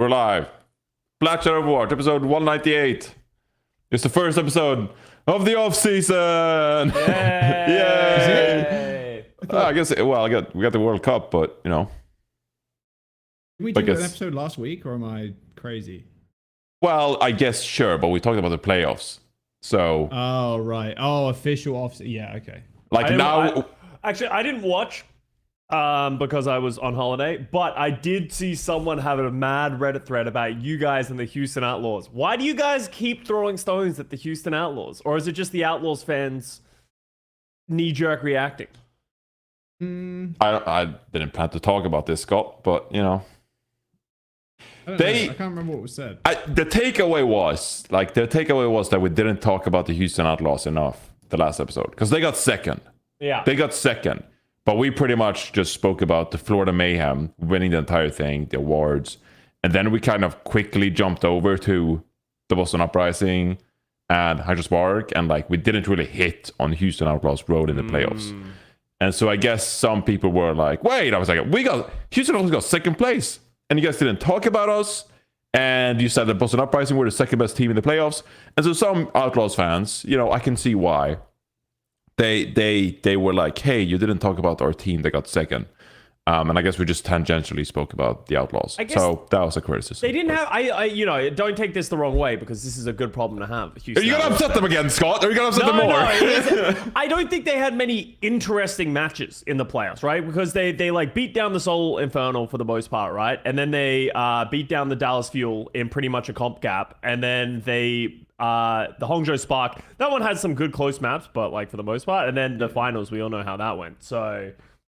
We're live. Plat Chat Overwatch, episode 198. It's the first episode of the off season. Yay! I guess. Well, we got the World Cup, but you know. Did we do an episode last week, or am I crazy? Well, I guess sure, but we talked about the playoffs. So. Oh right. Oh, official off. Yeah. Okay. Like now. Actually, I didn't watch because I was on holiday, but I did see someone having a mad Reddit thread about you guys and the Houston Outlaws. Why do you guys keep throwing stones at the Houston Outlaws? Or is it just the Outlaws fans knee-jerk reacting? I didn't plan to talk about this, Scott, but you know. I can't remember what was said. The takeaway was that we didn't talk about the Houston Outlaws enough the last episode because they got second. Yeah. They got second. But we pretty much just spoke about the Florida Mayhem winning the entire thing, the awards. And then we kind of quickly jumped over to the Boston Uprising and Hydro Spark. And like we didn't really hit on Houston Outlaws Road in the playoffs. And so I guess some people were like, wait, I was like, Houston Outlaws got second place. And you guys didn't talk about us. And you said that Boston Uprising were the second best team in the playoffs. And so some Outlaws fans, you know, I can see why. They were like, hey, you didn't talk about our team that got second. And I guess we just tangentially spoke about the Outlaws. So that was a criticism. They didn't have, you know, don't take this the wrong way because this is a good problem to have. Are you going to upset them again, Scott? Are you going to upset them more? No, I don't think they had many interesting matches in the playoffs, right? Because they like beat down the Soul Infernal for the most part, right? And then they beat down the Dallas Fuel in pretty much a comp gap. And then they... the Hangzhou Spark, that one had some good close maps, but like for the most part, and then the finals, we all know how that went. So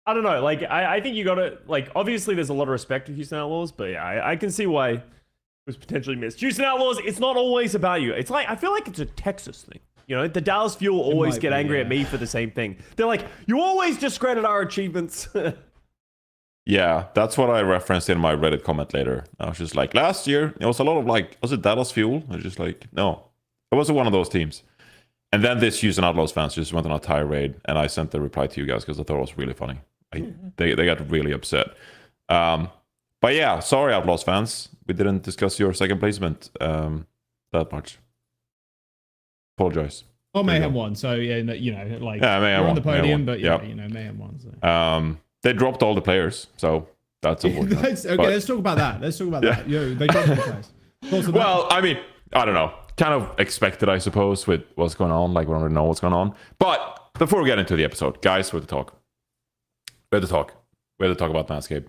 I don't know, like I think you gotta, like, obviously there's a lot of respect to Houston Outlaws, but yeah, I can see why it was potentially missed. Houston Outlaws, it's not always about you. It's like, I feel like it's a Texas thing. You know, the Dallas Fuel always get angry at me for the same thing. They're like, you always discredit our achievements. Yeah, that's what I referenced in my Reddit comment later. I was just like, last year, it was a lot of like, was it Dallas Fuel? I was just like, no, it wasn't one of those teams. And then this Houston Outlaws fans just went on a tirade, and I sent the reply to you guys because I thought it was really funny. They got really upset. But yeah, sorry, Outlaws fans. We didn't discuss your second placement that much. Apologize. Oh, Mayhem won, so yeah, you know, like, Mayhem you're on won, the podium, but yeah, yep. you know, Mayhem won. So. They dropped all the players, so that's unfortunate. Let's talk about that. That. Yo, they dropped all the players. Well, I mean, I don't know. Kind of expected, I suppose, with what's going on. Like, we don't really know what's going on. But before we get into the episode, guys, we have to talk. We have to talk about Manscaped.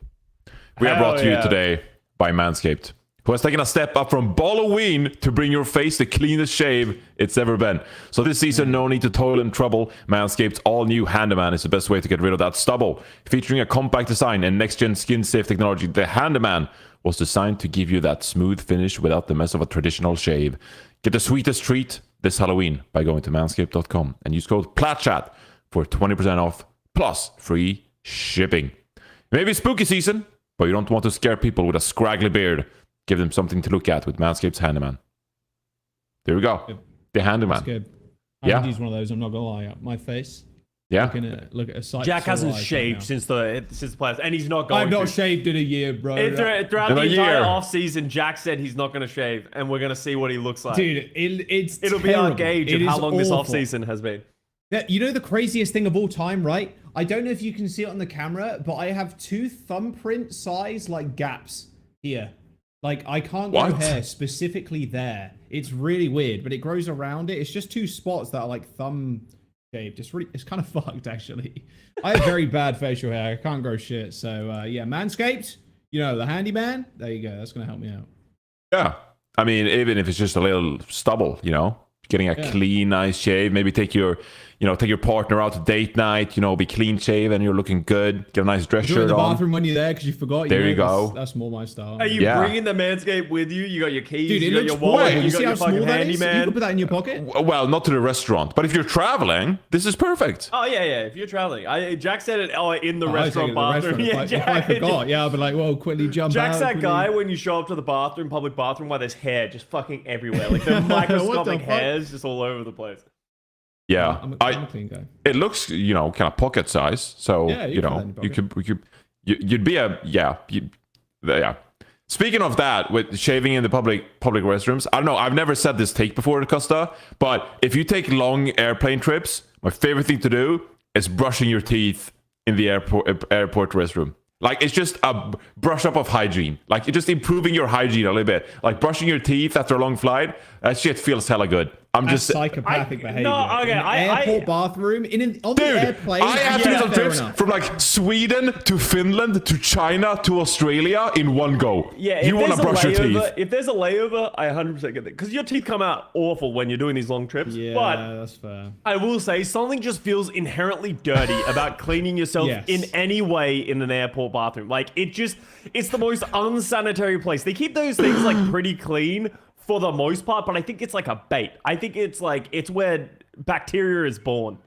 We are brought to you today by Manscaped, who has taken a step up from Halloween to bring your face the cleanest shave it's ever been. So this season, no need to toil and trouble. Manscaped's all-new Handyman is the best way to get rid of that stubble. Featuring a compact design and next-gen skin-safe technology, the Handyman was designed to give you that smooth finish without the mess of a traditional shave. Get the sweetest treat this Halloween by going to manscaped.com and use code PLATCHAT for 20% off plus free shipping. Maybe spooky season, but you don't want to scare people with a scraggly beard. Give them something to look at with Manscaped's Handyman. There we go. Yep. The Handyman. That's good. I would use one of those, I'm not gonna lie. My face. Yeah. Look at a site. Jack hasn't shaved since the playoffs, and he's not going I've not shaved in a year, bro. Throughout the entire off season, Jack said he's not going to shave, and we're going to see what he looks like. Dude, it'll be our gauge of how long this off season has been. Yeah, you know the craziest thing of all time, right? I don't know if you can see it on the camera, but I have 2 thumbprint size like gaps here. Like, I can't grow hair specifically there. It's really weird, but it grows around it. It's just 2 spots that are like thumb shaped. It's kind of fucked, actually. I have very bad facial hair. I can't grow shit. So, yeah, Manscaped, you know, the Handyman. There you go. That's going to help me out. Yeah. I mean, even if it's just a little stubble, you know, getting a clean, nice shave. Maybe take your partner out to date night, you know, be clean shaven, you're looking good, get a nice dress shirt on. In the bathroom when you're there because you forgot. There you go. That's more my style. Are you bringing the Manscaped with you? You got your keys, dude, you got your wallet, you got your fucking Handyman. You can put that in your pocket? Well, not to the restaurant, but if you're traveling, this is perfect. Oh, yeah, if you're traveling. Jack said it in the restaurant bathroom. If I forgot, I'll be like, whoa, quickly jump Jack's out. Jack's that guy when you show up to the bathroom, public bathroom, where there's hair just fucking everywhere. Like, the microscopic hairs just all over the place. Yeah, I'm a clean guy. It looks, you know, kind of pocket size. So, you know, you'd be a, yeah. Speaking of that, with shaving in the public restrooms, I don't know. I've never said this take before at Custa, but if you take long airplane trips, my favorite thing to do is brushing your teeth in the airport restroom. Like, it's just a brush up of hygiene. Like, you're just improving your hygiene a little bit. Like, brushing your teeth after a long flight, that shit feels hella good. I'm That's just psychopathic behavior. No, okay, in an airport bathroom, on the airplane. I have to do some trips enough. from like Sweden to Finland to China to Australia in one go. Yeah, you want to brush your teeth. If there's a layover, I 100% get that. Because your teeth come out awful when you're doing these long trips. Yeah, but that's fair. I will say, something just feels inherently dirty about cleaning yourself in any way in an airport bathroom. Like, it's the most unsanitary place. They keep those things like pretty clean for the most part, but I think it's like a bait. I think it's where bacteria is born.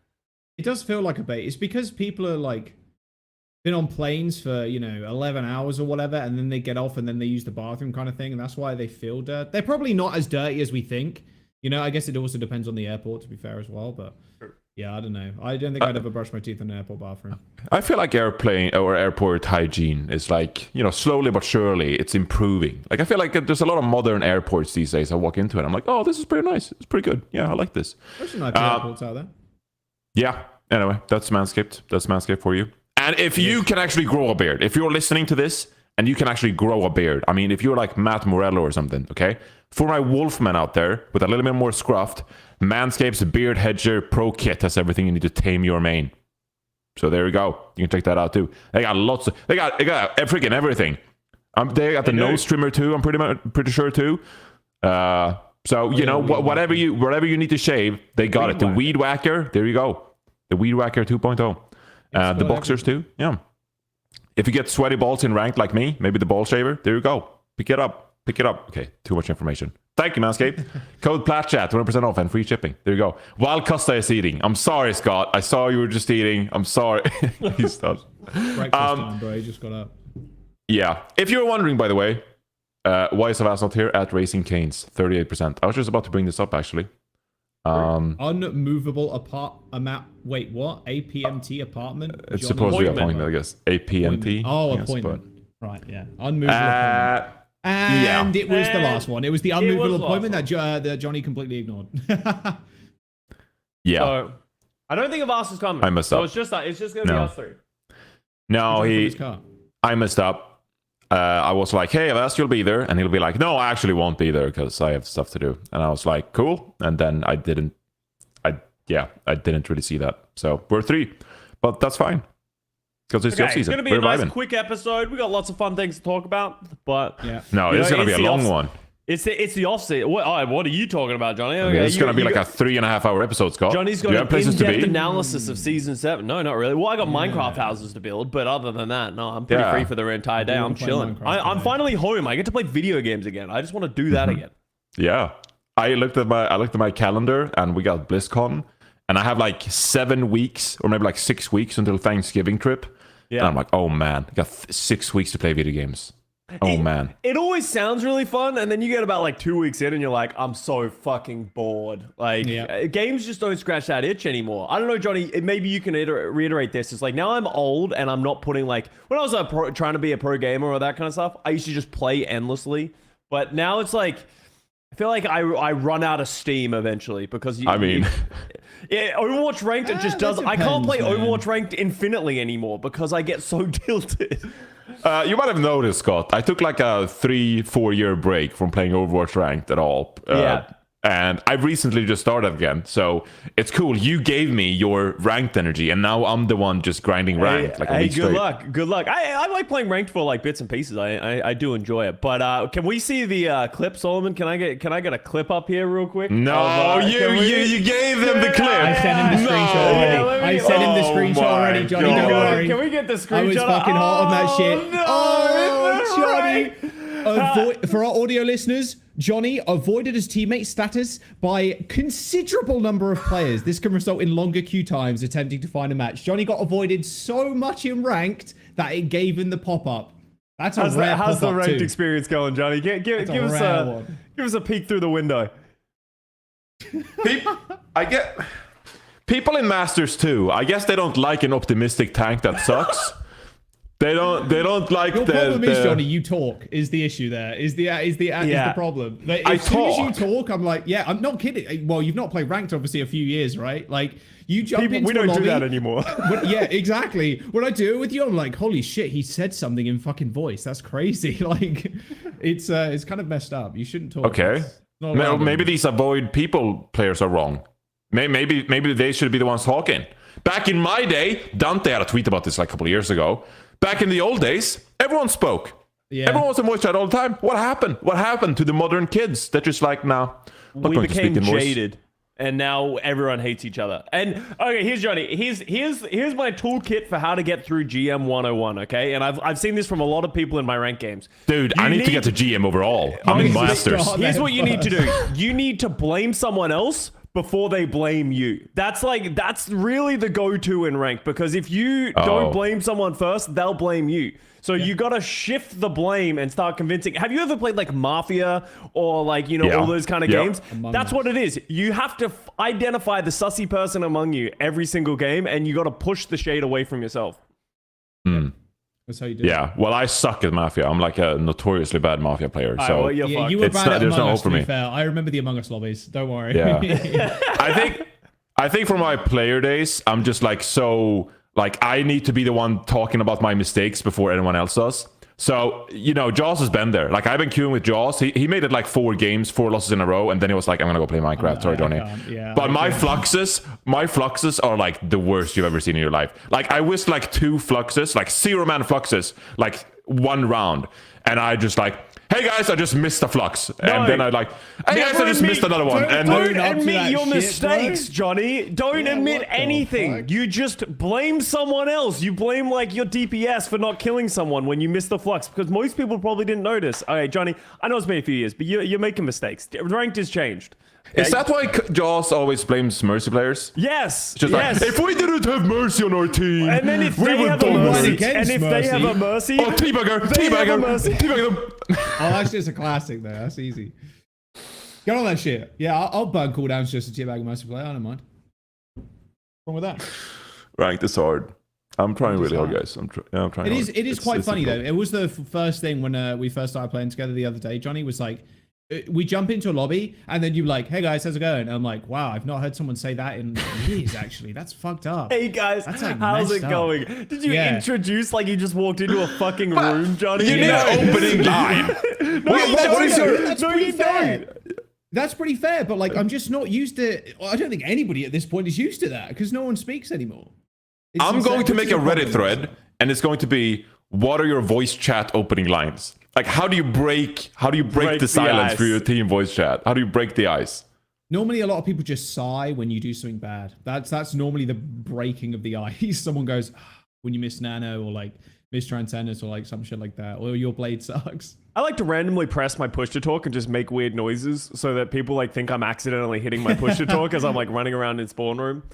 It does feel like a bait. It's because people are like been on planes for 11 hours or whatever, and then they get off and then they use the bathroom kind of thing, and that's why they feel dirty. They're probably not as dirty as we think. I guess it also depends on the airport, to be fair as well, but yeah, I don't know. I don't think I'd ever brush my teeth in an airport bathroom. I feel like airplane or airport hygiene is like, slowly but surely it's improving. Like, I feel like there's a lot of modern airports these days. I walk into it, I'm like, oh, this is pretty nice. It's pretty good. Yeah, I like this. There's some nice airports out there. Yeah. Anyway, that's Manscaped. That's Manscaped for you. And if you can actually grow a beard, if you're listening to this and you can actually grow a beard, I mean, if you're like Matt Morello or something, okay? For my wolfman out there with a little bit more scruffed, Manscaped's Beard Hedger Pro Kit has everything you need to tame your mane. So there you go. You can check that out too. They got they got freaking everything. They got the nose trimmer too. I'm pretty sure too. So whatever you need to shave, they got it. The Weed Whacker. There you go. The Weed Whacker 2.0. The boxers too. Yeah. If you get sweaty balls in ranked like me, maybe the ball shaver. There you go. Pick it up. Okay, too much information. Thank you, Manscaped. Code Plat Chat, 20% off and free shipping. There you go. While Custa is eating. I'm sorry, Scott. I saw you were just eating. I'm sorry. He's done. Breakfast time, bro. He just got up. Yeah. If you're wondering, by the way, why is Avast not here at Racing Canes? 38%. I was just about to bring this up, actually. Unmovable wait, what? APMT apartment? It's supposed to be appointment, I guess. APMT. Oh, appointment. Right, yeah. Unmovable appointment. And it was the last one. It was the unmovable appointment that Johnny completely ignored. Yeah. So, I don't think Avast is coming. I messed up. So it's just going to be us three. No, I messed up. I was like, hey, Avast, you'll be there. And he'll be like, no, I actually won't be there because I have stuff to do. And I was like, cool. And then I didn't really see that. So we're three. But that's fine. Because it's off season. It's going to be a nice, quick episode. We got lots of fun things to talk about, but no, it's going to be a long one. It's the off season. What are you talking about, Johnny? Okay, it's going to be like a 3.5 hour episode, Scott. Johnny's got an in-depth analysis of season 7. No, not really. Well, I got Minecraft houses to build, but other than that, no, I'm pretty free for the entire day. I'm chilling. I'm finally home. I get to play video games again. I just want to do that again. Yeah, I looked at my calendar, and we got BlizzCon, and I have like 7 weeks or maybe like 6 weeks until Thanksgiving trip. Yeah. And I'm like, oh man, I got 6 weeks to play video games. Man. It always sounds really fun, and then you get about like 2 weeks in and you're like, I'm so fucking bored. Like, games just don't scratch that itch anymore. I don't know, Johnny, maybe you can reiterate this. It's like, now I'm old and I'm not putting like, when I was trying to be a pro gamer or that kind of stuff, I used to just play endlessly. But now it's like, I feel like I run out of steam eventually because Overwatch Ranked, it just does. I can't play Overwatch Ranked infinitely anymore because I get so tilted. You might have noticed, Scott, I took like a 3-4 year break from playing Overwatch Ranked at all. And I've recently just started again, so it's cool. You gave me your ranked energy, and now I'm the one just grinding ranked. Good luck. I like playing ranked for like bits and pieces. I do enjoy it. But can we see the clip, Solomon? Can I get a clip up here real quick? No, you gave them the clip. I sent him the screenshot already. I sent him the screenshot already, Johnny. Don't worry. Can we get the screenshot? I was fucking hot on that shit. No, Johnny. For our audio listeners, Johnny avoided his teammate status by considerable number of players. This can result in longer queue times attempting to find a match. Johnny got avoided so much in ranked that it gave him the pop-up. That's a rare pop-up. How's the ranked experience going, Johnny? Give us a peek through the window. People in Masters too. I guess they don't like an optimistic tank that sucks. They don't like Your the. problem is, Johnny, you talk is the issue there. Is the problem. Like, as soon as you talk, I'm like, yeah, I'm not kidding. Well, you've not played ranked obviously a few years, right? Like you jump into we don't a lobby, do that anymore. Yeah, exactly. When I do it with you, I'm like, holy shit, he said something in fucking voice. That's crazy. Like, it's kind of messed up. You shouldn't talk. Okay. Maybe these avoid people players are wrong. Maybe they should be the ones talking. Back in my day, Dante had a tweet about this like a couple of years ago. Back in the old days, everyone spoke. Yeah. Everyone was in voice chat all the time. What happened? What happened to the modern kids that just like, nah, we became jaded, and now everyone hates each other. And okay, here's Johnny. Here's my toolkit for how to get through GM 101. Okay, and I've seen this from a lot of people in my ranked games. Dude, I need to get to GM overall. I'm in Masters. Here's what you need to do. You need to blame someone else before they blame you. That's really the go-to in ranked, because if you don't blame someone first, they'll blame you. So you gotta shift the blame and start convincing. Have you ever played like Mafia or like, all those kind of games? That's what it is. You have to identify the sussy person among you every single game, and you gotta push the shade away from yourself. That's how you do it. Yeah, well, I suck at Mafia. I'm like a notoriously bad Mafia player. So well, you were bad at Among Us, to be fair. I remember the Among Us lobbies. Don't worry. Yeah. I think for my player days, I'm just like I need to be the one talking about my mistakes before anyone else does. So, Jaws has been there. Like, I've been queuing with Jaws. He made it like 4 games, 4 losses in a row, and then he was like, I'm gonna go play Minecraft. Sorry, Johnny. But my fluxes are like the worst you've ever seen in your life. Like, I whisked like 2 fluxes, like 0-man fluxes, like 1 round. And I just like, hey guys, I just missed a flux. And then I like, hey guys, I just missed another one. Don't admit your mistakes, Johnny. Don't admit anything. You just blame someone else. You blame like your DPS for not killing someone when you miss the flux, because most people probably didn't notice. Okay, Johnny, I know it's been a few years, but you're making mistakes. Ranked has changed. Is that why Jaws always blames Mercy players? Yes. Just like, if we didn't have Mercy on our team, and then if they have a Mercy, they have a Mercy, teabagger, teabagger. Oh, actually, it's a classic there. That's easy. Get on that shit. Yeah, I'll burn cooldowns just to teabag a Mercy player. I don't mind. What's wrong with that? Ranked is hard. I'm trying really hard, guys. I'm trying. It is quite funny though. It was the first thing when we first started playing together the other day. Johnny was like, we jump into a lobby and then you're like, hey guys, how's it going? And I'm like, wow, I've not heard someone say that in years, actually. That's fucked up. Hey guys, that's like how's it going? Did you introduce like you just walked into a fucking room, Johnny? You need an opening line. That's pretty fair. That's pretty fair, but like, I'm just not used to, I don't think anybody at this point is used to that because no one speaks anymore. I'm going to make a Reddit thread and it's going to be, what are your voice chat opening lines? Like, how do you break the silence for your team voice chat? How do you break the ice? Normally, a lot of people just sigh when you do something bad. That's normally the breaking of the ice. Someone goes, when you miss Nano or like miss Transcendence or like some shit like that, or your blade sucks. I like to randomly press my push to talk and just make weird noises so that people like think I'm accidentally hitting my push to talk as I'm like running around in spawn room.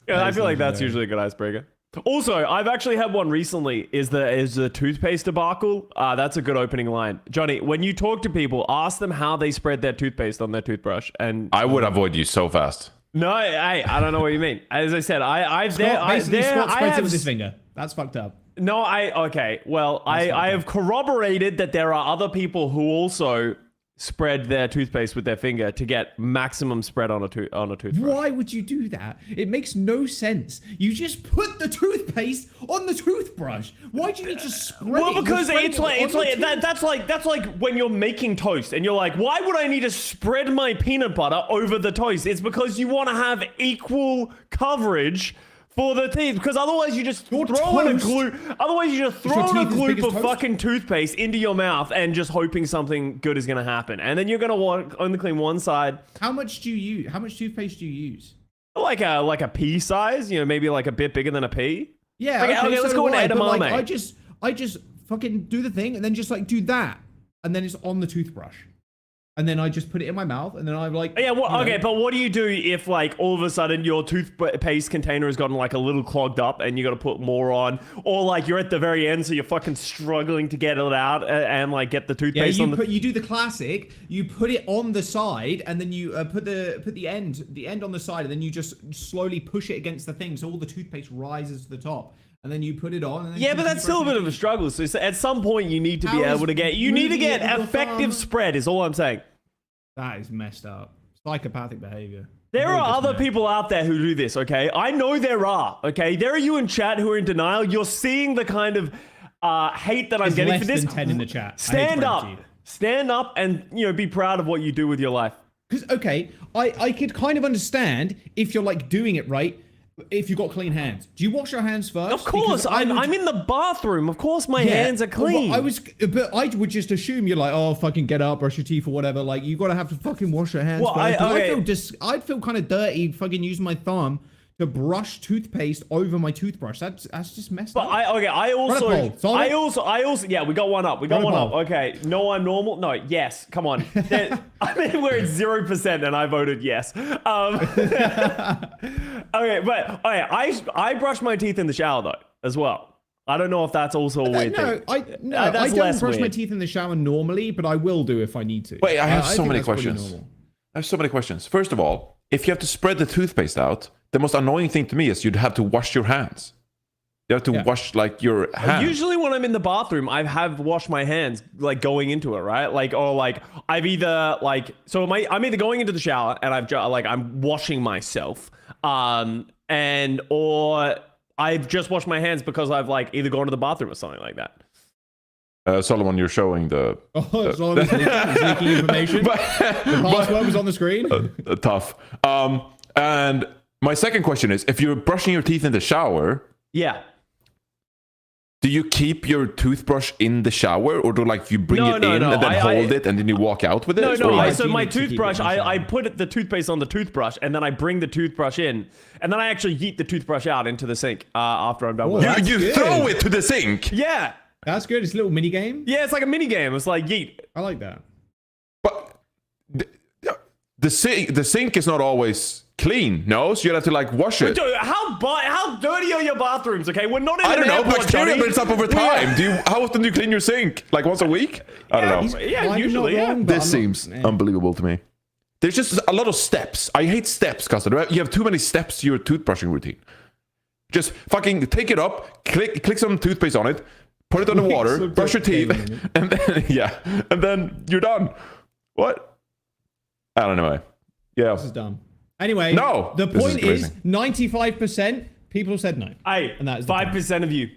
Yeah, I feel like that's usually a good icebreaker. Also, I've actually had one recently, is the toothpaste debacle. That's a good opening line. Johnny, when you talk to people, ask them how they spread their toothpaste on their toothbrush. And I would avoid you so fast. No, I don't know what you mean. As I said, Scott spreads it with his finger. That's fucked up. No, okay. Well, I have corroborated that there are other people who also spread their toothpaste with their finger to get maximum spread on a toothbrush. Why would you do that? It makes no sense. You just put the toothpaste on the toothbrush. Why do you need to spread it? Well, because that's like when you're making toast and you're like, why would I need to spread my peanut butter over the toast? It's because you want to have equal coverage for the teeth, because otherwise you just throw in a glue. Otherwise you just throw in a gloop of fucking toothpaste into your mouth and just hoping something good is gonna happen, and then you're gonna only clean one side. How much do you use? How much toothpaste do you use? Like a pea size, maybe like a bit bigger than a pea. Yeah. Okay, let's go into edamame. Like, I just fucking do the thing and then just like do that, and then it's on the toothbrush. And then I just put it in my mouth, and then I'm like... Yeah, well, okay, but what do you do if, like, all of a sudden your toothpaste container has gotten, like, a little clogged up and you got to put more on? Or, like, you're at the very end, so you're fucking struggling to get it out and like, get the toothpaste on you do the classic, you put it on the side, and then you put the end on the side, and then you just slowly push it against the thing, so all the toothpaste rises to the top. and then you put it on. And then Yeah, but that's still a bit of a struggle. So at some point, you need to be able to get. You need to get effective spread. Is all I'm saying. That is messed up. Psychopathic behavior. There are other people out there who do this, okay? I know there are, okay? There are you in chat who are in denial. You're seeing the kind of hate that I'm getting for this. Less than 10 in the chat. Stand up. Stand up and, be proud of what you do with your life. Because, okay, I could kind of understand if you're, like, doing it right, if you've got clean hands. Do you wash your hands first? Of course. I'm in the bathroom. Of course my hands are clean. But I would just assume you're like, oh, fucking get up, brush your teeth or whatever. Like, you got to have to fucking wash your hands first. I'd feel kind of dirty fucking using my thumb to brush toothpaste over my toothbrush. That's just messed up. I also, yeah, we got one up. Okay, no, I'm normal. No, yes, come on. I mean, we're at 0%, and I voted yes. Okay, I brush my teeth in the shower though, as well. I don't know if that's also a weird thing. I don't brush my teeth in the shower normally, but I will do if I need to. Wait, I have so many questions. I have so many questions. First of all, if you have to spread the toothpaste out, the most annoying thing to me is you'd have to wash your hands. You have to wash like your hands. Usually when I'm in the bathroom, I have washed my hands like going into it, right? I've either I'm either going into the shower and I'm washing myself, or I've just washed my hands because I've either gone to the bathroom or something like that. Solomon, you're showing the... Solomon's leaking information. The password was on the screen. Tough. And my second question is, if you're brushing your teeth in the shower... Yeah. Do you keep your toothbrush in the shower, or do you bring it in and then hold it and then you walk out with it? So my toothbrush, I put the toothpaste on the toothbrush and then I bring the toothbrush in and then I actually yeet the toothbrush out into the sink after I'm done with it. You throw it to the sink? Yeah. That's good. It's a little mini game. Yeah, it's like a mini game. It's like yeet. I like that. But the sink is not always clean, no? So you have to wash it. Dude, how dirty are your bathrooms? Okay, we're not in I don't know. Airport, Bacteria builds up over time. How often do you clean your sink? Once a week? I don't know. Yeah, usually. This seems unbelievable to me. There's just a lot of steps. I hate steps, Custa. You have too many steps to your toothbrushing routine. Just fucking take it up, click some toothpaste on it, put it on the water, brush your teeth, and then you're done. What? I don't know. Yeah. This is dumb. Anyway, no. The point is, 95% people said no. And that is 5% of you.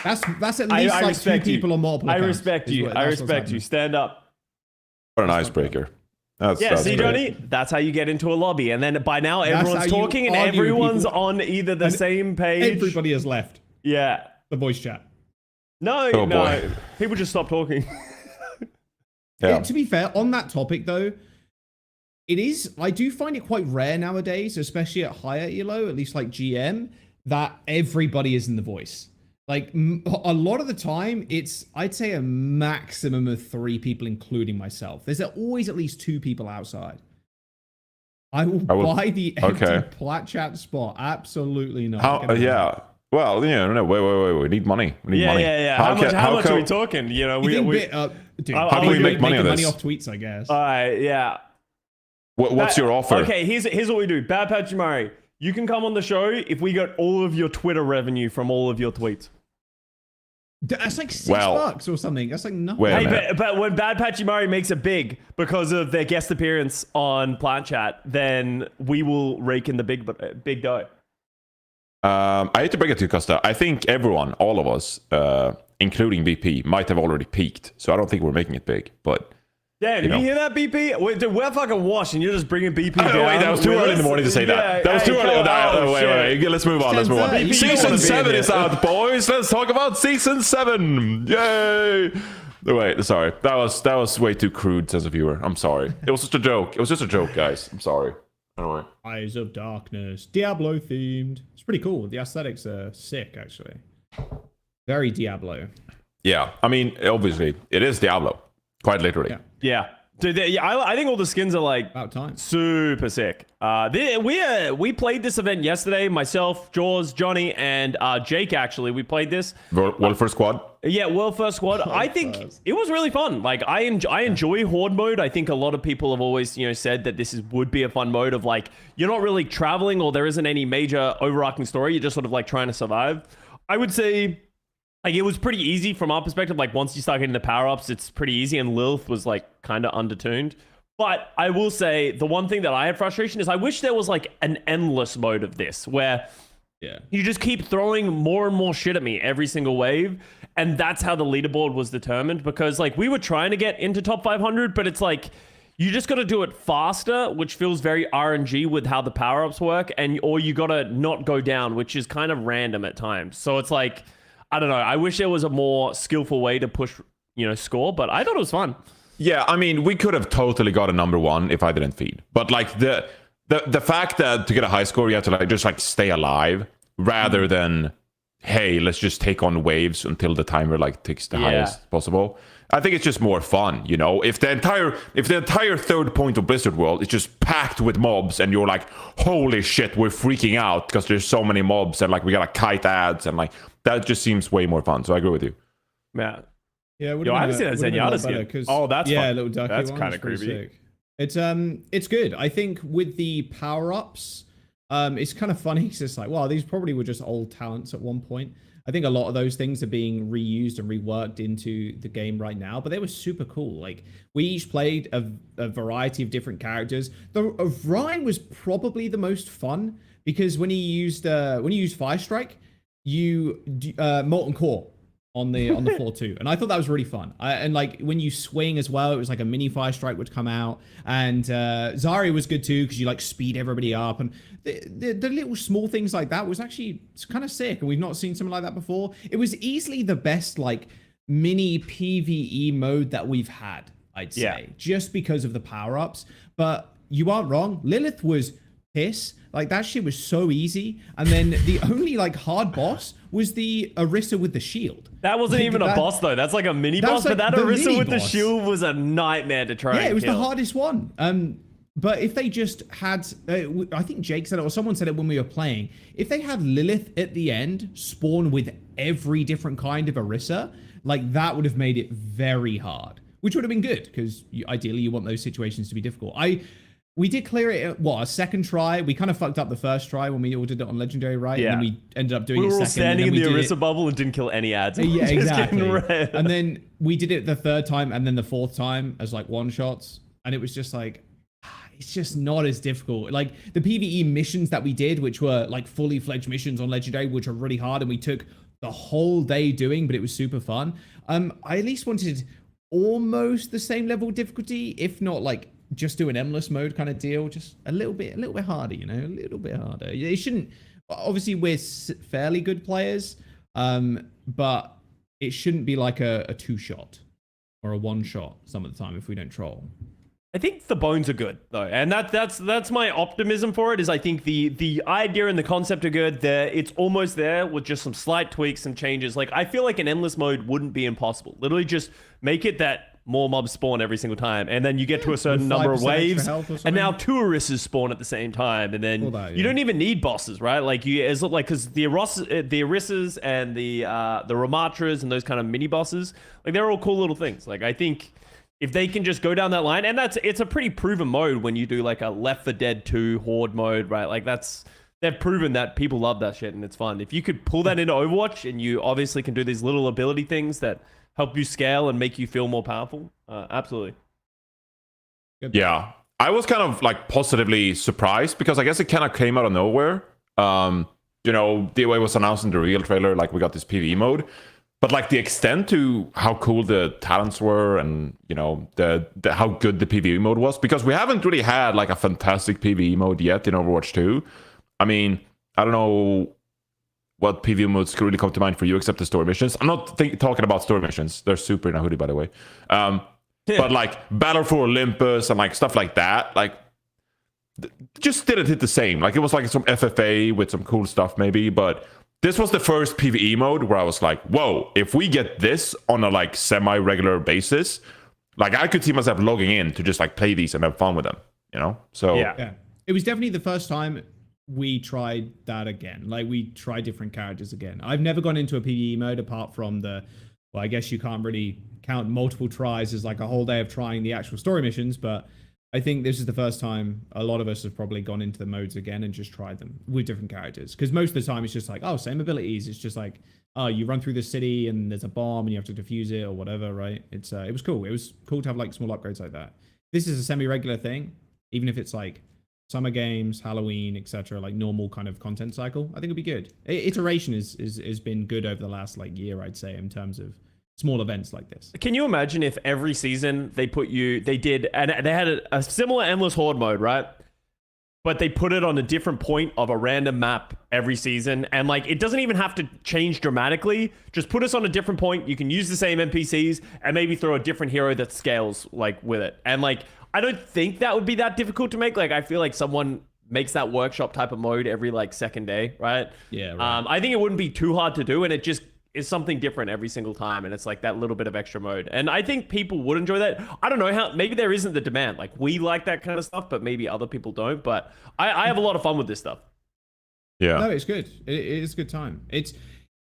That's at least two people or more. I respect you. I respect you. Stand up. What an icebreaker. That's Johnny, that's how you get into a lobby. And then by now, everyone's talking and everyone's on either the same page. Everybody has left. Yeah. The voice chat. No. People just stop talking. Yeah. To be fair, on that topic though, I do find it quite rare nowadays, especially at higher elo, at least GM, that everybody is in the voice. A lot of the time, I'd say a maximum of 3 people, including myself. There's always at least 2 people outside. I will buy the empty Plat Chat spot. Absolutely not. Yeah. Well, no, wait. We need money. Yeah. How much are we talking? Dude, how can we make money on this? Money off tweets, I guess. All right, yeah. What's your offer? Okay, here's what we do. Bad Patch Murray, you can come on the show if we got all of your Twitter revenue from all of your tweets. That's $6 or something. That's nothing. Hey, but when Bad Patchy Murray makes it big because of their guest appearance on Plat Chat, then we will rake in the big dough. I hate to break it to you, Custa. I think everyone, all of us, including BP, might have already peaked. So I don't think we're making it big. But damn, did you hear that, BP? Wait, dude, we're fucking washed, and you're just bringing BP down. Wait, that was too early in the morning to say that. That was too early. Wait. Let's move on. BP, Season 7 is out, boys. Let's talk about Season 7. Yay! Wait, sorry. That was way too crude as a viewer. I'm sorry. It was just a joke. It was just a joke, guys. I'm sorry. Anyway. Eyes of Darkness. Diablo themed. It's pretty cool. The aesthetics are sick, actually. Very Diablo. Yeah. I mean, obviously, it is Diablo. Quite literally. Yeah. Dude, I think all the skins are about time. Super sick. We played this event yesterday. Myself, Jaws, Johnny, and Jake, actually. We played this. Welfare Squad. Yeah, World First Squad. I think it was really fun. Like I enjoy Horde mode. I think a lot of people have always, said that would be a fun mode of like you're not really traveling or there isn't any major overarching story. You're just sort of like trying to survive. I would say like it was pretty easy from our perspective. Like once you start getting the power-ups, it's pretty easy, and Lilith was like kind of undertuned. But I will say the one thing that I had frustration is I wish there was like an endless mode of this where you just keep throwing more and more shit at me every single wave. And that's how the leaderboard was determined, because like we were trying to get into top 500, but it's like you just got to do it faster, which feels very RNG with how the power-ups work, or you got to not go down, which is kind of random at times. So it's like, I don't know. I wish there was a more skillful way to push, score, but I thought it was fun. Yeah, I mean, we could have totally got a number one if I didn't feed. But like the fact that to get a high score, you have to like just like stay alive rather than, hey, let's just take on waves until the timer like ticks the highest possible. I think it's just more fun, If the entire third point of Blizzard World is just packed with mobs and you're like, holy shit, we're freaking out because there's so many mobs and like we gotta kite ads and like that just seems way more fun. So I agree with you. Yeah. Yeah, I haven't seen that Zenyatta skin. Oh, that's fun. Little ducky that's kind of creepy. Sick. It's good. I think with the power-ups, it's kind of funny. It's just like, wow, these probably were just old talents at one point. I think a lot of those things are being reused and reworked into the game right now, but they were super cool. Like we each played a variety of different characters. The Ryan was probably the most fun because when you used Fire Strike, you Molten Core on the floor too, and I thought that was really fun. And like when you swing as well, it was like a mini Fire Strike would come out, and Zarya was good too because you like speed everybody up, and the little small things like that was actually kind of sick, and we've not seen something like that before. It was easily the best like mini PvE mode that we've had, I'd say, just because of the power-ups. But you aren't wrong, Lilith was piss. Like that shit was so easy, and then the only like hard boss was the Orisa with the shield. That wasn't even a boss though. That's like a mini boss, like but that Orisa with the shield was a nightmare to try. Yeah, it was kill. The hardest one. But if they just had, I think Jake said it, or someone said it when we were playing, if they had Lilith at the end spawn with every different kind of Orisa, like that would have made it very hard, which would have been good because ideally you want those situations to be difficult. We did clear it, a second try? We kind of fucked up the first try when we all did it on Legendary, right? Yeah. And then we ended up doing it second. We were all standing in the Orisa it. bubble and didn't kill any ads. Yeah, exactly. And then we did it the third time and then the fourth time as like one-shots. And it was just like, it's just not as difficult. Like the PvE missions that we did, which were like fully fledged missions on Legendary, which are really hard and we took the whole day doing, but it was super fun. I at least wanted almost the same level of difficulty, if not like just do an endless mode kind of deal, just a little bit harder, a little bit harder. It shouldn't, obviously we're fairly good players, but it shouldn't be like a two-shot or a one-shot some of the time if we don't troll. I think the bones are good though, and that's my optimism for it. Is I think the idea and the concept are good. It's almost there with just some slight tweaks and changes. Like I feel like an endless mode wouldn't be impossible. Literally just make it that more mobs spawn every single time, and then you get to a certain number of waves, and now two Orisas spawn at the same time, and then you don't even need bosses, right? Like because the Orisas and the Ramatras and those kind of mini bosses, like they're all cool little things. Like I think if they can just go down that line, and it's a pretty proven mode when you do like a Left 4 Dead 2 Horde mode, right? Like they've proven that people love that shit and it's fun. If you could pull that into Overwatch, and you obviously can do these little ability things that help you scale and make you feel more powerful, absolutely. Yeah, I was kind of like positively surprised because I guess it kind of came out of nowhere. The way it was announced in the real trailer, like we got this PvE mode, but like the extent to how cool the talents were, and the how good the PvE mode was, because we haven't really had like a fantastic PvE mode yet in Overwatch 2. I mean, I don't know what PvE modes could really come to mind for you except the story missions. I'm not talking about story missions. They're super in a hoodie, by the way. But like Battle for Olympus and like stuff like that, like just didn't hit the same. Like it was like some FFA with some cool stuff maybe, but this was the first PvE mode where I was like, whoa, if we get this on a like semi-regular basis, like I could see myself logging in to just like play these and have fun with them, So yeah. It was definitely the first time we tried that again. Like we tried different characters again. I've never gone into a PvE mode apart from the well, I guess you can't really count multiple tries as like a whole day of trying the actual story missions, but I think this is the first time a lot of us have probably gone into the modes again and just tried them with different characters. Because most of the time it's just like, oh, same abilities. It's just like, oh, you run through the city and there's a bomb and you have to defuse it or whatever, right? It was cool. It was cool to have like small upgrades like that. This is a semi-regular thing, even if it's like summer games, Halloween, etc., like normal kind of content cycle. I think it'll be good. Iteration has been good over the last like year, I'd say, in terms of small events like this. Can you imagine if every season they had a similar endless horde mode, right? But they put it on a different point of a random map every season, and like it doesn't even have to change dramatically. Just put us on a different point. You can use the same NPCs and maybe throw a different hero that scales like with it. And like I don't think that would be that difficult to make. Like I feel like someone makes that workshop type of mode every like second day, right? Yeah. Right. I think it wouldn't be too hard to do, and it just is something different every single time, and it's like that little bit of extra mode. And I think people would enjoy that. I don't know how, maybe there isn't the demand. Like we like that kind of stuff, but maybe other people don't. But I have a lot of fun with this stuff. Yeah. No, it's good. It is a good time. It's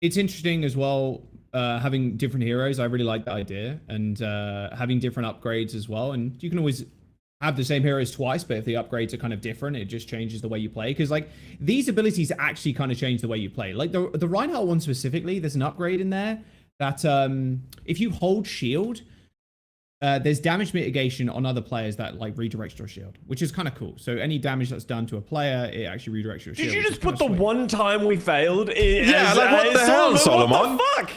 interesting as well, having different heroes. I really like that idea, and having different upgrades as well. And you can always have the same heroes twice, but if the upgrades are kind of different, it just changes the way you play. Because like these abilities actually kind of change the way you play. Like the Reinhardt one specifically, there's an upgrade in there that if you hold shield, there's damage mitigation on other players that like redirects your shield, which is kind of cool. So any damage that's done to a player, it actually redirects your shield. Did you just put the one time we failed? Yeah, like what the hell, Solomon? What the fuck?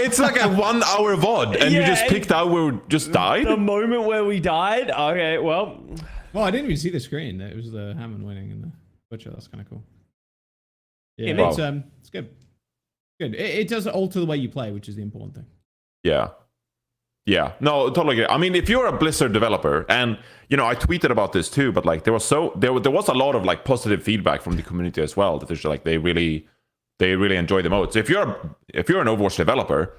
It's like a 1 hour VOD, and you just picked out where we just died? The moment where we died? Okay, well, I didn't even see the screen. It was the Hammond winning and the Butcher. That's kind of cool. Yeah, it's good. Good. It does alter the way you play, which is the important thing. Yeah. Yeah, no, totally agree. I mean, if you're a Blizzard developer, and you know, I tweeted about this too, but like there was a lot of like positive feedback from the community as well, that there's like they really enjoy the mode. So if you're an Overwatch developer,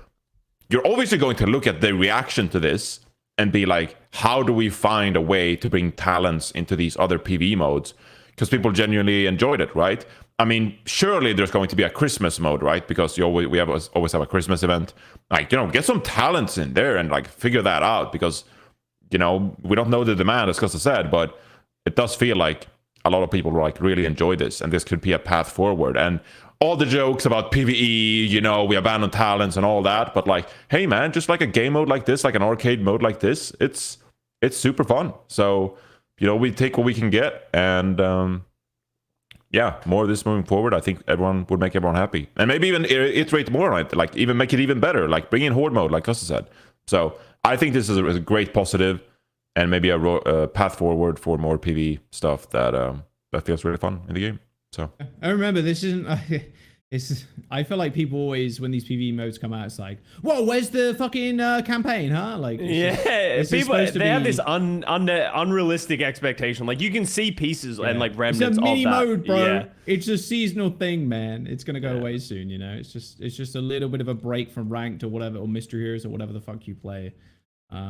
you're obviously going to look at the reaction to this and be like, how do we find a way to bring talents into these other PvE modes? Because people genuinely enjoyed it, right? I mean, surely there's going to be a Christmas mode, right? Because we always have a Christmas event. Like, you know, get some talents in there and like figure that out, because, you know, we don't know the demand, as Custa said, but it does feel like a lot of people like really enjoy this, and this could be a path forward. And all the jokes about PvE, you know, we abandon talents and all that, but like, hey man, just like a game mode like this, like an arcade mode like this, it's super fun. So, you know, we take what we can get, and yeah, more of this moving forward. I think everyone would make everyone happy, and maybe even iterate more on it, like even make it even better, like bring in horde mode, like Custa said. So I think this is a great positive, and maybe a path forward for more PvE stuff that feels really fun in the game. So I remember this isn't. I feel like people always, when these PvE modes come out, it's like, whoa, where's the fucking campaign, huh? Like, people they have this unrealistic expectation. Like you can see pieces and like remnants of that. It's a mini mode, bro. Yeah. It's a seasonal thing, man. It's gonna go away soon. You know, it's just a little bit of a break from ranked or whatever, or mystery heroes or whatever the fuck you play.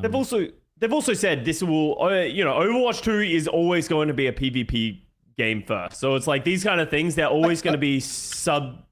They've also said this will, you know, Overwatch 2 is always going to be a PvP game first. So it's like these kind of things, they're always going to be subsidiary.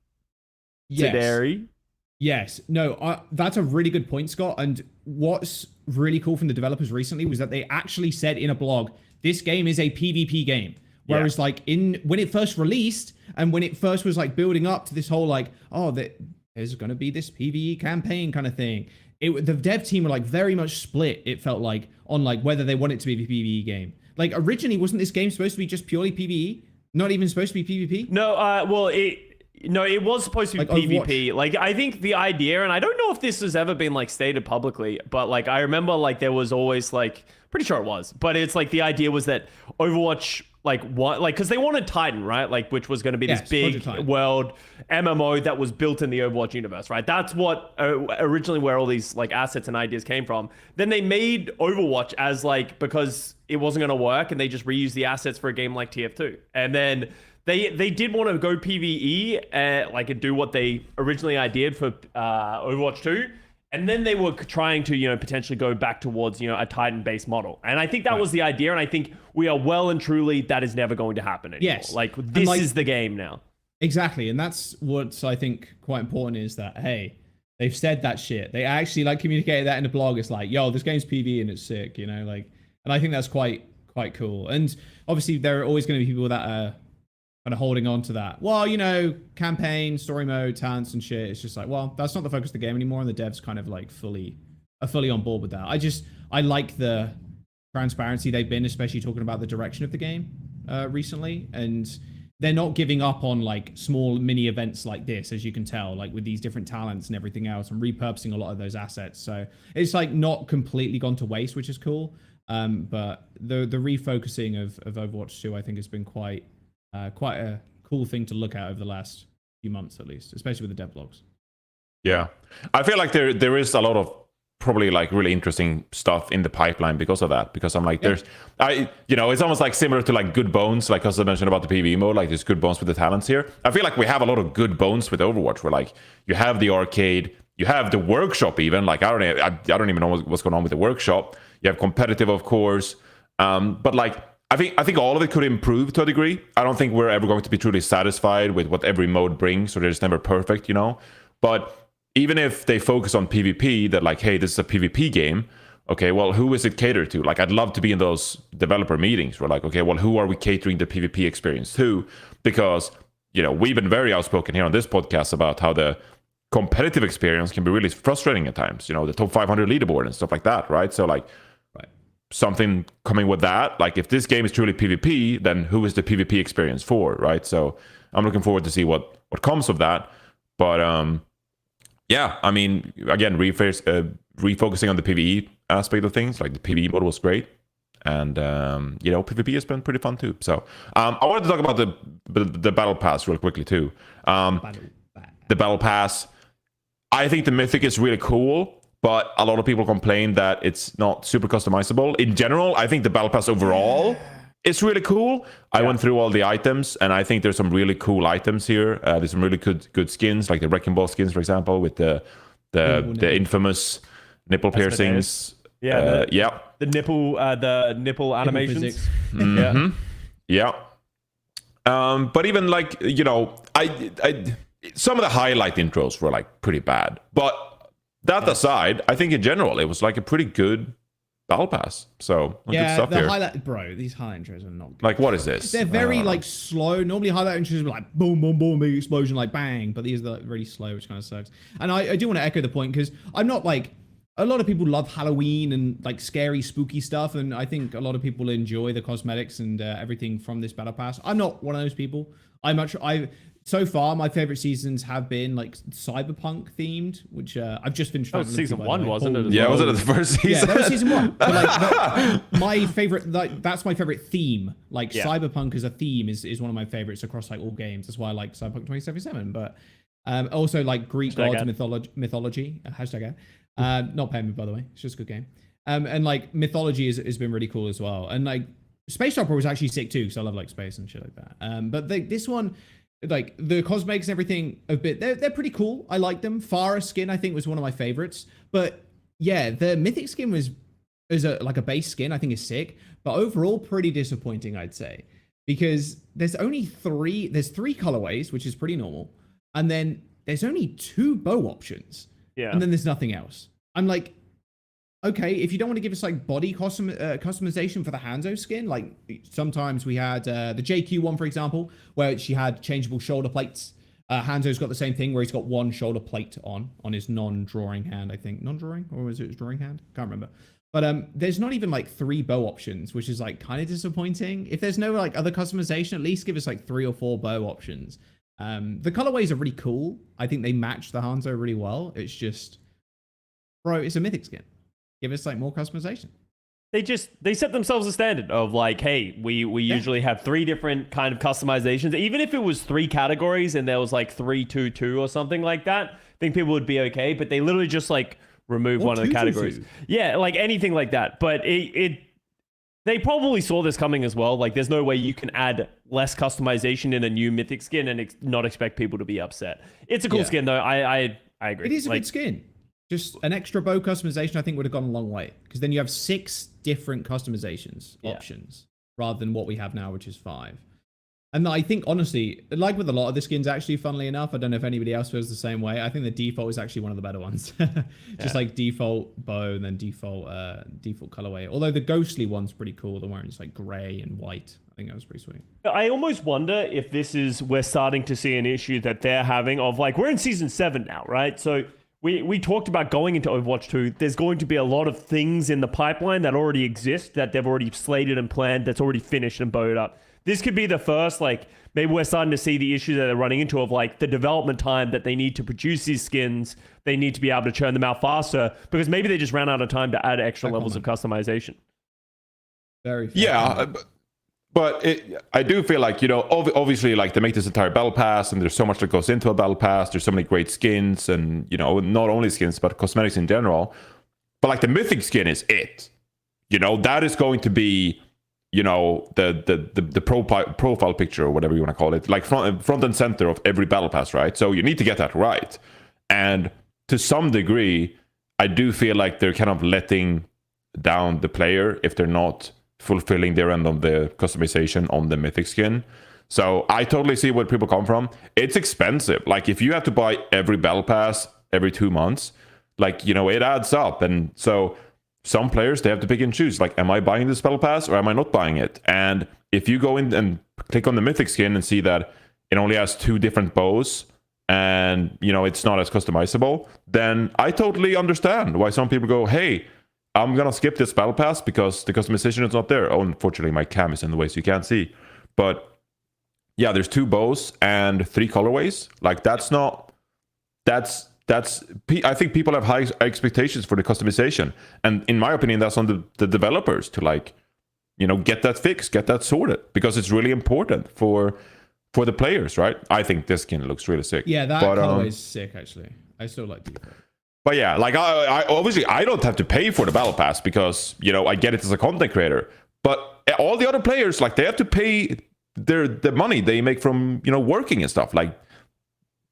Yes. No, that's a really good point, Scott. And what's really cool from the developers recently was that they actually said in a blog, this game is a PvP game. Whereas like when it first released and when it first was like building up to this whole like, oh, there's going to be this PvE campaign kind of thing. The dev team were like very much split, it felt like, on like whether they want it to be a PvE game. Like originally, wasn't this game supposed to be just purely PvE? Not even supposed to be PvP? No, it was supposed to be like PvP. Overwatch. Like I think the idea, and I don't know if this has ever been like stated publicly, but like I remember like there was always like, pretty sure it was, but it's like the idea was that Overwatch because they wanted Titan, right? Like which was going to be this big world MMO that was built in the Overwatch universe, right? That's what originally where all these like assets and ideas came from. Then they made Overwatch as like, because it wasn't going to work, and they just reused the assets for a game like TF2. And then they did want to go PvE and do what they originally ideated for Overwatch 2. And then they were trying to, you know, potentially go back towards, you know, a Titan-based model. And I think that was the idea. And I think we are well and truly, that is never going to happen anymore. Yes. Like, this is the game now. Exactly. And that's what's, I think, quite important is that, hey, They've said that shit. They actually like communicated that in the blog. It's like, yo, this game's PvE and it's sick, you know, like, and I think that's quite cool. And obviously there are always going to be people that are kind of holding on to that. Well, you know, campaign, story mode, talents and shit. It's just like, well, that's not the focus of the game anymore. And the devs kind of like fully on board with that. I like the transparency they've been, especially talking about the direction of the game recently. And they're not giving up on like small mini events like this, as you can tell, like with these different talents and everything else, and repurposing a lot of those assets. So it's like not completely gone to waste, which is cool. But the refocusing of Overwatch 2, I think, has been quite a cool thing to look at over the last few months, at least, especially with the devlogs. Yeah, I feel like there is a lot of probably like really interesting stuff in the pipeline because of that. Because I'm like, it's almost like similar to like good bones, like as I mentioned about the PvE mode, like there's good bones with the talents here. I feel like we have a lot of good bones with Overwatch, where like you have the arcade, you have the workshop, even like I don't even know what's going on with the workshop. You have competitive, of course, but like I think all of it could improve to a degree. I don't think we're ever going to be truly satisfied with what every mode brings, so there's never perfect, you know. But even if they focus on PvP, that like, hey, this is a PvP game. Okay, well, who is it catered to? Like, I'd love to be in those developer meetings where like, okay, well, who are we catering the PvP experience to? Because, you know, we've been very outspoken here on this podcast about how the competitive experience can be really frustrating at times. You know, the top 500 leaderboard and stuff like that, right? So like, something coming with that. Like, if this game is truly PvP, then who is the PvP experience for, right? So I'm looking forward to see what comes of that. But yeah, I mean, again, refocusing on the PvE aspect of things, like the PvE mode was great. And, you know, PvP has been pretty fun too. So I wanted to talk about the Battle Pass real quickly too. The Battle Pass, I think the Mythic is really cool, but a lot of people complain that it's not super customizable. In general, I think the Battle Pass overall is really cool. I went through all the items, and I think there's some really cool items here. There's some really good skins, like the Wrecking Ball skins, for example, with the infamous nipple piercings. Yeah, the nipple animations. Mm-hmm. Yeah. But even like, you know, I some of the highlight intros were like pretty bad. But that aside, I think in general it was like a pretty good Battle Pass. So good stuff the here. highlight, bro. These highlight intros are not good. Like, what is this? They're very like slow. Normally highlight intros are like boom, boom, boom, big explosion, like bang. But these are like really slow, which kind of sucks. And I do want to echo the point, because I'm not like, a lot of people love Halloween and like scary, spooky stuff, and I think a lot of people enjoy the cosmetics and everything from this Battle Pass. I'm not one of those people. So far, my favorite seasons have been like cyberpunk themed, which I've just finished. That was season 1, wasn't it? Yeah, was it the first season? Yeah, that was season 1. But like, my favorite, like, that's my favorite theme. Like cyberpunk as a theme is one of my favorites across like all games. That's why I like Cyberpunk 2077. But also like Greek gods mythology. Hashtag not paying me, by the way. It's just a good game. And like mythology has been really cool as well. And like Space Opera was actually sick too, because I love like space and shit like that. But this one, like the cosmetics and everything, they're pretty cool. I like them. Farah skin, I think, was one of my favorites. But yeah, the Mythic skin is like a base skin, I think is sick. But overall, pretty disappointing, I'd say. Because there's three colorways, which is pretty normal. And then there's only 2 bow options. Yeah. And then there's nothing else. I'm like, okay, if you don't want to give us like body customization for the Hanzo skin, like sometimes we had the JQ one, for example, where she had changeable shoulder plates. Hanzo's got the same thing where he's got one shoulder plate on his non-drawing hand, I think. Non-drawing? Or was it his drawing hand? Can't remember. But there's not even like 3 bow options, which is like kind of disappointing. If there's no like other customization, at least give us like 3 or 4 bow options. The colorways are really cool. I think they match the Hanzo really well. It's just, bro, it's a Mythic skin. Give us like more customization. They set themselves a standard of like, hey, we usually have 3 different kind of customizations. Even if it was 3 categories and there was like 3-2-2 or something like that, I think people would be okay. But they literally just like remove one of the categories. Yeah, like anything like that. But they probably saw this coming as well. Like, there's no way you can add less customization in a new Mythic skin and not expect people to be upset. It's a cool skin, though. I agree. It is a good skin. Just an extra bow customization, I think, would have gone a long way. Because then you have 6 different customizations options rather than what we have now, which is 5. And I think, honestly, like with a lot of the skins, actually, funnily enough, I don't know if anybody else feels the same way. I think the default is actually one of the better ones. Just like default bow and then default colorway. Although the ghostly one's pretty cool. The one it's like gray and white. I think that was pretty sweet. I almost wonder if we're starting to see an issue that they're having of like, we're in season 7 now, right? So we talked about going into Overwatch 2. There's going to be a lot of things in the pipeline that already exist, that they've already slated and planned, that's already finished and bowed up. This could be the first, like, maybe we're starting to see the issue that they're running into of, like, the development time that they need to produce these skins. They need to be able to churn them out faster because maybe they just ran out of time to add extra levels of customization. Very fair. Yeah, but I do feel like, you know, obviously, like, they make this entire battle pass, and there's so much that goes into a battle pass. There's so many great skins, and, you know, not only skins, but cosmetics in general. But, like, the mythic skin is it. You know, that is going to be... you know, the profile picture or whatever you want to call it, like front and center of every battle pass, right? So you need to get that right. And to some degree, I do feel like they're kind of letting down the player if they're not fulfilling their end of the customization on the mythic skin. So I totally see where people come from. It's expensive. Like, if you have to buy every battle pass every 2 months, like, you know, it adds up. And so some players, they have to pick and choose. Like, am I buying this battle pass or am I not buying it? And if you go in and click on the mythic skin and see that it only has 2 different bows and, you know, it's not as customizable, then I totally understand why some people go, hey, I'm going to skip this battle pass because the customization is not there. Oh, unfortunately, my cam is in the way, so you can't see. But yeah, there's 2 bows and 3 colorways. Like, I think people have high expectations for the customization. And in my opinion, that's on the developers to, like, you know, get that fixed, get that sorted, because it's really important for the players, right? I think this skin looks really sick. Yeah, that colorway is sick, actually. I still like it. But yeah, like, I obviously, I don't have to pay for the battle pass because, you know, I get it as a content creator. But all the other players, like, they have to pay the money they make from, you know, working and stuff. Like,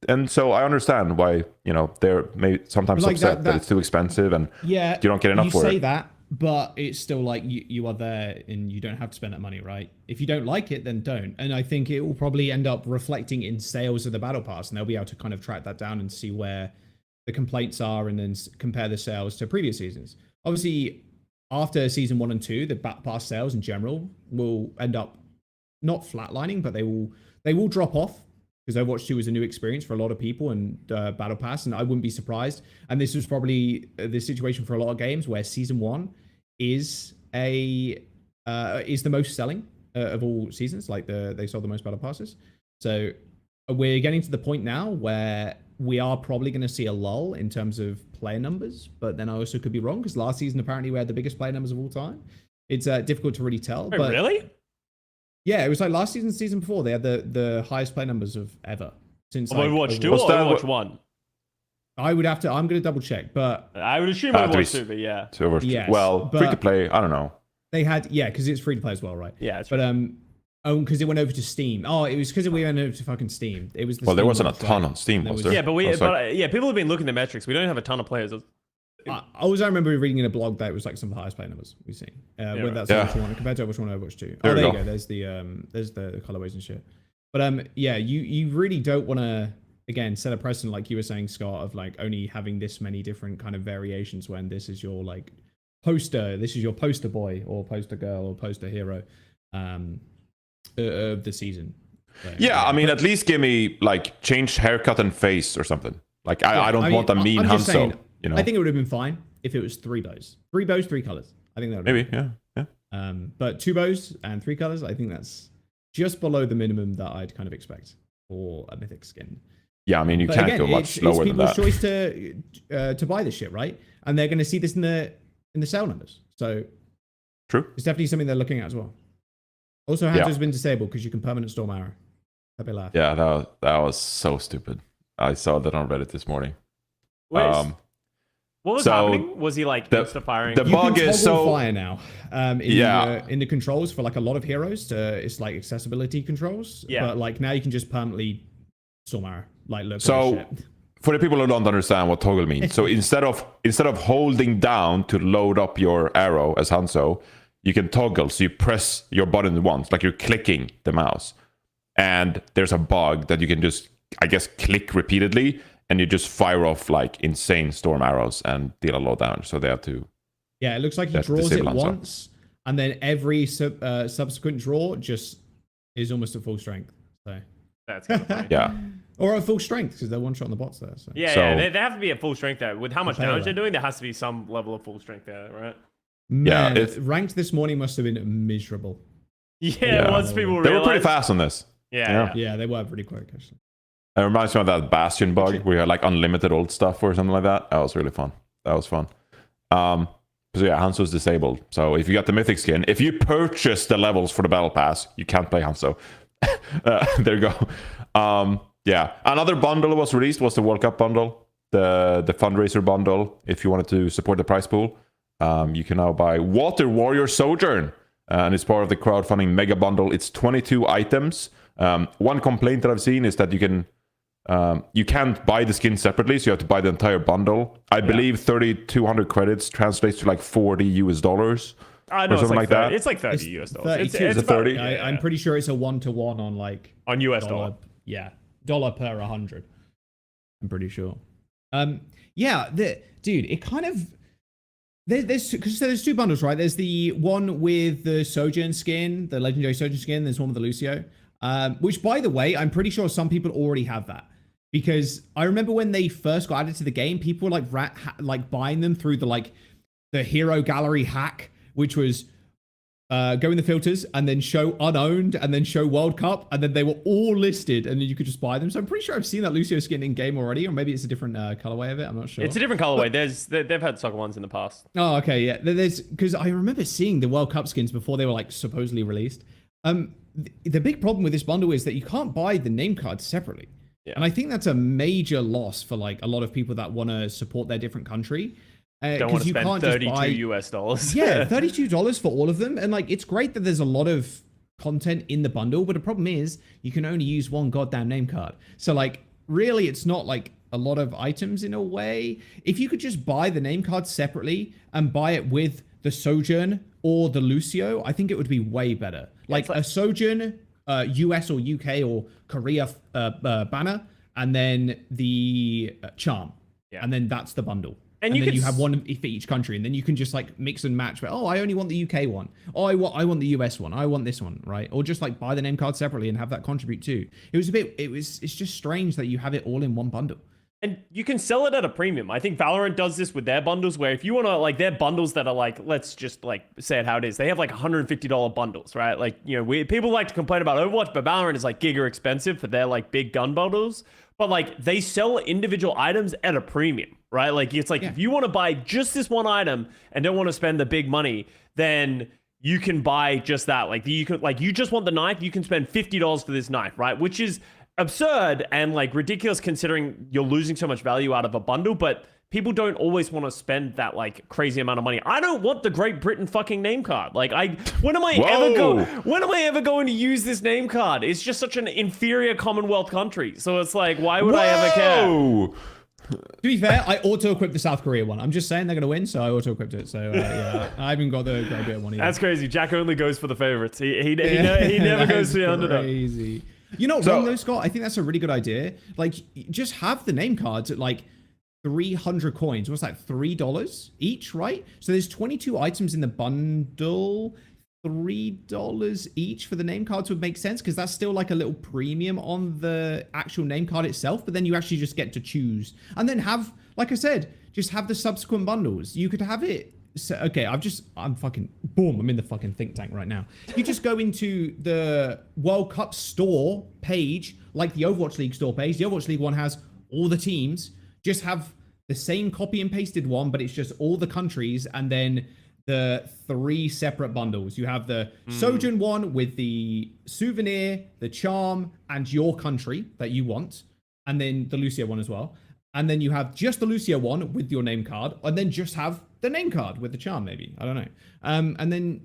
and so I understand why, you know, they're sometimes like upset that it's too expensive and you don't get enough for it. You say that, but it's still like you are there and you don't have to spend that money, right? If you don't like it, then don't. And I think it will probably end up reflecting in sales of the battle pass, and they'll be able to kind of track that down and see where the complaints are and then compare the sales to previous seasons. Obviously, after season 1 and 2, the battle pass sales in general will end up not flatlining, but they will drop off. Because Overwatch 2 was a new experience for a lot of people and Battle Pass, and I wouldn't be surprised. And this was probably the situation for a lot of games where Season 1 is the most selling of all seasons. Like, they sold the most Battle Passes. So we're getting to the point now where we are probably going to see a lull in terms of player numbers, but then I also could be wrong, because last season apparently we had the biggest player numbers of all time. It's difficult to really tell. But really? Yeah, it was like last season before. They had the highest play numbers of ever since Overwatch 2 or Overwatch 1. I'm going to double check, but I would assume Overwatch 2, but yeah. Yes, well, free to play, I don't know. They had, because it's free to play as well, right? Yeah, but because it went over to Steam. Oh, it was because we went over to fucking Steam. It was there wasn't a ton on Steam, was there? Yeah, but people have been looking at the metrics. We don't have a ton of players. I remember reading in a blog that it was like some of the highest play numbers we've seen. When that's Overwatch 1 compared to Overwatch 1 and Overwatch 2. There you go. There's the colorways and shit. But you really don't want to, again, set a precedent, like you were saying, Scott, of like only having this many different kind of variations when this is your like poster. This is your poster boy or poster girl or poster hero of the season. So, I mean, at least give me like changed haircut and face or something. Like I don't want a mean Hanzo. You know? I think it would have been fine if it was 3 bows. 3 bows, 3 colors. I think that would maybe, yeah. But 2 bows and 3 colors, I think that's just below the minimum that I'd kind of expect for a mythic skin. Yeah, I mean, you can't go much lower than that. It's people's choice to buy this shit, right? And they're going to see this in the sale numbers. So true. It's definitely something they're looking at as well. Also, Hanzo's been disabled because you can permanent storm arrow. Happy laugh. Yeah, that was so stupid. I saw that on Reddit this morning. What was happening? Was he like firing? The bug is so fire now. In the controls for like a lot of heroes, it's like accessibility controls. Yeah. But like now you can just permanently storm arrow. Like look. So for the people who don't understand what toggle means, so instead of holding down to load up your arrow as Hanzo, you can toggle. So you press your button once, like you're clicking the mouse. and there's a bug that you can just, I guess, click repeatedly, and you just fire off like insane storm arrows and deal a lot of damage. So they have to. Yeah, it looks like he draws it once, and then every subsequent draw just is almost at full strength. So that's kind of funny. Yeah. Or at full strength, because they're one shot on the bots there. So. Yeah, they have to be at full strength there. With how much damage they're doing, there has to be some level of full strength there, right? Man, ranked this morning must have been miserable. Yeah, once people they were pretty fast on this. Yeah, they were pretty quick, actually. It reminds me of that Bastion bug where you had like unlimited old stuff or something like that. That was really fun. That was fun. So yeah, Hanzo's disabled. So if you got the mythic skin, if you purchase the levels for the battle pass, you can't play Hanzo. There you go. Yeah, another bundle was released was the World Cup bundle, the fundraiser bundle. If you wanted to support the prize pool, you can now buy Water Warrior Sojourn, and it's part of the crowdfunding mega bundle. It's 22 items. One complaint that I've seen is that you can't buy the skin separately, so you have to buy the entire bundle. I believe 3,200 credits translates to like $40 or something like that. It's like $30 US. It's 30. I'm pretty sure it's a 1-to-1 on like on US dollar. Yeah, dollar per 100. I'm pretty sure. Yeah, dude, it kind of there's two bundles, right? There's the one with the Sojourn skin, the legendary Sojourn skin. There's one with the Lucio, which, by the way, I'm pretty sure some people already have that. Because I remember when they first got added to the game, people were like buying them through the hero gallery hack, which was go in the filters and then show unowned and then show World Cup, and then they were all listed and then you could just buy them. So I'm pretty sure I've seen that Lucio skin in game already, or maybe it's a different colorway of it. I'm not sure. It's a different colorway. They've had soccer ones in the past. Oh, okay, yeah. There's because I remember seeing the World Cup skins before they were like supposedly released. The big problem with this bundle is that you can't buy the name cards separately. Yeah. And I think that's a major loss for like a lot of people that want to support their different country. Don't want to spend $32 US. Yeah, $32 for all of them. And like, it's great that there's a lot of content in the bundle, but the problem is you can only use one goddamn name card. So like, really, it's not like a lot of items in a way. If you could just buy the name card separately and buy it with the Sojourn or the Lucio, I think it would be way better. Like a Sojourn, US or UK or Korea banner, and then the charm. Yeah. And then that's the bundle. And then you have one for each country, and then you can just like mix and match. But I only want the UK one. Oh, I want the US one. I want this one, right? Or just like buy the name card separately and have that contribute too. It's just strange that you have it all in one bundle. And you can sell it at a premium. I think Valorant does this with their bundles, where if you want to, like, their bundles that are like, let's just like say it how it is. They have like $150 bundles, right? Like, you know, people like to complain about Overwatch, but Valorant is like giga expensive for their like big gun bundles. But like, they sell individual items at a premium, right? Like, it's like, if you want to buy just this one item and don't want to spend the big money, then you can buy just that. Like, you just want the knife, you can spend $50 for this knife, right? Which is absurd and like ridiculous considering you're losing so much value out of a bundle, but people don't always want to spend that like crazy amount of money. I don't want the Great Britain fucking name card. Like, when am I ever going to use this name card? It's just such an inferior Commonwealth country. So it's like, why would I ever care? To be fair, I auto-equipped the South Korea one. I'm just saying they're going to win, so I auto-equipped it. So, yeah, I haven't got the Great Britain one either. That's crazy. Jack only goes for the favorites. He never goes for the underdog. Crazy. You know, wrong though, Scott? I think that's a really good idea. Like, just have the name cards at like 300 coins. What's that? $3 each, right? So there's 22 items in the bundle. $3 each for the name cards would make sense because that's still like a little premium on the actual name card itself. But then you actually just get to choose and then have, like I said, just have the subsequent bundles. You could have it. So, okay, I'm fucking, boom, I'm in the fucking think tank right now. You just go into the World Cup store page, like the Overwatch League store page. The Overwatch League one has all the teams. Just have the same copy and pasted one, but it's just all the countries and then the 3 separate bundles. You have the Sojourn one with the souvenir, the charm, and your country that you want, and then the Lucio one as well. And then you have just the Lucio one with your name card, and then just have the name card with the charm, maybe. I don't know. And then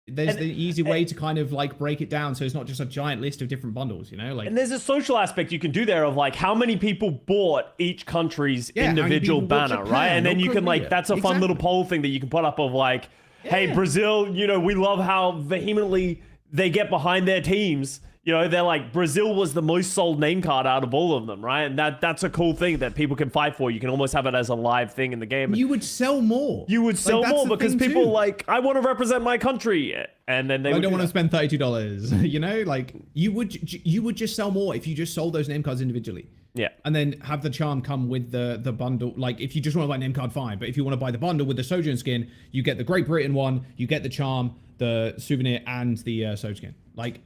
there's the easy way to kind of like break it down so it's not just a giant list of different bundles, you know? Like, and there's a social aspect you can do there of like how many people bought each country's individual banner, right? And then you can like, that's a fun little poll thing that you can put up of like, hey, Brazil, you know, we love how vehemently they get behind their teams. You know, they're like, Brazil was the most sold name card out of all of them, right? And that's a cool thing that people can fight for. You can almost have it as a live thing in the game. You would sell more. You would sell that's more the because thing people too. like, I want to represent my country. And then they I would don't want to that. spend $32. You know, like you would just sell more if you just sold those name cards individually. Yeah. And then have the charm come with the bundle. Like if you just want to buy name card, fine. But if you want to buy the bundle with the Sojourn skin, you get the Great Britain one, you get the charm, the souvenir, and the Sojourn skin. Like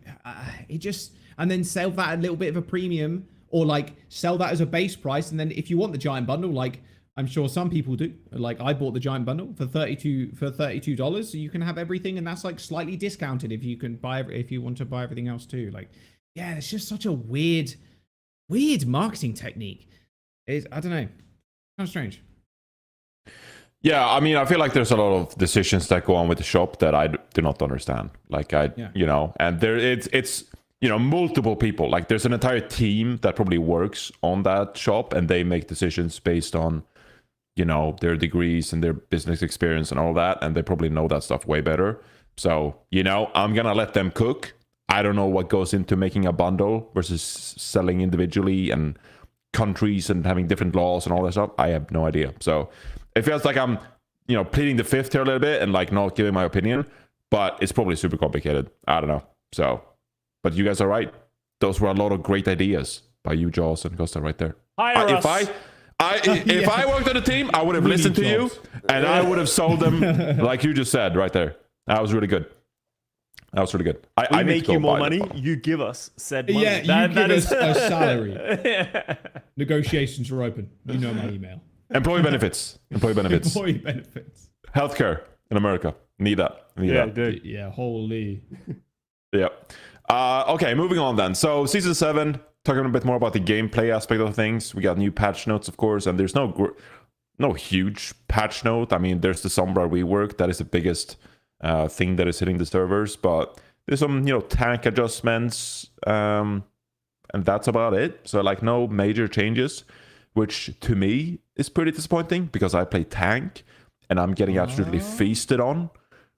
it just, and then sell that at a little bit of a premium, or like sell that as a base price. And then if you want the giant bundle, like I'm sure some people do, like I bought the giant bundle for $32, so you can have everything, and that's like slightly discounted if you can buy if you want to buy everything else too. Like, yeah, it's just such a weird marketing technique. I don't know, kind of strange. Yeah, I mean, I feel like there's a lot of decisions that go on with the shop that I do not understand. Like you know, and there it's you know, multiple people. Like there's an entire team that probably works on that shop, and they make decisions based on, you know, their degrees and their business experience and all that, and they probably know that stuff way better. So, you know, I'm gonna let them cook. I don't know what goes into making a bundle versus selling individually and countries and having different laws and all that stuff. I have no idea. So it feels like I'm, you know, pleading the fifth here a little bit and like not giving my opinion, but it's probably super complicated. I don't know. So, but you guys are right. Those were a lot of great ideas by you, Jaws and Custa, right there. If I worked on the team, I would have listened to you, and I would have sold them like you just said right there. That was really good. That was really good. I make you more money. You give us said money. Yeah, you give us a salary. Negotiations are open. You know my email. Employee benefits. Employee benefits. Employee benefits. Healthcare in America. Need that. Dude. Yeah, holy. Yeah. Okay, moving on then. So season 7, talking a bit more about the gameplay aspect of things. We got new patch notes, of course, and there's no huge patch note. I mean, there's the Sombra rework. That is the biggest thing that is hitting the servers, but there's some, you know, tank adjustments, and that's about it. So like no major changes, which to me is pretty disappointing because I play tank and I'm getting absolutely feasted on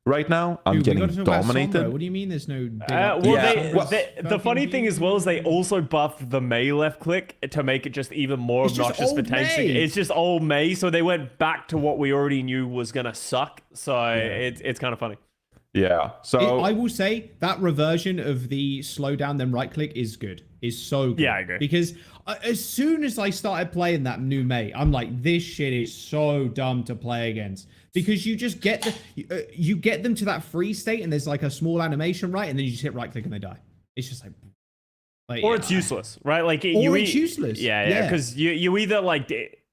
right now. I'm getting dominated. What do you mean there's no the funny thing as well is they also buffed the Mei left click to make it just even more obnoxious for tanks. It's just old Mei, so they went back to what we already knew was gonna suck. So it's kind of funny. Yeah. So I will say that reversion of the slow down then right click is good. Is so good. Yeah, I agree. Because as soon as I started playing that new Mei, I'm like, this shit is so dumb to play against. Because you just get you get them to that freeze state, and there's like a small animation, right? And then you just hit right click and they die. It's just like or it's useless, right? Like it's useless. Yeah. Because you either like,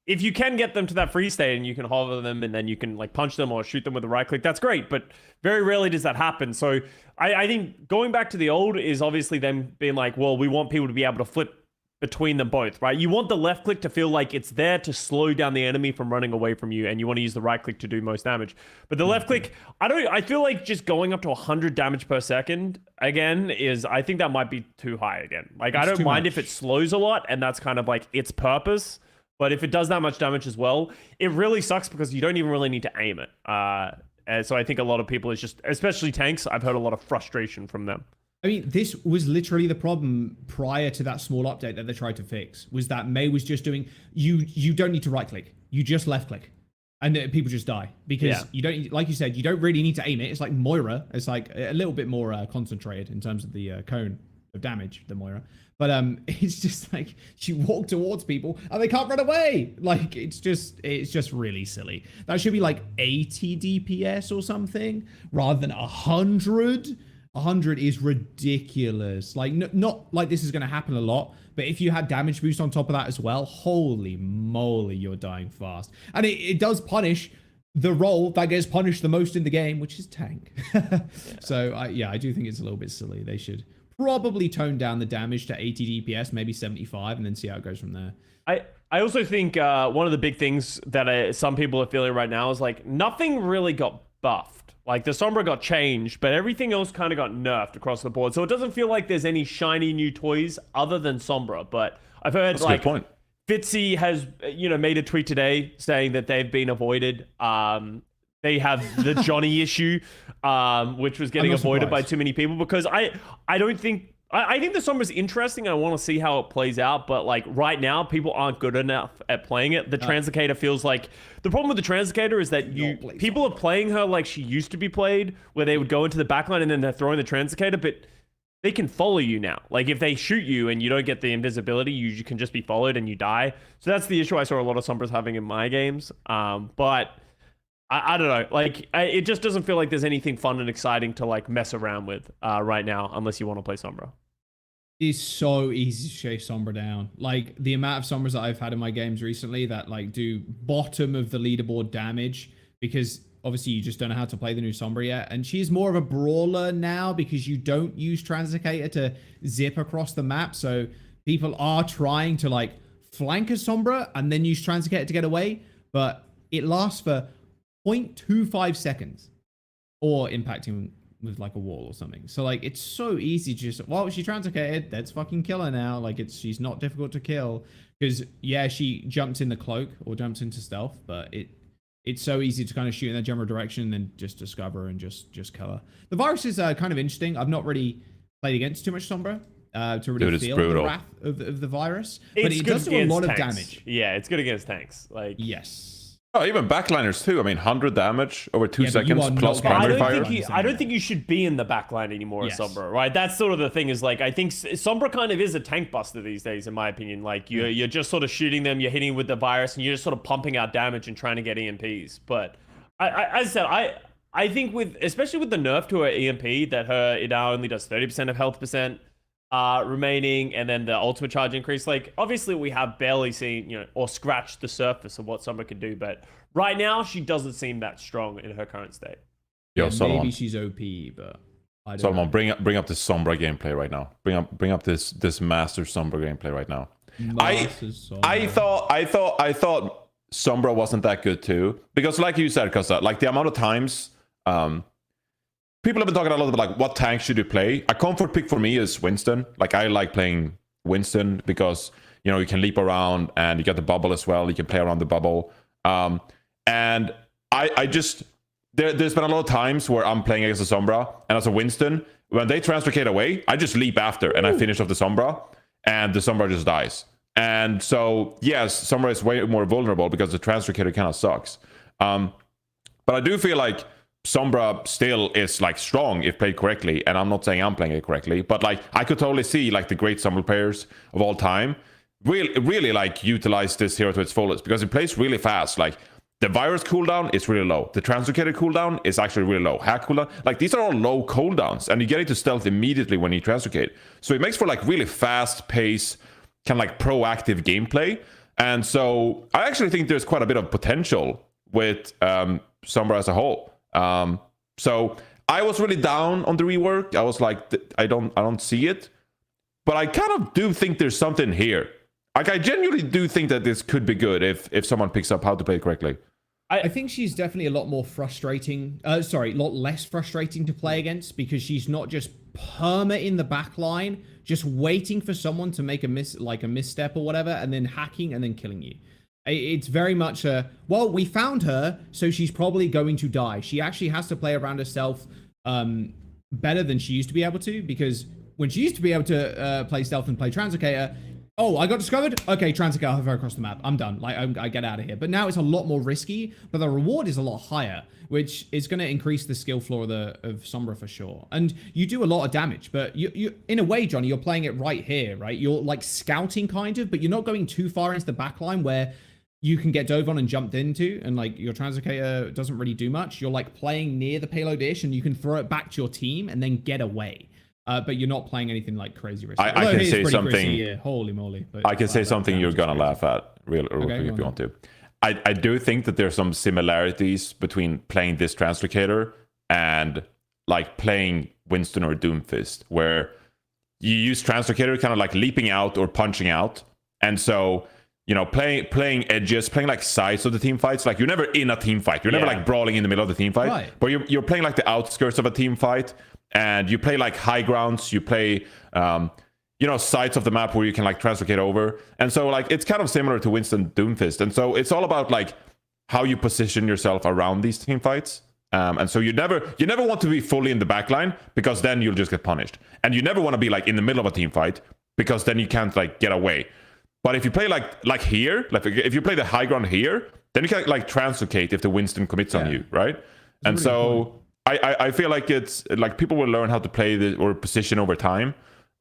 if you can get them to that freeze state and you can hover them and then you can like punch them or shoot them with a right click, that's great. But very rarely does that happen. So I think going back to the old is obviously them being like, well, we want people to be able to flip between them both, right? You want the left click to feel like it's there to slow down the enemy from running away from you, and you want to use the right click to do most damage. But the left click, I feel like just going up to 100 damage per second again I think that might be too high again. Like I don't mind if it slows a lot and that's kind of like its purpose, but if it does that much damage as well, it really sucks because you don't even really need to aim it. And so I think a lot of people is just, especially tanks, I've heard a lot of frustration from them. I mean, this was literally the problem prior to that small update that they tried to fix, was that Mei was just doing, you don't need to right click, you just left click, and people just die because you don't, like you said, you don't really need to aim it. It's like Moira, it's like a little bit more concentrated in terms of the cone of damage than Moira, but it's just like you walk towards people and they can't run away. Like it's just really silly. That should be like 80 DPS or something rather than 100. 100 is ridiculous. Like, not like this is going to happen a lot, but if you had damage boost on top of that as well, holy moly, you're dying fast. And it does punish the role that gets punished the most in the game, which is tank. So, I do think it's a little bit silly. They should probably tone down the damage to 80 DPS, maybe 75, and then see how it goes from there. I also think one of the big things that some people are feeling right now is like nothing really got buffed. Like the Sombra got changed, but everything else kind of got nerfed across the board. So it doesn't feel like there's any shiny new toys other than Sombra. But I've heard that's like a good point. Fitzy has made a tweet today saying that they've been avoided. They have the Johnny issue, which was getting avoided by too many people because I don't think I think the Sombra's interesting. I want to see how it plays out, but like right now, people aren't good enough at playing it. The Translocator feels like the problem with the Translocator is that people are playing her like she used to be played, where they would go into the backline and then they're throwing the Translocator, but they can follow you now. Like if they shoot you and you don't get the invisibility, you can just be followed and you die. So that's the issue I saw a lot of Sombras having in my games. But I don't know. Like it just doesn't feel like there's anything fun and exciting to like mess around with right now, unless you want to play Sombra. It's so easy to chase Sombra down. Like the amount of Sombras that I've had in my games recently that like do bottom of the leaderboard damage because obviously you just don't know how to play the new Sombra yet. And she's more of a brawler now because you don't use Translocator to zip across the map. So people are trying to like flank a Sombra and then use Translocator to get away. But it lasts for 0.25 seconds or impacting with like a wall or something. So like it's so easy to just, well, she Translocated, let's fucking kill her now. Like she's not difficult to kill because yeah, she jumps in the cloak or jumps into stealth, but it's so easy to kind of shoot in that general direction and then just discover and just kill her. The virus is kind of interesting. I've not really played against too much Sombra to really feel the wrath of the virus, but it does do a lot of damage. Yeah, it's good against tanks. Like yes. Oh, even backliners too. I mean, 100 damage over 2 seconds plus primary fire. I don't think you should be in the backline anymore as Sombra, right? That's sort of the thing is like, I think Sombra kind of is a tank buster these days, in my opinion. Like you're just sort of shooting them, you're hitting with the virus and you're just sort of pumping out damage and trying to get EMPs. But as I said, I think especially with the nerf to her EMP, that it now only does 30% of health percent remaining, and then the ultimate charge increase. Like obviously we have barely seen, or scratched the surface of what Sombra can do, but right now she doesn't seem that strong in her current state. Yo, Solomon. Maybe she's OP, but I don't Solomon, know. bring up this Sombra gameplay right now. Bring up this Master Sombra gameplay right now. I thought Sombra wasn't that good too, because like you said, Custa, like the amount of times people have been talking a lot about like what tank should you play. A comfort pick for me is Winston. Like I like playing Winston because you can leap around and you get the bubble as well. You can play around the bubble. And I just there's been a lot of times where I'm playing against a Sombra and as a Winston, when they Translocate away, I just leap after and I finish off the Sombra and the Sombra just dies. And so yes, Sombra is way more vulnerable because the Translocator kind of sucks. But I do feel like Sombra still is like strong if played correctly, and I'm not saying I'm playing it correctly, but like I could totally see like the great Sombra players of all time really like utilize this hero to its fullest because it plays really fast. Like the virus cooldown is really low, the Translocator cooldown is actually really low, hack cooldown, like these are all low cooldowns, and you get into stealth immediately when you Translocate, so it makes for like really fast pace, kind of like proactive gameplay. And so I actually think there's quite a bit of potential with Sombra as a whole. So I was really down on the rework. I was like, I don't see it, but I kind of do think there's something here. Like I genuinely do think that this could be good if someone picks up how to play it correctly. I think she's definitely a lot more frustrating. A lot less frustrating to play against because she's not just perma in the back line, just waiting for someone to make a misstep or whatever, and then hacking and then killing you. It's very much we found her, so she's probably going to die. She actually has to play around herself better than she used to be able to, because when she used to be able to play stealth and play Translocator, oh, I got discovered? Okay, Translocator, I'll have her across the map. I'm done. Like, I get out of here. But now it's a lot more risky, but the reward is a lot higher, which is going to increase the skill floor of Sombra for sure. And you do a lot of damage, but you in a way, Johnny, you're playing it right here, right? You're like scouting kind of, but you're not going too far into the backline where you can get dove on and jumped into, and like your Translocator doesn't really do much. You're like playing near the payload dish, and you can throw it back to your team and then get away. But you're not playing anything like crazy risky. I can say something. Crazy, yeah. Holy moly! But I can say something you're gonna laugh at real quick if you want to. I do think that there's some similarities between playing this Translocator and like playing Winston or Doomfist, where you use Translocator kind of like leaping out or punching out, and so playing edges, playing like sides of the team fights. Like you're never in a team fight. You're never like brawling in the middle of the team fight. Right. But you're playing like the outskirts of a team fight, and you play like high grounds. You play sides of the map where you can like Translocate over. And so like it's kind of similar to Winston Doomfist. And so it's all about like how you position yourself around these team fights. And so you never want to be fully in the backline because then you'll just get punished. And you never want to be like in the middle of a team fight because then you can't like get away. But if you play like here, like if you play the high ground here, then you can like translocate if the Winston commits on you, right? And really so I feel like it's like people will learn how to play the or position over time.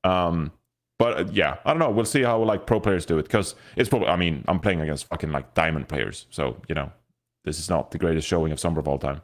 But yeah, I don't know. We'll see how like pro players do it because it's probably. I mean, I'm playing against fucking like diamond players, so you know, this is not the greatest showing of Sombra of all time.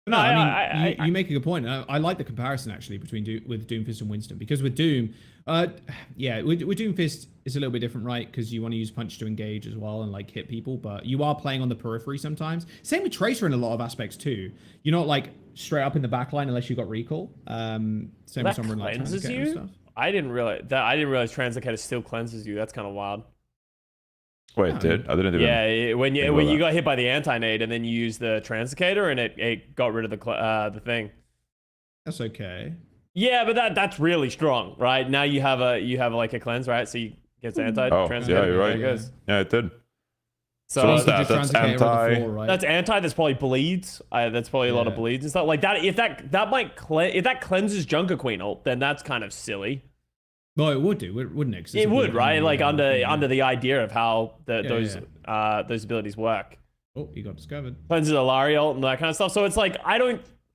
No, I mean, you make a good point. I like the comparison actually between with Doomfist and Winston because with Doom, with Doomfist it's a little bit different, right? Because you want to use punch to engage as well and like hit people, but you are playing on the periphery sometimes. Same with Tracer in a lot of aspects too. You're not like straight up in the back line unless you got recall. Same with someone like Translocator and stuff. I didn't realize Translocator still cleanses you. That's kind of wild. Wait, it did? I didn't even... Yeah, when you got hit by the anti-nade and then you use the Translocator and it got rid of the thing. That's okay. Yeah, but that's really strong, right? Now you have like a cleanse, right? So you get anti-Translocator. Yeah, you're right. Yeah, it did. So what's that? That's anti. Floor, right? That's anti. That's probably bleeds. That's probably a lot of bleeds and stuff like that. If that cleanses Junker Queen ult, then that's kind of silly. Well, it would do, wouldn't it? It would, right? Like under the idea of how those abilities work. Oh, you got discovered. Cleanses Alaria ult and that kind of stuff. So it's like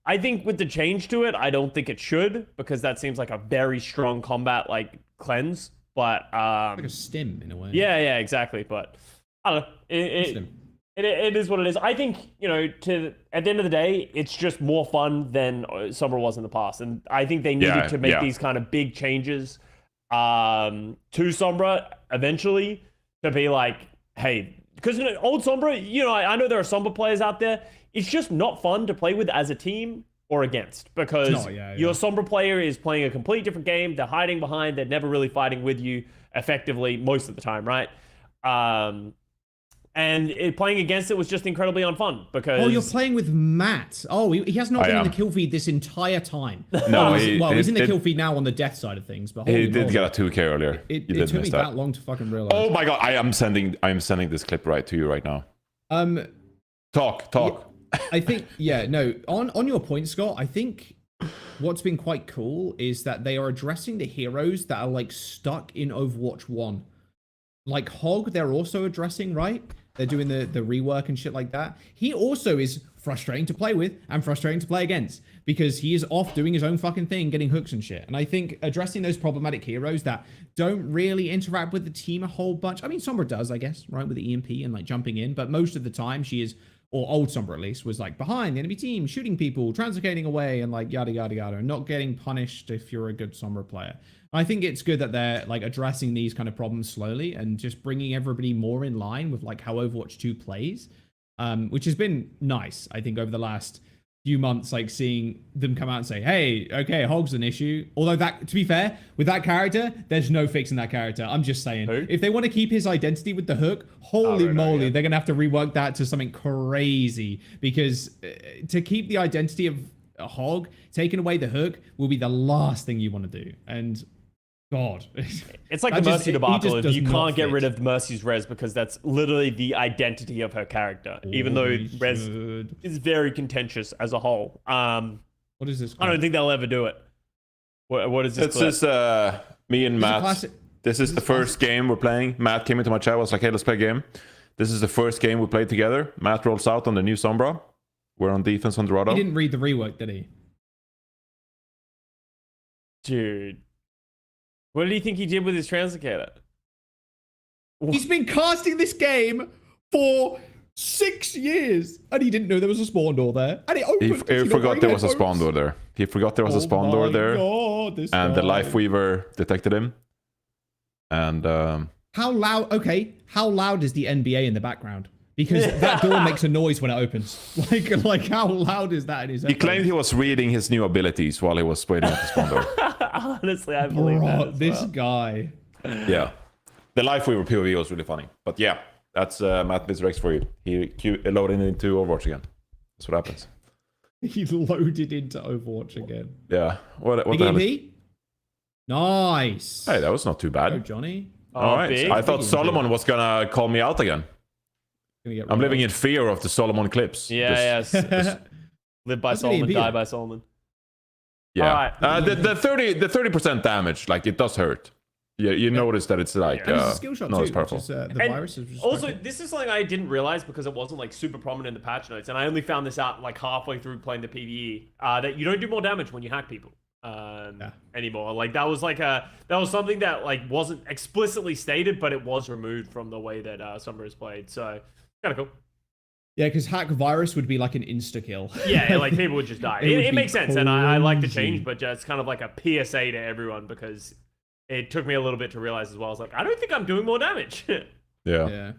I think with the change to it, I don't think it should because that seems like a very strong combat like cleanse. But like a stim in a way. Yeah, exactly. But I don't know. It is what it is. I think, you know, at the end of the day, it's just more fun than Sombra was in the past. And I think they needed to make these kind of big changes to Sombra eventually to be like, hey, because old Sombra, you know, I know there are Sombra players out there. It's just not fun to play with as a team or against because your Sombra player is playing a completely different game. They're hiding behind. They're never really fighting with you effectively most of the time, right? And playing against it was just incredibly unfun because... Oh, you're playing with Matt. Oh, he has not been in the kill feed this entire time. No, he's in the kill feed now on the death side of things. But he did get a 2K earlier. It took me that long to fucking realize. Oh my god, I am sending this clip right to you right now. Talk. I think, on your point, Scott, I think what's been quite cool is that they are addressing the heroes that are like stuck in Overwatch 1. Like Hog, they're also addressing, right? They're doing the rework and shit like that. He also is frustrating to play with and frustrating to play against because he is off doing his own fucking thing, getting hooks and shit. And I think addressing those problematic heroes that don't really interact with the team a whole bunch. I mean, Sombra does, I guess, right? With the EMP and like jumping in. But most of the time she is, or old Sombra at least, was like behind the enemy team, shooting people, translocating away and like yada, yada, yada. And not getting punished if you're a good Sombra player. I think it's good that they're like addressing these kind of problems slowly and just bringing everybody more in line with like how Overwatch 2 plays, which has been nice. I think over the last few months, like seeing them come out and say, hey, okay, Hog's an issue. Although that, to be fair, with that character, there's no fixing that character. I'm just saying, if they want to keep his identity with the hook, holy moly, they're going to have to rework that to something crazy because to keep the identity of a Hog, taking away the hook will be the last thing you want to do. And God. It's like the Mercy debacle. If you can't get rid of Mercy's res because that's literally the identity of her character, even though res is very contentious as a whole. What is this? I don't think they'll ever do it. What is this? It's just me and Matt. This is the first game we're playing. Matt came into my chat, was like, hey, let's play a game. This is the first game we played together. Matt rolls out on the new Sombra. We're on defense on Dorado. He didn't read the rework, did he? Dude. What did he think he did with his translocator? He's been casting this game for 6 years, and he didn't know there was a spawn door there. And he forgot there was a spawn door there. He forgot there was a spawn door there. And the Lifeweaver detected him. And how loud? Okay, how loud is the NBA in the background? Because that door makes a noise when it opens. Like how loud is that in his head? He claimed he was reading his new abilities while he was waiting at the spawn door. Honestly, I believe that. This guy. Yeah. The Lifeweaver POV was really funny. But yeah, that's Matt Mr.X for you. He loaded into Overwatch again. That's what happens. He loaded into Overwatch again. Yeah. What the hell? Nice. Hey, that was not too bad. Oh, Johnny. All right. Big. I thought Solomon was going to call me out again. I'm living in fear of the Solomon clips. Yeah, yes. Live by That's really Solomon, die appealing. by Solomon. Yeah. All right. The 30% damage, like it does hurt. Yeah, you notice that it's like And it's a skill shot not too, as powerful. which is, the And virus is just also, quite cool. this is something I didn't realize because it wasn't like super prominent in the patch notes, and I only found this out like halfway through playing the PvE. That you don't do more damage when you hack people anymore. Like that was something that like wasn't explicitly stated, but it was removed from the way that Summer is played. So kind of cool. Yeah, because hack virus would be like an insta kill. Yeah, like people would just die. It would It be makes sense, and I like the crazy. change, but just kind of like a PSA to everyone because it took me a little bit to realize as well. I was like, I don't think I'm doing more damage. Yeah.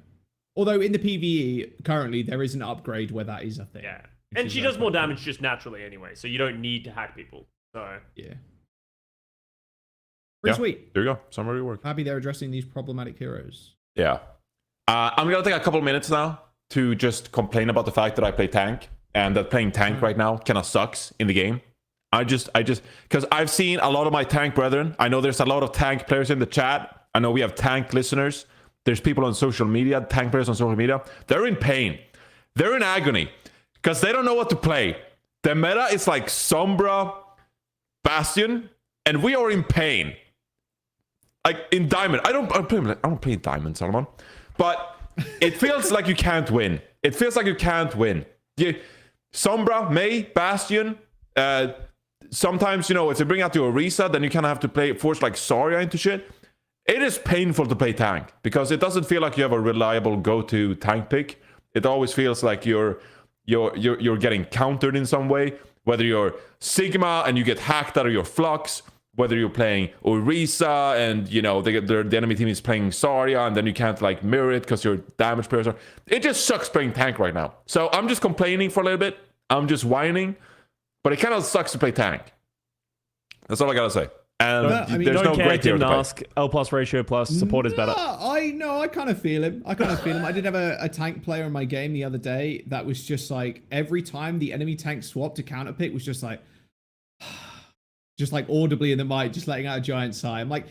Although in the PvE currently there is an upgrade where that is a thing. Yeah. which And is she does more quite cool. damage just naturally anyway, so you don't need to hack people. So Yeah. Pretty Yeah. sweet. There you go. Summary work. Happy they're addressing these problematic heroes. Yeah. I'm gonna take a couple minutes now to just complain about the fact that I play tank and that playing tank right now kind of sucks in the game. I just because I've seen a lot of my tank brethren. I know there's a lot of tank players in the chat. I know we have tank listeners. There's people on social media, tank players on social media. They're in pain. They're in agony because they don't know what to play. The meta is like Sombra, Bastion, and we are in pain. Like in Diamond, I don't play in Diamond, Solomon, but it feels like you can't win. It feels like you can't win. Sombra, Mei, Bastion. Sometimes, you know, if they bring out the Orisa, then you kind of have to force like Zarya into shit. It is painful to play tank because it doesn't feel like you have a reliable go-to tank pick. It always feels like you're getting countered in some way. Whether you're Sigma and you get hacked out of your flux, whether you're playing Orisa and you know the enemy team is playing Zarya and then you can't like mirror it because you're damage players. It just sucks playing tank right now. So I'm just complaining for a little bit. I'm just whining. But it kind of sucks to play tank. That's all I gotta say. And there's no great hero to play. ask L plus ratio plus support is better. I kind of feel him. I did have a tank player in my game the other day that was just like every time the enemy tank swapped to counter pick was just like audibly in the mic, just letting out a giant sigh. I'm like,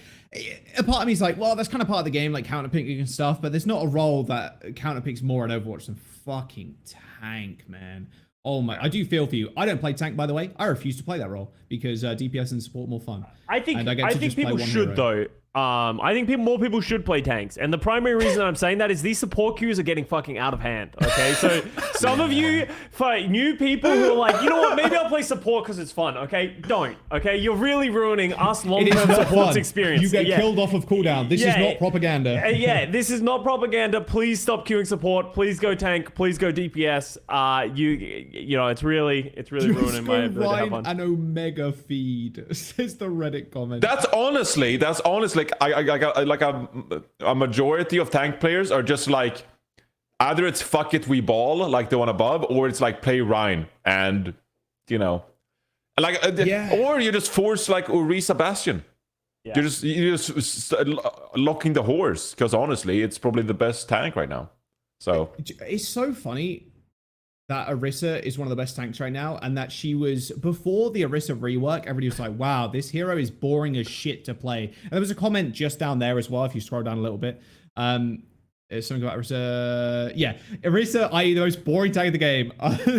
a part of me is like, well, that's kind of part of the game, like counter picking and stuff, but there's not a role that counter picks more in Overwatch than fucking tank, man. Oh my, I do feel for you. I don't play tank, by the way. I refuse to play that role because DPS and support more fun. I think just play people one should hero. though. I think more people should play tanks, and the primary reason I'm saying that is these support queues are getting fucking out of hand. Okay, so some of you, for new people who are like, you know what, maybe I'll play support because it's fun. Okay, don't. Okay, you're really ruining us long-term support's experience. You get killed off of cooldown. This is not propaganda. Yeah, this is not propaganda. Please stop queuing support. Please go tank. Please go DPS. You know, it's really ruining my ability to have fun. An Omega feed, says the Reddit comment. That's honestly like I got like a majority of tank players are just like either it's fuck it we ball like the one above, or it's like play Rhine and you know like or you just force like Orisa Bastion. Yeah. You're just locking the horse because honestly it's probably the best tank right now. So it's so funny that Orisa is one of the best tanks right now, and that she was, before the Orisa rework, everybody was like, wow, this hero is boring as shit to play. And there was a comment just down there as well, if you scroll down a little bit. Something about Orisa. Yeah, Orisa, i.e. the most boring tank in the game.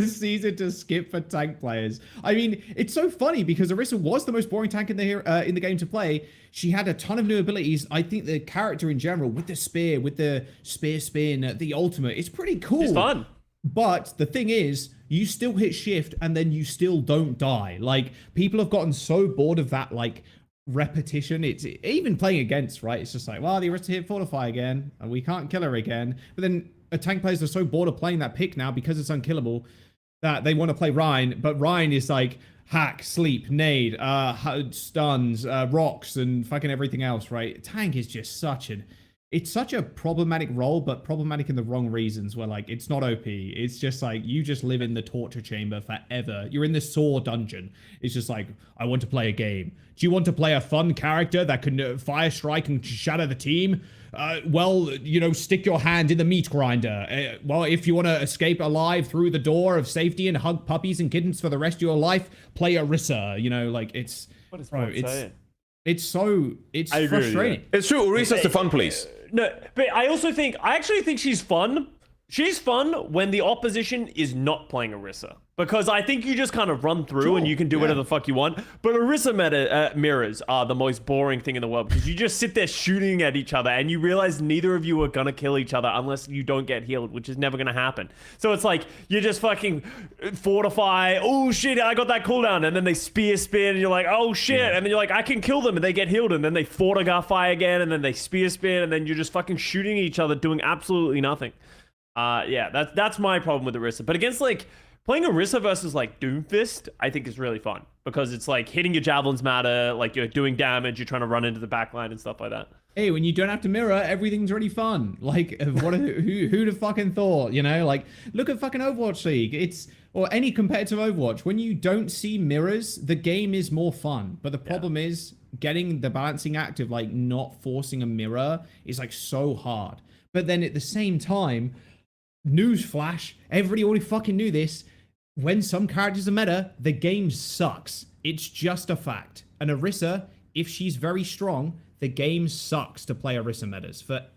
Season to skip for tank players. I mean, it's so funny because Orisa was the most boring tank in the game to play. She had a ton of new abilities. I think the character in general, with the spear, with the spear spin, the ultimate, it's pretty cool. It's fun. But the thing is, you still hit shift and then you still don't die. Like, people have gotten so bored of that, like, repetition. It's even playing against, right? It's just like, well, the Arista hit Fortify again, and we can't kill her again. But then tank players are so bored of playing that pick now because it's unkillable that they want to play Rhine. But Rhine is like hack, sleep, nade, stuns, rocks, and fucking everything else, right? Tank is just it's such a problematic role, but problematic in the wrong reasons, where like it's not OP. It's just like you just live in the torture chamber forever. You're in the sore dungeon. It's just like, I want to play a game. Do you want to play a fun character that can fire strike and shatter the team? Well, you know, stick your hand in the meat grinder. Well, if you want to escape alive through the door of safety and hug puppies and kittens for the rest of your life, play Orisa. You know, like it's, What is bro, saying? it's frustrating. it's true. Orisa's the fun police. No, but I actually think she's fun, She's fun when the opposition is not playing Orisa. Because I think you just kind of run through and you can do whatever the fuck you want. But Orisa mirrors are the most boring thing in the world because you just sit there shooting at each other and you realize neither of you are gonna kill each other unless you don't get healed, which is never gonna happen. So it's like you just fucking fortify. Oh shit, I got that cooldown, and then they spear spin, and you're like, oh shit, and then you're like, I can kill them, and they get healed, and then they fortify again, and then they spear spin, and then you're just fucking shooting at each other, doing absolutely nothing. Yeah, that's my problem with Orisa. But against like playing Orisa versus like Doomfist, I think is really fun because it's like hitting your javelins matter, like you're doing damage, you're trying to run into the backline and stuff like that. Hey, when you don't have to mirror, everything's really fun. Like, who'd have fucking thought, you know? Like, look at fucking Overwatch League. Or any competitive Overwatch. When you don't see mirrors, the game is more fun. But the problem is getting the balancing act of like not forcing a mirror is like so hard. But then at the same time, newsflash, everybody already fucking knew this. When some characters are meta, the game sucks. It's just a fact. And Orisa, if she's very strong, the game sucks to play Orisa metas. For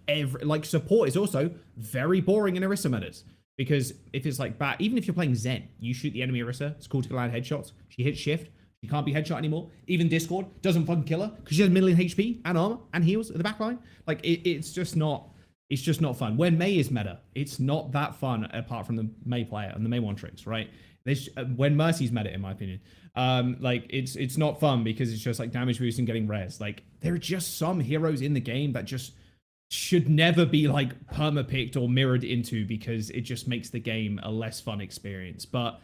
like support is also very boring in Orisa metas. Because if it's like bad, even if you're playing Zen, you shoot the enemy Orisa, it's cool to land headshots. She hits shift, she can't be headshot anymore. Even Discord doesn't fucking kill her because she has middling HP and armor and heals at the backline. Like it's just not fun. When Mei is meta, it's not that fun apart from the Mei player and the Mei one tricks, right? When Mercy's meta, in my opinion, like it's not fun because it's just like damage boost and getting res. Like there are just some heroes in the game that just should never be like perma-picked or mirrored into because it just makes the game a less fun experience. But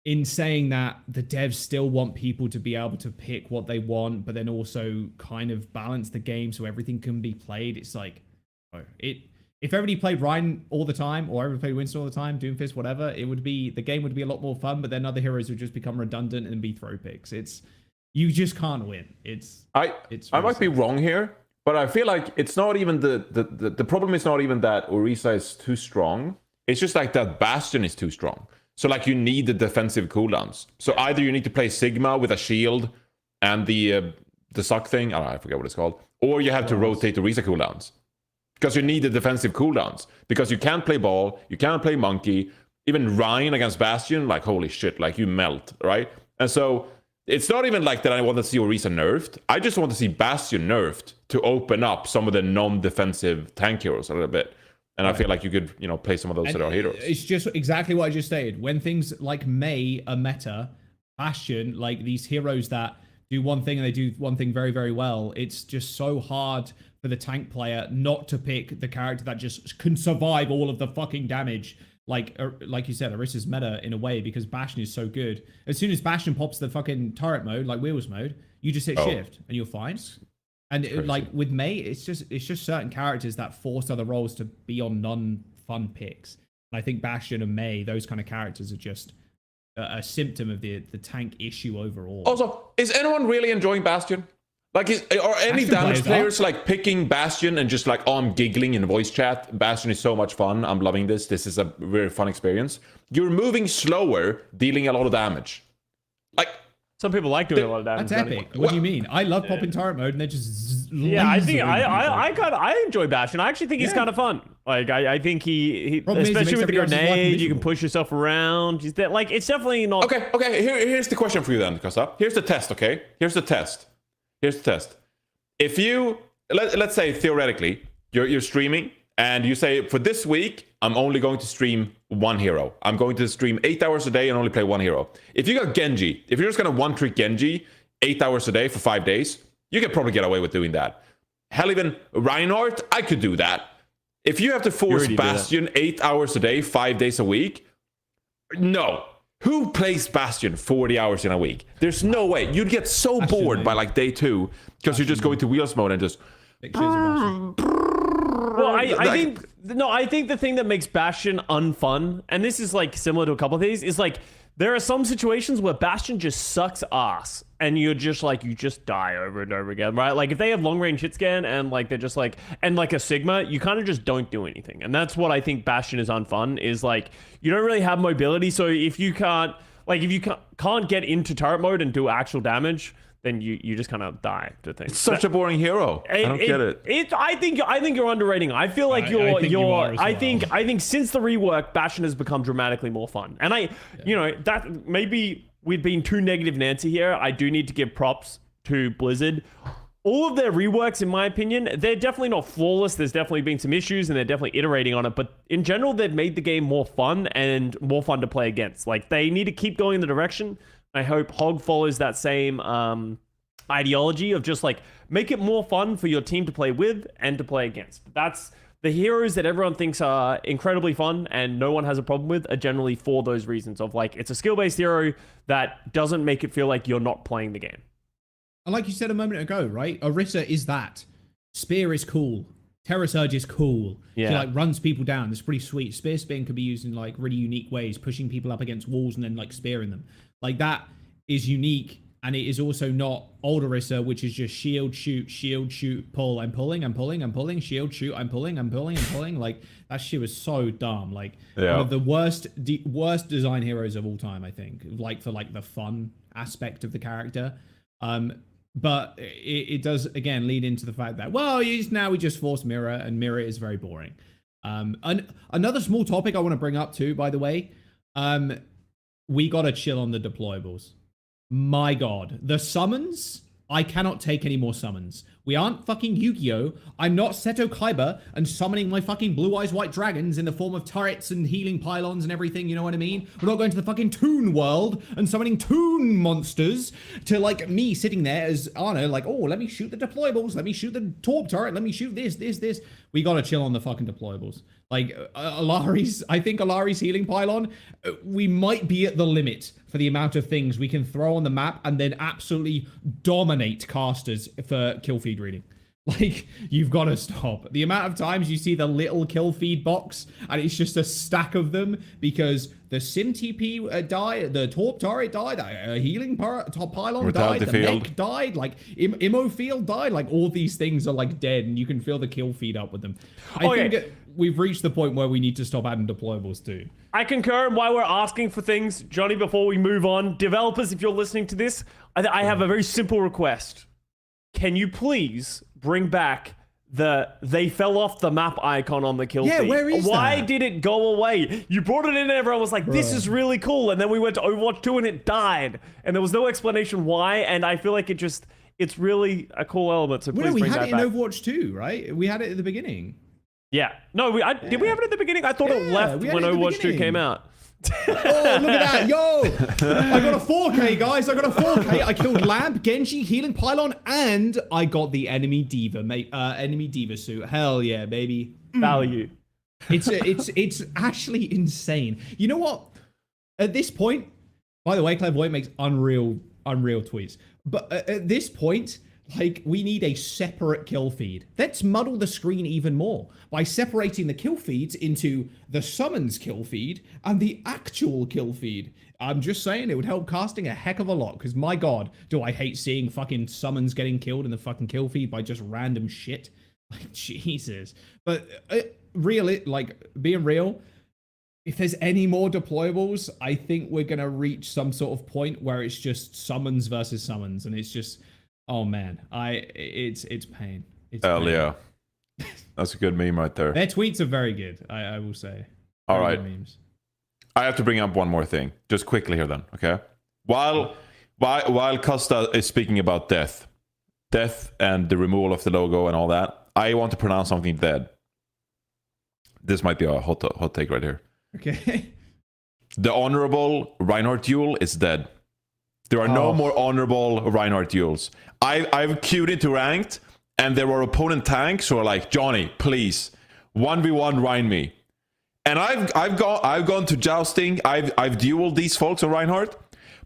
in saying that, the devs still want people to be able to pick what they want, but then also kind of balance the game so everything can be played. It's like, if everybody played Ryan all the time, or everybody played Winston all the time, Doomfist, whatever, the game would be a lot more fun, but then other heroes would just become redundant and be throw picks. You just can't win. I might be wrong here, but I feel like it's not even the problem is not even that Orisa is too strong. It's just like that Bastion is too strong. So like you need the defensive cooldowns. So either you need to play Sigma with a shield and the suck thing, I forget what it's called, or you have to rotate the Orisa cooldowns. Because you need the defensive cooldowns. Because you can't play ball, you can't play monkey. Even Ryan against Bastion, like holy shit, like you melt, right? And so it's not even like that I want to see Orisa nerfed. I just want to see Bastion nerfed to open up some of the non-defensive tank heroes a little bit. And I feel like you could, play some of those other heroes. It's just exactly what I just stated. When things like Mei are meta, Bastion, like these heroes that do one thing and they do one thing very, very well, it's just so hard for the tank player not to pick the character that just can survive all of the fucking damage. Like you said, Orisa's meta in a way because Bastion is so good. As soon as Bastion pops the fucking turret mode, like Wheels mode, you just hit shift and you're fine. And like with Mei, it's just certain characters that force other roles to be on non-fun picks. And I think Bastion and Mei, those kind of characters are just a symptom of the tank issue overall. Also, is anyone really enjoying Bastion? Like, are any damage players like picking Bastion and just like, oh, I'm giggling in voice chat. Bastion is so much fun. I'm loving this. This is a very fun experience. You're moving slower, dealing a lot of damage. Like, some people like doing a lot of damage. That's epic. What do you mean? I love popping turret mode and they just I think I enjoy Bastion. I actually think he's kind of fun. Like I think he especially with the grenade, you can push yourself around. Like it's definitely not. Okay. Here's the question for you then, Custa. Here's the test. Okay. Here's the test. If you let's say theoretically you're streaming and you say for this week I'm only going to stream one hero. I'm going to stream 8 hours a day and only play one hero. If you got Genji, if you're just gonna one trick Genji 8 hours a day for 5 days, you could probably get away with doing that. Hell, even Reinhardt, I could do that. If you have to force Bastion 8 hours a day, 5 days a week, no. Who plays Bastion 40 hours in a week? There's no way. You'd get so bored by like day 2 because you're just going to wheels mode and just. Well, I think the thing that makes Bastion unfun, and this is like similar to a couple of these, is like there are some situations where Bastion just sucks ass, and you're just like you just die over and over again, right? Like if they have long range hit scan and like they're just like and like a Sigma, you kind of just don't do anything, and that's what I think Bastion is unfun. Is like you don't really have mobility, so if you can't get into turret mode and do actual damage, then you just kind of die to things. It's such a boring hero. I don't get it. I think you're underrating. I feel like I think since the rework, Bastion has become dramatically more fun. And that maybe we've been too negative Nancy here. I do need to give props to Blizzard. All of their reworks, in my opinion, they're definitely not flawless. There's definitely been some issues, and they're definitely iterating on it. But in general, they've made the game more fun and more fun to play against. Like, they need to keep going in the direction. I hope Hog follows that same ideology of just, like, make it more fun for your team to play with and to play against. That's the heroes that everyone thinks are incredibly fun and no one has a problem with are generally for those reasons of, like, it's a skill-based hero that doesn't make it feel like you're not playing the game. And like you said a moment ago, right? Orisa is that. Spear is cool. Terror Surge is cool. Yeah. She, like, runs people down. It's pretty sweet. Spear spin could be used in, like, really unique ways, pushing people up against walls and then, like, spearing them. Like, that is unique, and it is also not old Orisa, which is just shield, shoot, pull. I'm pulling, shield, shoot, I'm pulling. Like, that shit was so dumb. Like, one of the worst design heroes of all time, I think. Like, for, like, the fun aspect of the character. But it does, again, lead into the fact that, well, now we just force Mirror, and Mirror is very boring. Another small topic I want to bring up too, by the way, we got to chill on the deployables. My God, the summons, I cannot take any more summons. We aren't fucking Yu-Gi-Oh! I'm not Seto Kaiba and summoning my fucking blue eyes white dragons in the form of turrets and healing pylons and everything, you know what I mean? We're not going to the fucking Toon world and summoning Toon monsters to, like, me sitting there as Arno, like, oh, let me shoot the deployables, let me shoot the Torp turret, let me shoot this. We gotta chill on the fucking deployables. Like, I think Alari's healing pylon, we might be at the limit for the amount of things we can throw on the map and then absolutely dominate casters for kill feed reading. Like, you've got to stop. The amount of times you see the little kill feed box and it's just a stack of them because the Sim TP died, the Torp turret died, a healing pylon died, the mech died, like Immo field died, like all these things are like dead and you can fill the kill feed up with them. I think we've reached the point where we need to stop adding deployables too. I concur, and while we're asking for things, Johnny, before we move on, developers, if you're listening to this, I have a very simple request. Can you please bring back they fell off the map icon on the kill feed? Where is Why that? did it go away? You brought it in and everyone was like, this is really cool. And then we went to Overwatch 2 and it died. And there was no explanation why. And I feel like it's really a cool element. So please we bring had that it back. in Overwatch 2, right? We had it at the beginning. Yeah. No, did we have it at the beginning? I thought it left when Overwatch 2 came out. Oh, look at that. Yo, I got a 4K, guys. I got a 4K. I killed Lamp, Genji, healing pylon, and I got the enemy diva, enemy diva suit. Hell yeah, baby. Value. It's actually insane. You know what? At this point, by the way, Clairvoyant makes unreal tweets. But at this point, like, we need a separate kill feed. Let's muddle the screen even more by separating the kill feeds into the summons kill feed and the actual kill feed. I'm just saying it would help casting a heck of a lot because, my God, do I hate seeing fucking summons getting killed in the fucking kill feed by just random shit. Like, Jesus. But being real, if there's any more deployables, I think we're going to reach some sort of point where it's just summons versus summons and it's just... Oh man, it's pain. Hell yeah. That's a good meme right there. Their tweets are very good, I will say. All right. Memes. I have to bring up one more thing. Just quickly here then, okay? While Custa is speaking about death and the removal of the logo and all that, I want to pronounce something dead. This might be a hot take right here. Okay. The honorable Reinhardt duel is dead. There are no more honorable Reinhardt duels. I've queued into ranked, and there were opponent tanks who are like, Johnny, please, 1v1 Rein me. And I've gone to jousting. I've dueled these folks on Reinhardt,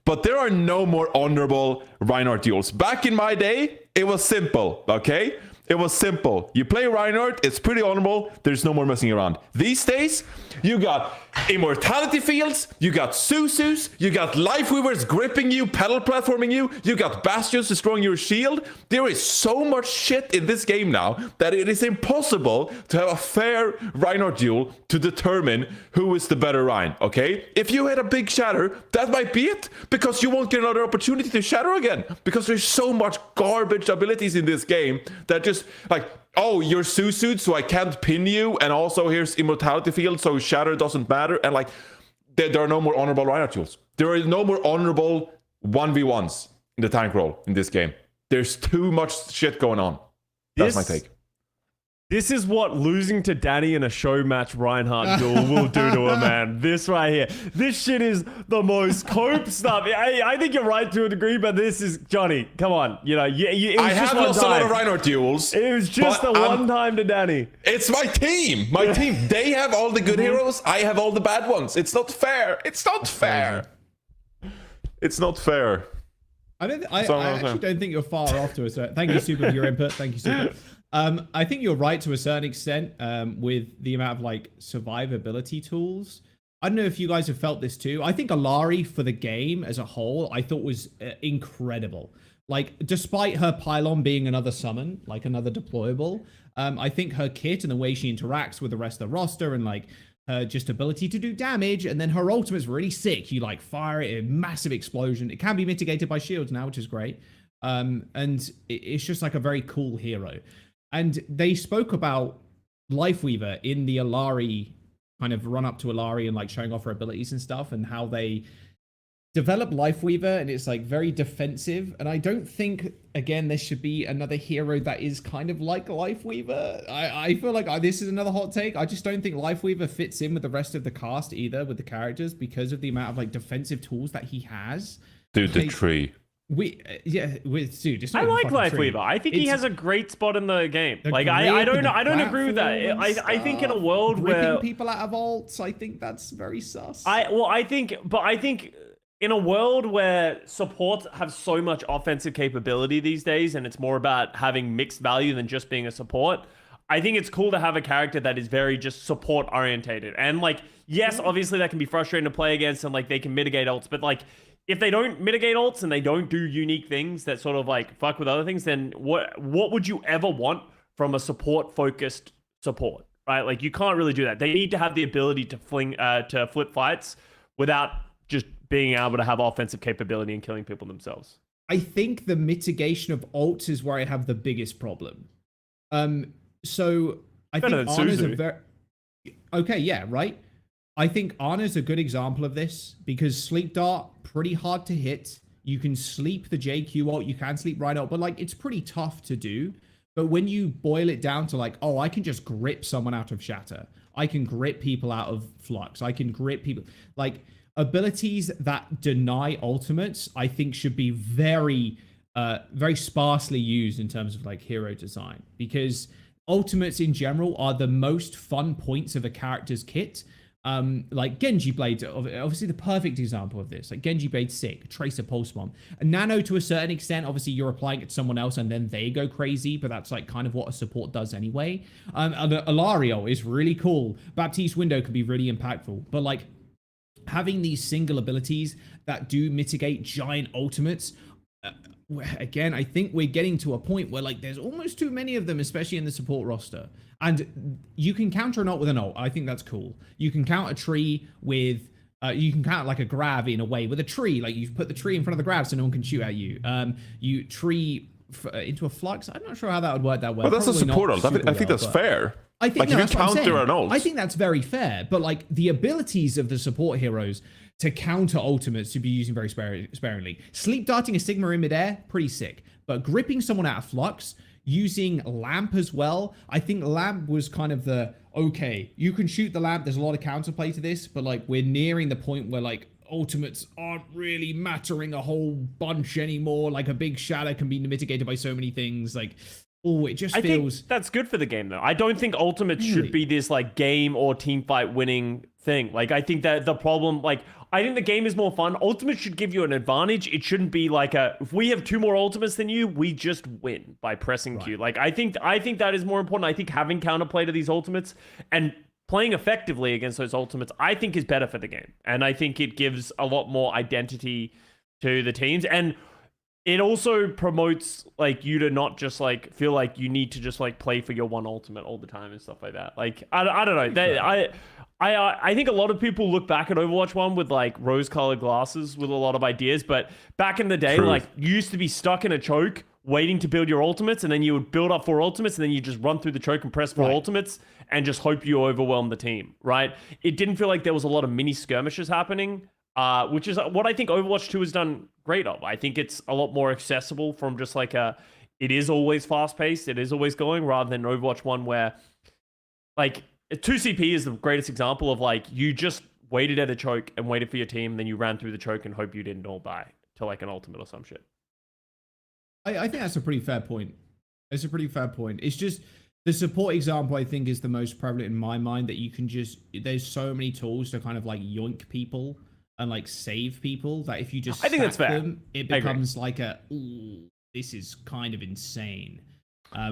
but there are no more honorable Reinhardt duels. Back in my day, it was simple. Okay, It was simple. You play Reinhardt, it's pretty honorable. There's no more messing around. These days, you got immortality fields, you got Susus, you got Lifeweavers gripping you, pedal platforming you, you got Bastions destroying your shield. There is so much shit in this game now that it is impossible to have a fair Reinhardt duel to determine who is the better Rein, okay? If you hit a big shatter, that might be it, because you won't get another opportunity to shatter again, because there's so much garbage abilities in this game that just like, oh, you're Susu'd, so I can't pin you, and also here's immortality field, so shatter doesn't matter, and like, there are no more honorable Reinhardt duels. There are no more honorable 1v1s in the tank role in this game. There's too much shit going on. That's my take. This is what losing to Danny in a show match Reinhardt duel will do to a man. This right here. This shit is the most cope stuff. I think you're right to a degree, but this is... Johnny, come on. You know, I have lost a lot of Reinhardt duels. It was just the one time to Danny. It's my team. My team. They have all the good heroes. I have all the bad ones. It's not fair. It's not fair. It's not fair. I actually don't think you're far off to us. Thank you, Super, for your input. Thank you, Super. I think you're right to a certain extent with the amount of like survivability tools. I don't know if you guys have felt this too. I think Alari for the game as a whole, I thought was incredible. Like, despite her pylon being another summon, like another deployable, I think her kit and the way she interacts with the rest of the roster and like her just ability to do damage, and then her ultimate's really sick. You like fire it, a massive explosion. It can be mitigated by shields now, which is great. And it's just like a very cool hero. And they spoke about Lifeweaver in the Alari kind of run up to Alari and like showing off her abilities and stuff, and how they develop Lifeweaver, and it's like very defensive. And I don't think, again, there should be another hero that is kind of like Lifeweaver. I feel like this is another hot take. I just don't think Lifeweaver fits in with the rest of the cast either, with the characters, because of the amount of like defensive tools that he has. Dude, the tree. Dude, just I like Lifeweaver. I think he has a great spot in the game. Like I don't agree with that. I think in a world where people out of ults, I think that's very sus. I think in a world where supports have so much offensive capability these days, and it's more about having mixed value than just being a support, I think it's cool to have a character that is very just support orientated. And like, yes, obviously that can be frustrating to play against, and like they can mitigate ults, but like, if they don't mitigate ults and they don't do unique things that sort of like fuck with other things, then what would you ever want from a support-focused support, right? Like, you can't really do that. They need to have the ability to flip fights without just being able to have offensive capability and killing people themselves. I think the mitigation of ults is where I have the biggest problem. So I think Ana's a very... Okay, yeah, right? I think Ana's a good example of this, because Sleep Dart, pretty hard to hit. You can sleep the JQ ult, you can sleep right ult, but like, it's pretty tough to do. But when you boil it down to like, oh, I can just grip someone out of Shatter. I can grip people out of Flux. I can grip people. Like, abilities that deny ultimates, I think should be very, very sparsely used in terms of like hero design. Because ultimates in general are the most fun points of a character's kit. Like Genji Blade, obviously the perfect example of this. Like Genji Blade sick, Tracer Pulse Bomb. A Nano to a certain extent, obviously you're applying it to someone else and then they go crazy, but that's like kind of what a support does anyway. Alario is really cool. Baptiste Window can be really impactful, but like having these single abilities that do mitigate giant ultimates, again, I think we're getting to a point where like there's almost too many of them, especially in the support roster. And you can counter an ult with an ult. I think that's cool. You can count a tree with, you can count like a grab in a way with a tree. Like you put the tree in front of the grab so no one can shoot at you. You tree into a flux. I'm not sure how that would work that well. Well, that's a support ult. I think that's fair. I think like no, you can counter an ult. I think that's very fair. But like the abilities of the support heroes to counter ultimates should be using very sparingly. Sleep darting a Sigma in midair, pretty sick. But gripping someone out of flux, using Lamp as well. I think Lamp was kind of the, okay, you can shoot the Lamp. There's a lot of counterplay to this, but like we're nearing the point where like ultimates aren't really mattering a whole bunch anymore. Like a big shatter can be mitigated by so many things. Like Oh, it just I feels... think that's good for the game, though. I don't think Ultimate should be this like game or team fight winning thing. Like, I think that the problem, like, I think the game is more fun. Ultimate should give you an advantage. It shouldn't be like if we have 2 more ultimates than you, we just win by pressing Q. Like, I think that is more important. I think having counterplay to these ultimates and playing effectively against those ultimates, I think is better for the game. And I think it gives a lot more identity to the teams. And it also promotes like you to not just like feel like you need to just like play for your one ultimate all the time and stuff like that. Like I don't know. I think a lot of people look back at Overwatch 1 with like rose-colored glasses with a lot of ideas, but back in the day, like you used to be stuck in a choke waiting to build your ultimates, and then you would build up 4 ultimates, and then you just run through the choke and press 4 ultimates and just hope you overwhelm the team, right? It didn't feel like there was a lot of mini skirmishes happening. Which is what I think Overwatch 2 has done great of. I think it's a lot more accessible from just like it is always fast paced, it is always going, rather than Overwatch 1 where like 2CP is the greatest example of like you just waited at a choke and waited for your team, then you ran through the choke and hope you didn't all die to like an ultimate or some shit. I think that's a pretty fair point. It's a pretty fair point. It's just the support example I think is the most prevalent in my mind, that you can just, there's so many tools to kind of like yoink people and like save people that if you just I think that's fair. them, it becomes like a, ooh, this is kind of insane.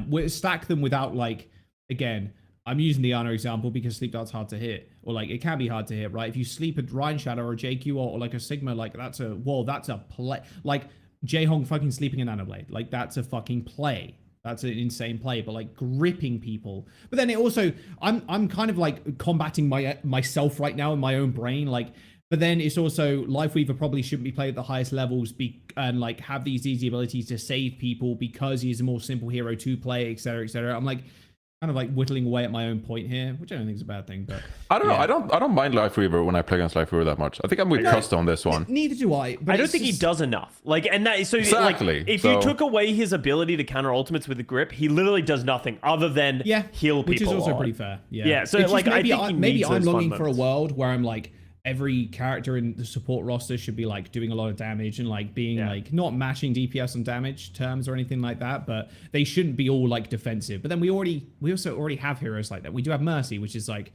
We stack them without like, again, I'm using the Ana example because sleep dart's hard to hit, or like it can be hard to hit, right? If you sleep a Ryan Shadow or a JQ or like a Sigma, like that's a play. Like J-Hong fucking sleeping an Nanoblade, like that's a fucking play. That's an insane play, but like gripping people. But then it also, I'm kind of like combating myself right now in my own brain, like. But then it's also Lifeweaver probably shouldn't be played at the highest levels and like have these easy abilities to save people because he's a more simple hero to play, etc., etc. I'm like kind of like whittling away at my own point here, which I don't think is a bad thing. But I don't know. I don't mind Lifeweaver when I play against Lifeweaver that much. I think I'm with Custa on this one. Neither do I. But I don't think he does enough. Like, and that is so exactly. Like, if you took away his ability to counter ultimates with the grip, he literally does nothing other than heal people. Which is also pretty fair. Yeah. So like, maybe I think maybe I'm longing for a world where I'm like, every character in the support roster should be like doing a lot of damage and like being like not matching DPS on damage terms or anything like that, but they shouldn't be all like defensive. But then we also already have heroes like that. We do have Mercy, which is like,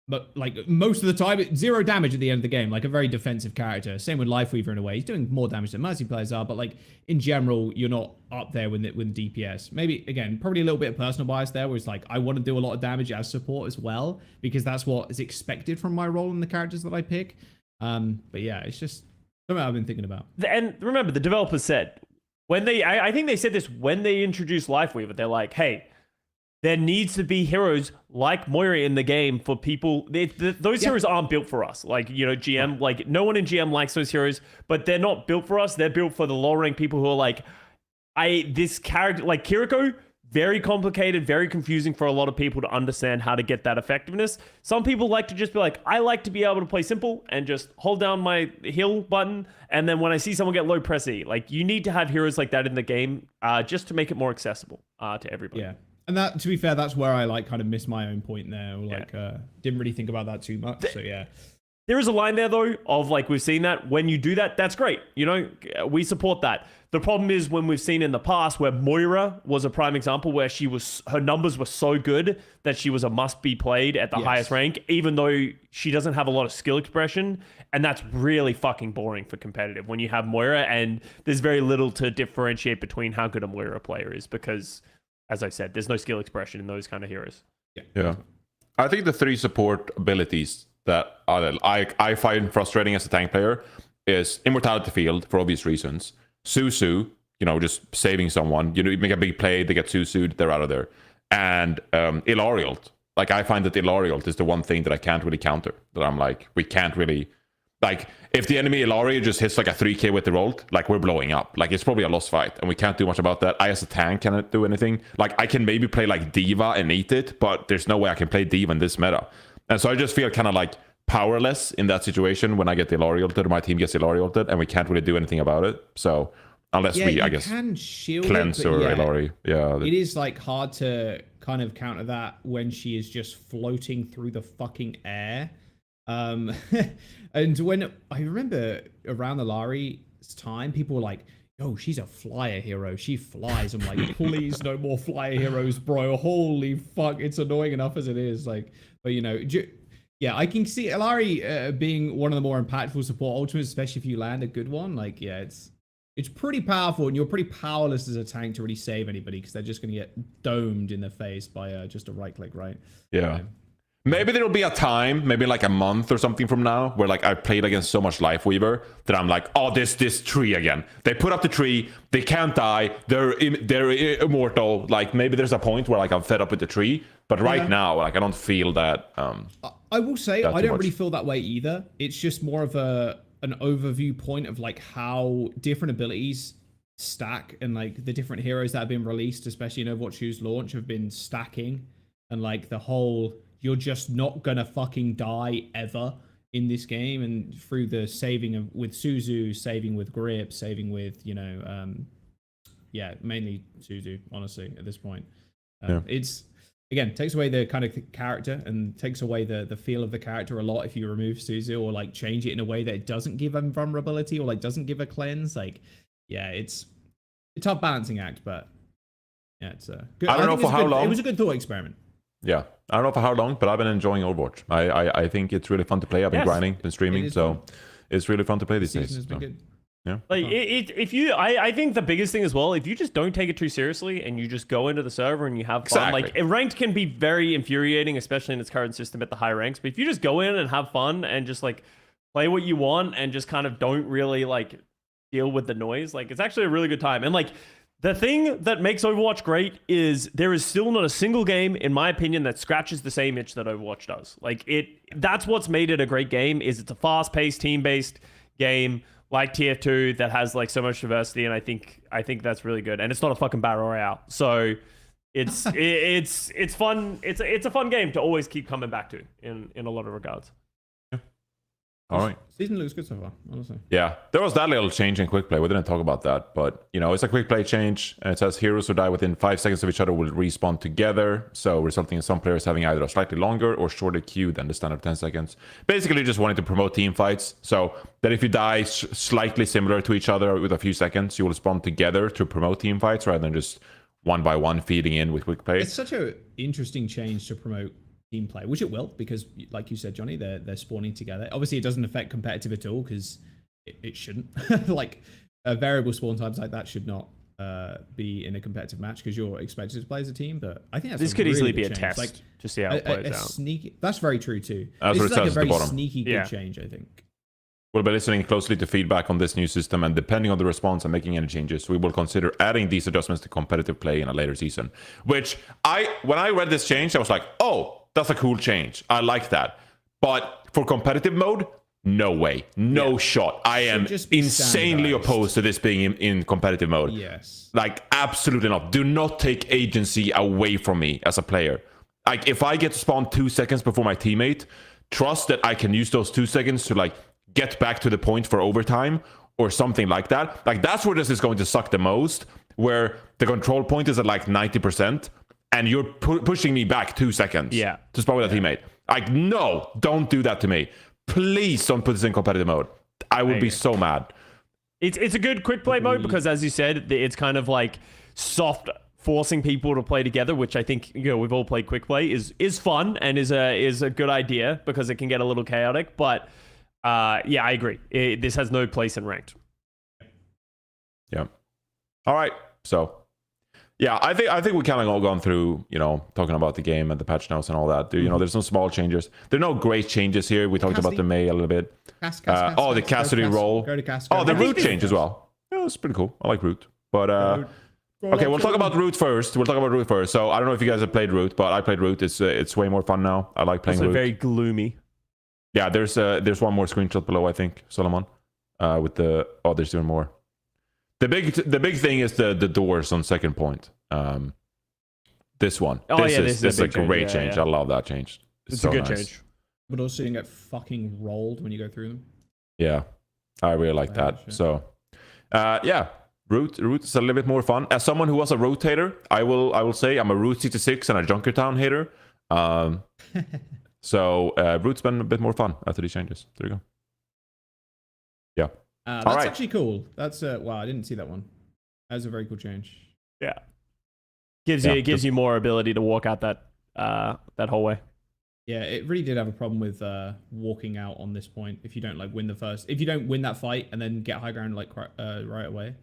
but like most of the time, 0 damage at the end of the game, like a very defensive character. Same with Lifeweaver in a way. He's doing more damage than Mercy players are, but like in general, you're not up there with DPS. Maybe, again, probably a little bit of personal bias there, where it's like, I want to do a lot of damage as support as well, because that's what is expected from my role in the characters that I pick. But yeah, it's just something I've been thinking about. And remember, the developers said, I think they said this when they introduced Lifeweaver, they're like, hey, there needs to be heroes like Moira in the game for people. Those heroes aren't built for us. Like, you know, GM, like no one in GM likes those heroes, but they're not built for us. They're built for the lower rank people who are like, this character, like Kiriko, very complicated, very confusing for a lot of people to understand how to get that effectiveness. Some people like to just be like, I like to be able to play simple and just hold down my heal button. And then when I see someone get low, press E. Like, you need to have heroes like that in the game just to make it more accessible to everybody. Yeah. And that, to be fair, that's where I like kind of missed my own point there. Or like, didn't really think about that too much. So yeah. There is a line there though of like, we've seen that when you do that, that's great. You know, we support that. The problem is when we've seen in the past where Moira was a prime example where her numbers were so good that she was a must be played at the highest rank, even though she doesn't have a lot of skill expression. And that's really fucking boring for competitive when you have Moira and there's very little to differentiate between how good a Moira player is because, as I said, there's no skill expression in those kind of heroes. Yeah. I think the 3 support abilities that I find frustrating as a tank player is Immortality Field, for obvious reasons. Susu, you know, just saving someone. You know, you make a big play, they get Susu'd, they're out of there. And Ilariult. Like, I find that Ilariult is the one thing that I can't really counter. That I'm like, we can't really... Like, if the enemy Ilaria just hits like a 3k with the ult, like, we're blowing up. Like, it's probably a lost fight, and we can't do much about that. I, as a tank, cannot do anything. Like, I can maybe play, like, D.Va and eat it, but there's no way I can play D.Va in this meta. And so I just feel kind of, like, powerless in that situation when I get the Ilaria ulted, or my team gets the Ilaria ulted, and we can't really do anything about it. So, unless we, I guess, can shield cleanse it, or Ilaria. Yeah. It is, like, hard to kind of counter that when she is just floating through the fucking air. And when I remember around the Lari's time, people were like, oh, she's a flyer hero. She flies. I'm like, please, no more flyer heroes, bro. Holy fuck, it's annoying enough as it is. Like, but you know, yeah, I can see Illari being one of the more impactful support ultimates, especially if you land a good one. Like, yeah, it's pretty powerful, and you're pretty powerless as a tank to really save anybody because they're just going to get domed in the face by just a right click, right? Yeah. Maybe there'll be a time, maybe like a month or something from now, where like I played against so much Lifeweaver that I'm like, oh, this tree again. They put up the tree, they can't die, they're immortal. Like maybe there's a point where like I'm fed up with the tree, but right now, like I don't feel that. I will say I don't really feel that way either. It's just more of an overview point of like how different abilities stack and like the different heroes that have been released, especially in Overwatch 2's launch, have been stacking, and like the whole you're just not gonna fucking die ever in this game, and through the saving with Suzu, saving with Grip, saving with, you know, mainly Suzu, honestly, at this point. It's, again, takes away the kind of character and takes away the feel of the character a lot if you remove Suzu or like change it in a way that it doesn't give him vulnerability or like doesn't give a cleanse. Like, yeah, it's a tough balancing act, but yeah, it's good. I don't know for how long. It was a good thought experiment. Yeah, I don't know for how long, but I've been enjoying Overwatch. I think it's really fun to play. I've been grinding, been streaming, so it's really fun to play these days. Has been good. Yeah. Like I think the biggest thing as well, if you just don't take it too seriously and you just go into the server and you have fun, like ranked can be very infuriating, especially in its current system at the high ranks. But if you just go in and have fun and just like play what you want and just kind of don't really like deal with the noise, like it's actually a really good time. And like the thing that makes Overwatch great is there is still not a single game, in my opinion, that scratches the same itch that Overwatch does. Like that's what's made it a great game. Is it's a fast-paced, team-based game like Tier 2 that has like so much diversity, and I think that's really good. And it's not a fucking battle royale, so it's it's fun. It's a fun game to always keep coming back to in a lot of regards. All right. Season looks good so far, honestly. Yeah, there was that little change in quick play. We didn't talk about that, but you know, it's a quick play change, and it says heroes who die within 5 seconds of each other will respawn together, so resulting in some players having either a slightly longer or shorter queue than the standard 10 seconds. Basically, just wanting to promote team fights, so that if you die slightly similar to each other with a few seconds, you will spawn together to promote team fights rather than just one by one feeding in with quick play. It's such an interesting change to promote team play, which it will, because like you said, Johnny, they're spawning together. Obviously it doesn't affect competitive at all, because it shouldn't. Like variable spawn times like that should not be in a competitive match, because you're expected to play as a team. But I think this could easily be a test, like, to see how it plays out. Sneaky, that's very true too. That's this is like a very bottom. sneaky good change, I think. We'll be listening closely to feedback on this new system, and depending on the response and making any changes, we will consider adding these adjustments to competitive play in a later season. Which when I read this change, I was like, oh, that's a cool change. I like that. But for competitive mode, no way. No shot. I am insanely opposed to this being in competitive mode. Yes. Like, absolutely not. Do not take agency away from me as a player. Like, if I get to spawn 2 seconds before my teammate, trust that I can use those 2 seconds to, like, get back to the point for overtime or something like that. Like, that's where this is going to suck the most, where the control point is at, like, 90%. And you're pushing me back 2 seconds to spawn with a teammate. Like, no, don't do that to me. Please don't put this in competitive mode. I would be so mad. It's a good quick play mode because, as you said, it's kind of like soft forcing people to play together, which I think, you know, we've all played quick play is fun and is a good idea because it can get a little chaotic. But yeah, I agree. This has no place in ranked. Yeah. All right. So. Yeah, I think we kind of all gone through, you know, talking about the game and the patch notes and all that. You know, there's some small changes. There are no great changes here. We talked about the May a little bit. The Cassidy roll. The root change as well. Yeah, that's pretty cool. I like root. But okay, we'll talk about root first. So I don't know if you guys have played root, but I played root. It's way more fun now. I like playing root. Very gloomy. Yeah, there's one more screenshot below, I think, Solomon. There's even more. The big thing is the doors on second point. This one. This is a great change. Yeah. I love that change. It's so a good change. But also you get fucking rolled when you go through them. Yeah, I really like that. Shit. So, Root is a little bit more fun. As someone who was a rotator, I will say I'm a Root 66 and a Junkertown hater. So Root's been a bit more fun after these changes. There you go. Yeah. That's right. actually cool. That's wow, I didn't see that one. That was a very cool change. Yeah. Gives you more ability to walk out that hallway. Yeah, it really did have a problem with walking out on this point if you don't like win if you don't win that fight and then get high ground like right away.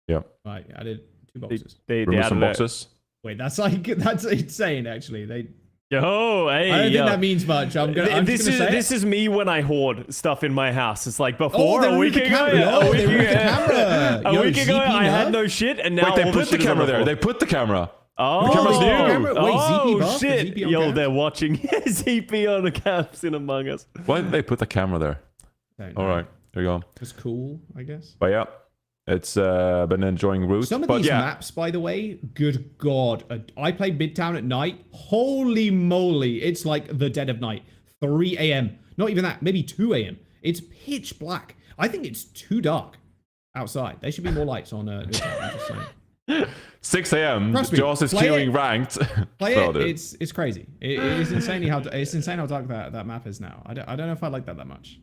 Yeah. Right, I did 2 boxes. They Remove some added boxes. Wait, that's insane actually. Hey, I don't think that means much. I'm just gonna say this is me when I hoard stuff in my house. It's like Oh, before they a week removed the ago. camera. A week They removed the camera. a Yo, week ago, ZP I had Nerf? no shit, and now Wait, they all put the shit is on camera there. floor. They put the camera. Oh, camera's new. Wait, ZP oh buff? shit! ZP on Yo, cams? they're watching ZP on the caps in Among Us. Why did they put the camera there? Don't know. All right, there you go. It's cool, I guess. But yeah, it's been enjoying route. Some of but these yeah, maps, by the way, good god. I played Midtown at night. Holy moly. It's like the dead of night. 3 a.m. Not even that. Maybe 2 a.m. It's pitch black. I think it's too dark outside. There should be more lights on Midtown. I'm just saying. 6 a.m. Trust me, Jaws is play queuing it. ranked. Play So, it. dude. It's crazy. It is insanely it's insane how dark that map is now. I don't know if I like that much.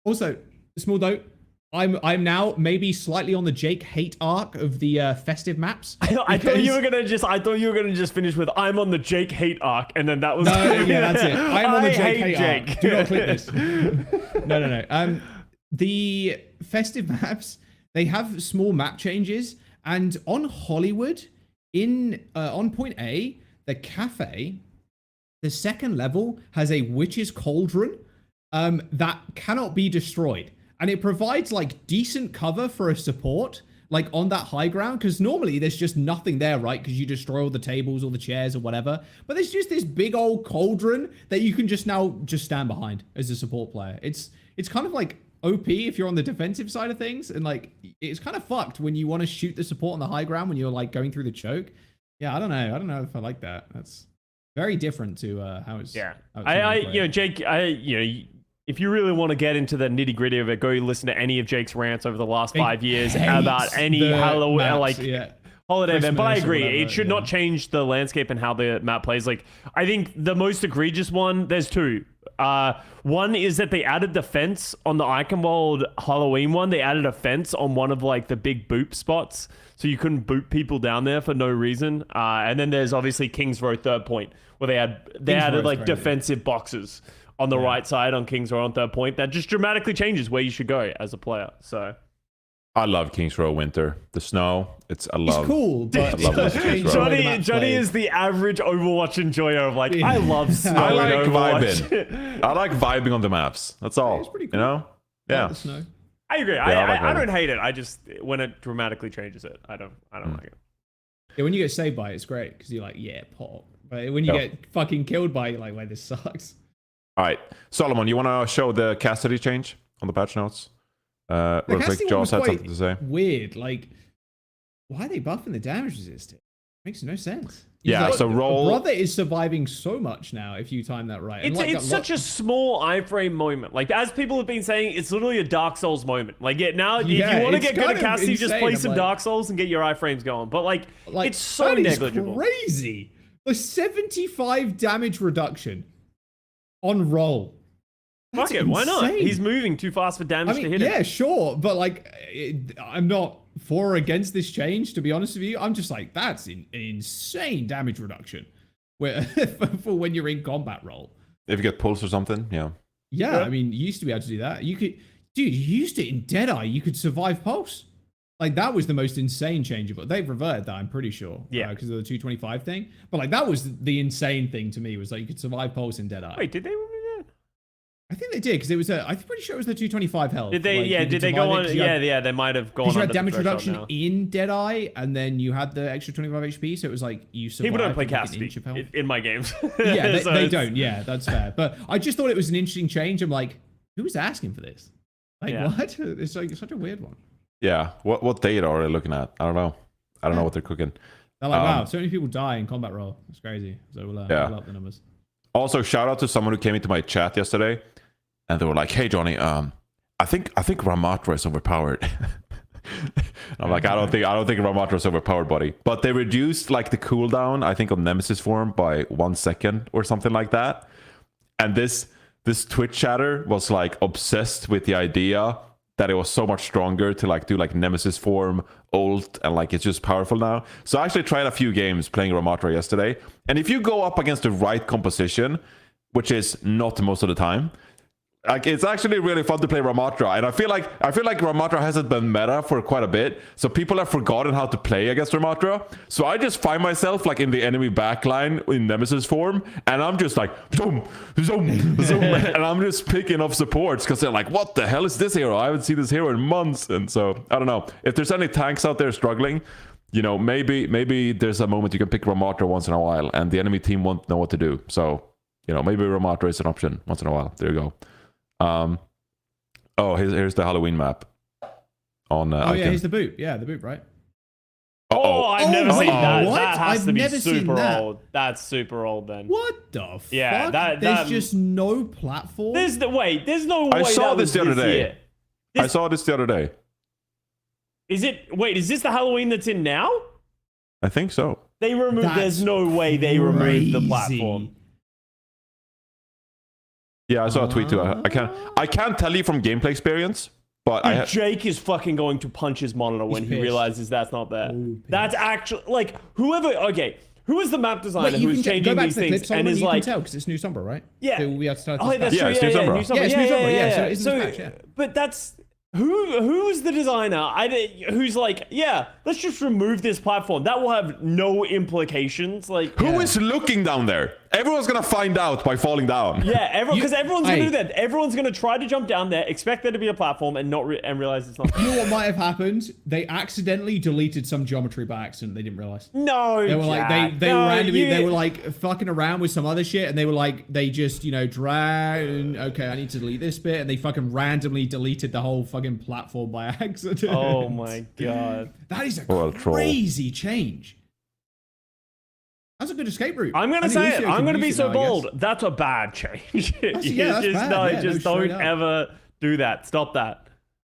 Also, small note. I'm now maybe slightly on the Jake hate arc of the festive maps. I thought you were gonna just finish with "I'm on the Jake hate arc," and then that was No, yeah, that's it. I'm on the Jake hate hate Jake. arc. Do not click this. No. The festive maps, they have small map changes, and on Hollywood, on point A, the cafe, the second level has a witch's cauldron that cannot be destroyed. And it provides like decent cover for a support, like on that high ground, because normally there's just nothing there, right? Because you destroy all the tables or the chairs or whatever. But there's just this big old cauldron that you can just stand behind as a support player. It's kind of like OP if you're on the defensive side of things, and like it's kind of fucked when you want to shoot the support on the high ground when you're like going through the choke. Yeah, I don't know if I like that. That's very different to how it's. Yeah, how it's Jake, if you really want to get into the nitty gritty of it, go listen to any of Jake's rants over the last 5 years about any Halloween, holiday event. But I agree, it should not change the landscape and how the map plays. Like, I think the most egregious one, there's 2. One is that they added the fence on the Eichenwald Halloween one. They added a fence on one of like the big boop spots, so you couldn't boot people down there for no reason. And then there's obviously Kings Row Third Point, where they added like crazy defensive boxes on the right side on Kings Row on Third Point. That just dramatically changes where you should go as a player. So I love Kings Row Winter. The snow, it's cool, but I love Kings Row. Johnny is the average Overwatch enjoyer of like, I love snow. I like in Overwatch. vibing. I like vibing on the maps. That's all. It's pretty cool. You know? Yeah. The snow. I agree. Yeah, I don't hate it. I just, when it dramatically changes it, I don't like it. Yeah, when you get saved by it, it's great because you're like, yeah, pop. But when you get fucking killed by it, you're like, wait, this sucks. All right, Solomon, you want to show the Cassidy change on the patch notes? Real quick, Jaws had something to say. Weird, like, why are they buffing the damage resist? Makes no sense. Yeah, so roll. Brother is surviving so much now if you time that right. It's such a small iframe moment. Like, as people have been saying, it's literally a Dark Souls moment. Like, now if you want to get good at Cassidy, just play some Dark Souls and get your iframes going. But like it's so negligible. Crazy. The 75 damage reduction on roll. Fuck it, why not? He's moving too fast for damage to hit him. Yeah, sure, but like, I'm not for or against this change, to be honest with you. I'm just like, that's an insane damage reduction for when you're in combat role. If you get pulse or something, yeah. Yeah, I mean, you used to be able to do that. You could, dude, you used it in Deadeye. You could survive pulse. Like, that was the most insane changeable. They've reverted that, I'm pretty sure. Yeah. Because of the 225 thing. But like, that was the insane thing to me, was like, you could survive pulse in Deadeye. Wait, did they remove that? I think they did, because it was I'm pretty sure it was the 225 health. Did they? Like, yeah. Did they go on? Yeah. They might have gone. Because you had under damage the threshold reduction now. in Deadeye, and then you had the extra 25 HP, so it was like you survived. People don't play with, like, an Cassidy inch of health. in my games. Yeah, So they don't. Yeah, that's fair. But I just thought it was an interesting change. I'm like, who's asking for this? Like, what? It's like such a weird one. Yeah. What data are they looking at? I don't know. I don't know what they're cooking. They're like, wow, so many people die in combat role. It's crazy. So we'll up the numbers. Also, shout out to someone who came into my chat yesterday, and they were like, "Hey, Johnny, I think Ramatra is overpowered." I'm like, I don't think Ramatra is overpowered, buddy. But they reduced like the cooldown, I think, on Nemesis form by 1 second or something like that. And this Twitch chatter was like obsessed with the idea that it was so much stronger to like do like Nemesis form, ult, and like it's just powerful now. So I actually tried a few games playing Ramatra yesterday, and if you go up against the right composition, which is not most of the time, like it's actually really fun to play Ramatra, and I feel like Ramatra hasn't been meta for quite a bit, so people have forgotten how to play against Ramatra. So I just find myself like in the enemy backline in Nemesis form, and I'm just like zoom, zoom, zoom, and I'm just picking off supports because they're like, what the hell is this hero? I haven't seen this hero in months. And so I don't know if there's any tanks out there struggling. You know, maybe there's a moment you can pick Ramatra once in a while, and the enemy team won't know what to do. So you know, maybe Ramatra is an option once in a while. There you go. Here's the Halloween map on here's the boot. Yeah, the boot, right? I've never seen that. What? That has I've to be never seen super that. old. That's super old then. What the fuck? Yeah, there's just no platform. There's no way. I saw that this the was other this day. year. I saw this the other day. Is this the Halloween that's in now? I think so. They removed. That's There's no way they removed the crazy. platform. Yeah, I saw a tweet too. I can't tell you from gameplay experience, but Dude, Jake is fucking going to punch his monitor when he pissed. realizes that's not there. Pissed. That's actually like whoever. Okay, who is the map designer Wait, you who's can go changing back these to the things clips and is you like, can tell because it's new Sombra, right? Yeah. So we have to start oh, that's Yeah, true. it's new Sombra. New Sombra. Yeah, it's new Sombra, yeah, so it isn't So, patch, yeah. but that's who's the designer? Who's like, yeah, let's just remove this platform. That will have no implications. Like, who is looking down there? Everyone's gonna find out by falling down. yeah, because everyone's gonna do that. Everyone's gonna try to jump down there, expect there to be a platform, and not and realize it's not. You know what might have happened? They accidentally deleted some geometry by accident. They didn't realize. No, They were like they were randomly they were like fucking around with some other shit, and they were like they just drag. Okay, I need to delete this bit, and they fucking randomly deleted the whole fucking platform by accident. Oh my god, that is a Well, troll. crazy change. That's a good escape route. I'm gonna I mean, say it. Lucio I'm can gonna use be it so now, I guess. bold. That's a bad change. That's You bad. just Yeah, don't straight up. ever do that. Stop that.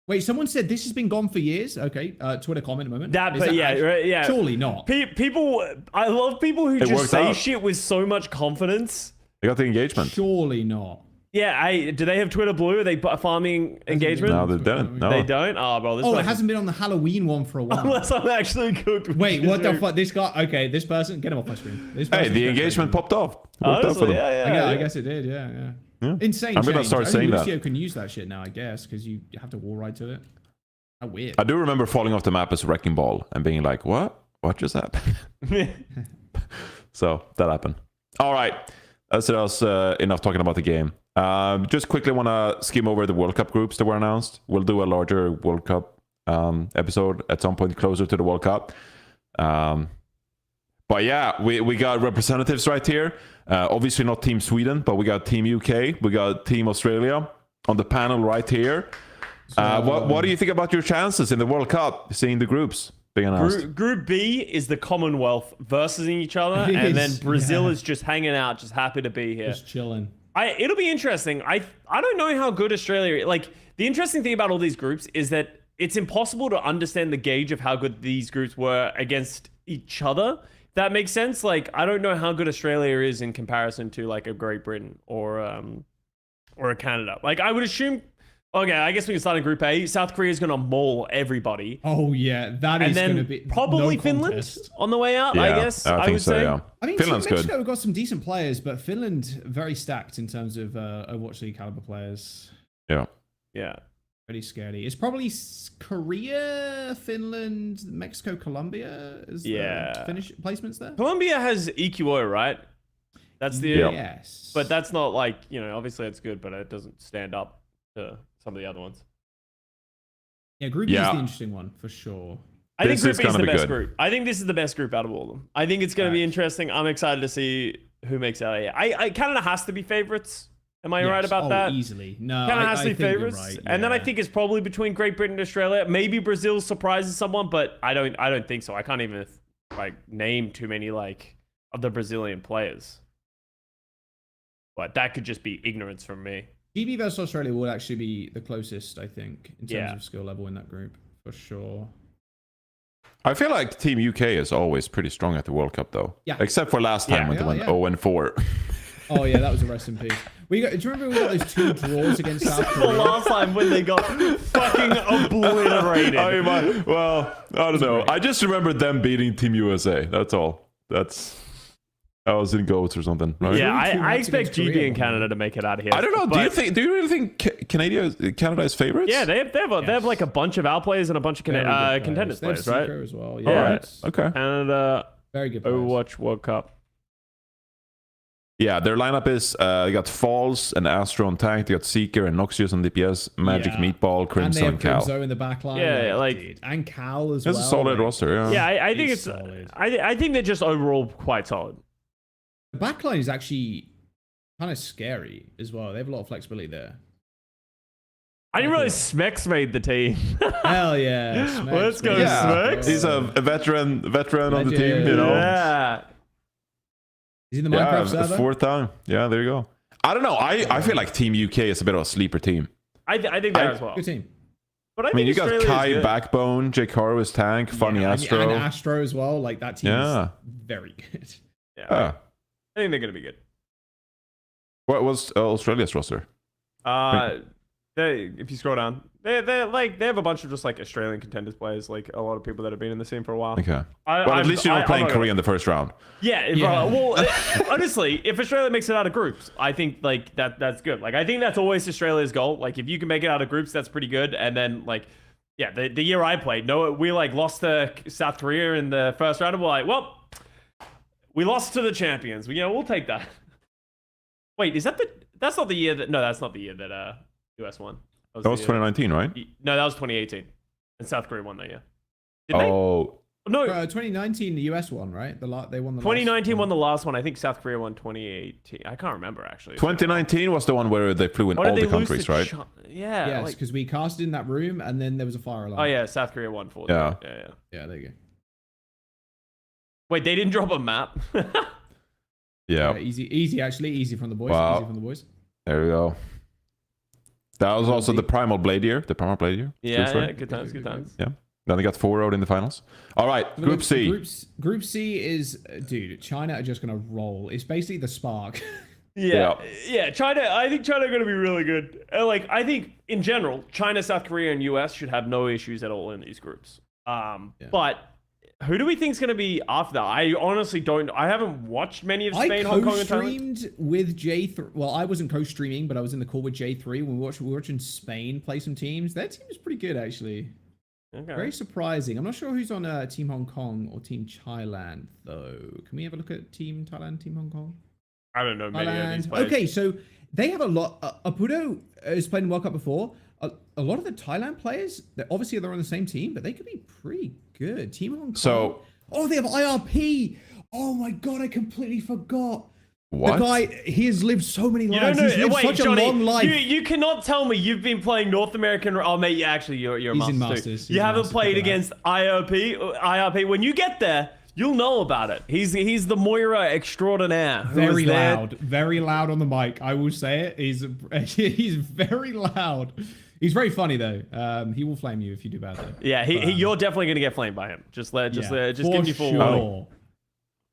Wait, someone said this has been gone for years. Okay, Twitter comment a moment. Is But yeah, actually- right, yeah. Surely not. People, I love people who just works say out. shit with so much confidence. They got the engagement. Surely not. Yeah, do they have Twitter Blue? Are they farming engagement? No, they don't. No. They don't? Oh, bro, this Oh, it person- hasn't been on the Halloween one for a while. Unless I'm actually cooked. with Wait, this what the room. fuck? This guy. Okay, this person. Get him off my screen. This Hey, person's the got engagement crazy. popped off. Worked out for Honestly, them. yeah. I guess it did. Yeah. Insane. I'm gonna change. start Only saying that. Lucio can use that shit now, I guess, because you have to wall ride to it. How weird. I do remember falling off the map as a wrecking ball and being like, "What? What just happened?" So that happened. All right, that's enough talking about the game. Just quickly want to skim over the World Cup groups that were announced. We'll do a larger World Cup episode at some point closer to the World Cup. But yeah, we got representatives right here. Obviously not Team Sweden, but we got Team UK. We got Team Australia on the panel right here. What do you think about your chances in the World Cup, seeing the groups being announced? Group B is the Commonwealth versus each other, It and then is, Brazil yeah. is just hanging out, just happy to be here. Just chilling. It'll be interesting. I don't know how good Australia. Like, the interesting thing about all these groups is that it's impossible to understand the gauge of how good these groups were against each other. If that makes sense. Like, I don't know how good Australia is in comparison to like a Great Britain or a Canada. Like, I would assume. Okay, I guess we can start in Group A. South Korea is going to maul everybody. Oh yeah, that And is going to then be probably no Finland contest. on the way out, I guess. I think would so, say. yeah. I mean, Finland's Mexico good. have got some decent players, but Finland very stacked in terms of Overwatch League caliber players. Yeah. Yeah. Pretty scary. It's probably Korea, Finland, Mexico, Colombia as Yeah. finish placements there. Colombia has EQO, right? That's the. Yeah. Yes, But that's not like, obviously it's good, but it doesn't stand up to some of the other ones. yeah, Group B is Yeah. the interesting one for sure. I think This Group is B is gonna the be best good. group. I think this is the best group out of all of them. I think it's going to be interesting. I'm excited to see who makes out. Canada has to be favorites. Am I right Yes. about Oh, that? Easily. No, Canada I has to be think you're favorites, right, and then I yeah. think it's probably between Great Britain and Australia. Maybe Brazil surprises someone, but I don't think so. I can't even name too many of the Brazilian players. But that could just be ignorance from me. GB versus Australia will actually be the closest, I think, in terms Yeah. of skill level in that group for sure. I feel like Team UK is always pretty strong at the World Cup, though. Yeah. Except for last time Yeah. when they went Yeah. 0-4. Oh yeah, that was a rest in peace. Do you remember we got those 2 draws against South The Korea? last time when they got fucking obliterated. Well, I don't know. I just remember them beating Team USA. That's all. I was in GOATs or something, right? Yeah, Really I against expect GB Korea, and Canada to make it out of here. I don't know. Do you really think Canada is favorites? Yeah, they have like a bunch of our players and a bunch of contenders They have players, right? Seeker as well. All Yeah, right. it's Okay. Canada, very good. Players. Overwatch World Cup. Yeah, their lineup is they got Falls and Astro on tank. They got Seeker and Noxious on DPS. Magic Yeah. Meatball, Crimson, and and they have Cal. Crimzo in the back line. Yeah, dude. And Cal as That's well. a solid roster. Yeah. Yeah, I think It's it's solid. I think they're just overall quite solid. The back line is actually kind of scary as well. They have a lot of flexibility there. I didn't realize Smex made the team. Hell yeah. Smex, Let's go, baby. Smex. He's a veteran on the team. You know. Yeah. He's in the Minecraft It's server. 4th time. Yeah, there you go. I don't know. I feel like Team UK is a bit of a sleeper team. I think that as well. Good team. But I mean, you got Australia's Kai good. Backbone, Jake Harvis tank, Funny Yeah, Astro. And Astro as well. Like that team Yeah. is very good. Yeah, Yeah. I think they're gonna be good. What was Australia's roster? If you scroll down, they have a bunch of just like Australian contenders players, like a lot of people that have been in the scene for a while. Okay. Well, at least you're not playing Korea in the first round. Yeah. Well, honestly, if Australia makes it out of groups, I think like that's good. Like I think that's always Australia's goal. Like if you can make it out of groups, that's pretty good. And then like, yeah, the year I played, we like lost to South Korea in the first round, and we're like, well, we lost to the champions. We'll take that. Wait, that's not the year that US won. That was 2019, right? No, that was 2018, and South Korea won that year. Did Oh, they? No, 2019, the US won, right? They won the 2019 last won the last one. I think South Korea won 2018. I can't remember actually. 2019 was the one where they flew in Or did all they the lose countries, to right? Yes, Yeah. because we casted in that room and then there was a fire alarm. Oh yeah, South Korea won for Yeah. Yeah. Yeah, there you go. Wait, they didn't drop a map. Yeah. Easy actually. Easy from the boys. Wow. Easy from the boys. There we go. That was also the Primal Blade year. The Primal Blade year. Yeah, good times. Yeah. Then they got 4-0 in the finals. All right, Group C. Group C is, dude, China are just going to roll. It's basically the spark. Yeah. China. I think China are going to be really good. I think in general, China, South Korea, and US should have no issues at all in these groups. But who do we think is going to be after that? I honestly don't. I haven't watched many of Spain, Hong Kong, and Thailand. I co-streamed with J3. Well, I wasn't co-streaming, but I was in the call with J3 when we were watching Spain play some teams. Their team is pretty good, actually. Okay. Very surprising. I'm not sure who's on Team Hong Kong or Team Thailand, though. Can we have a look at Team Thailand, Team Hong Kong? I don't know many of these players. Okay, so they have a lot. Apudo has played in World Cup before. A lot of the Thailand players, obviously they're on the same team, but they could be pretty good. Team Hong Kong. They have IRP. Oh my god, I completely forgot. What? The guy, he has lived so many lives. He's lived such Johnny, a long life. You cannot tell me you've been playing North American. Oh, mate, actually, you're a He's in Masters. Masters. Too. You haven't played against IRP. When you get there, you'll know about it. He's the Moira extraordinaire. Very loud on the mic. I will say it. He's very loud. He's very funny though. He will flame you if you do bad though. Yeah, you're definitely gonna get flamed by him. Just give me full warning.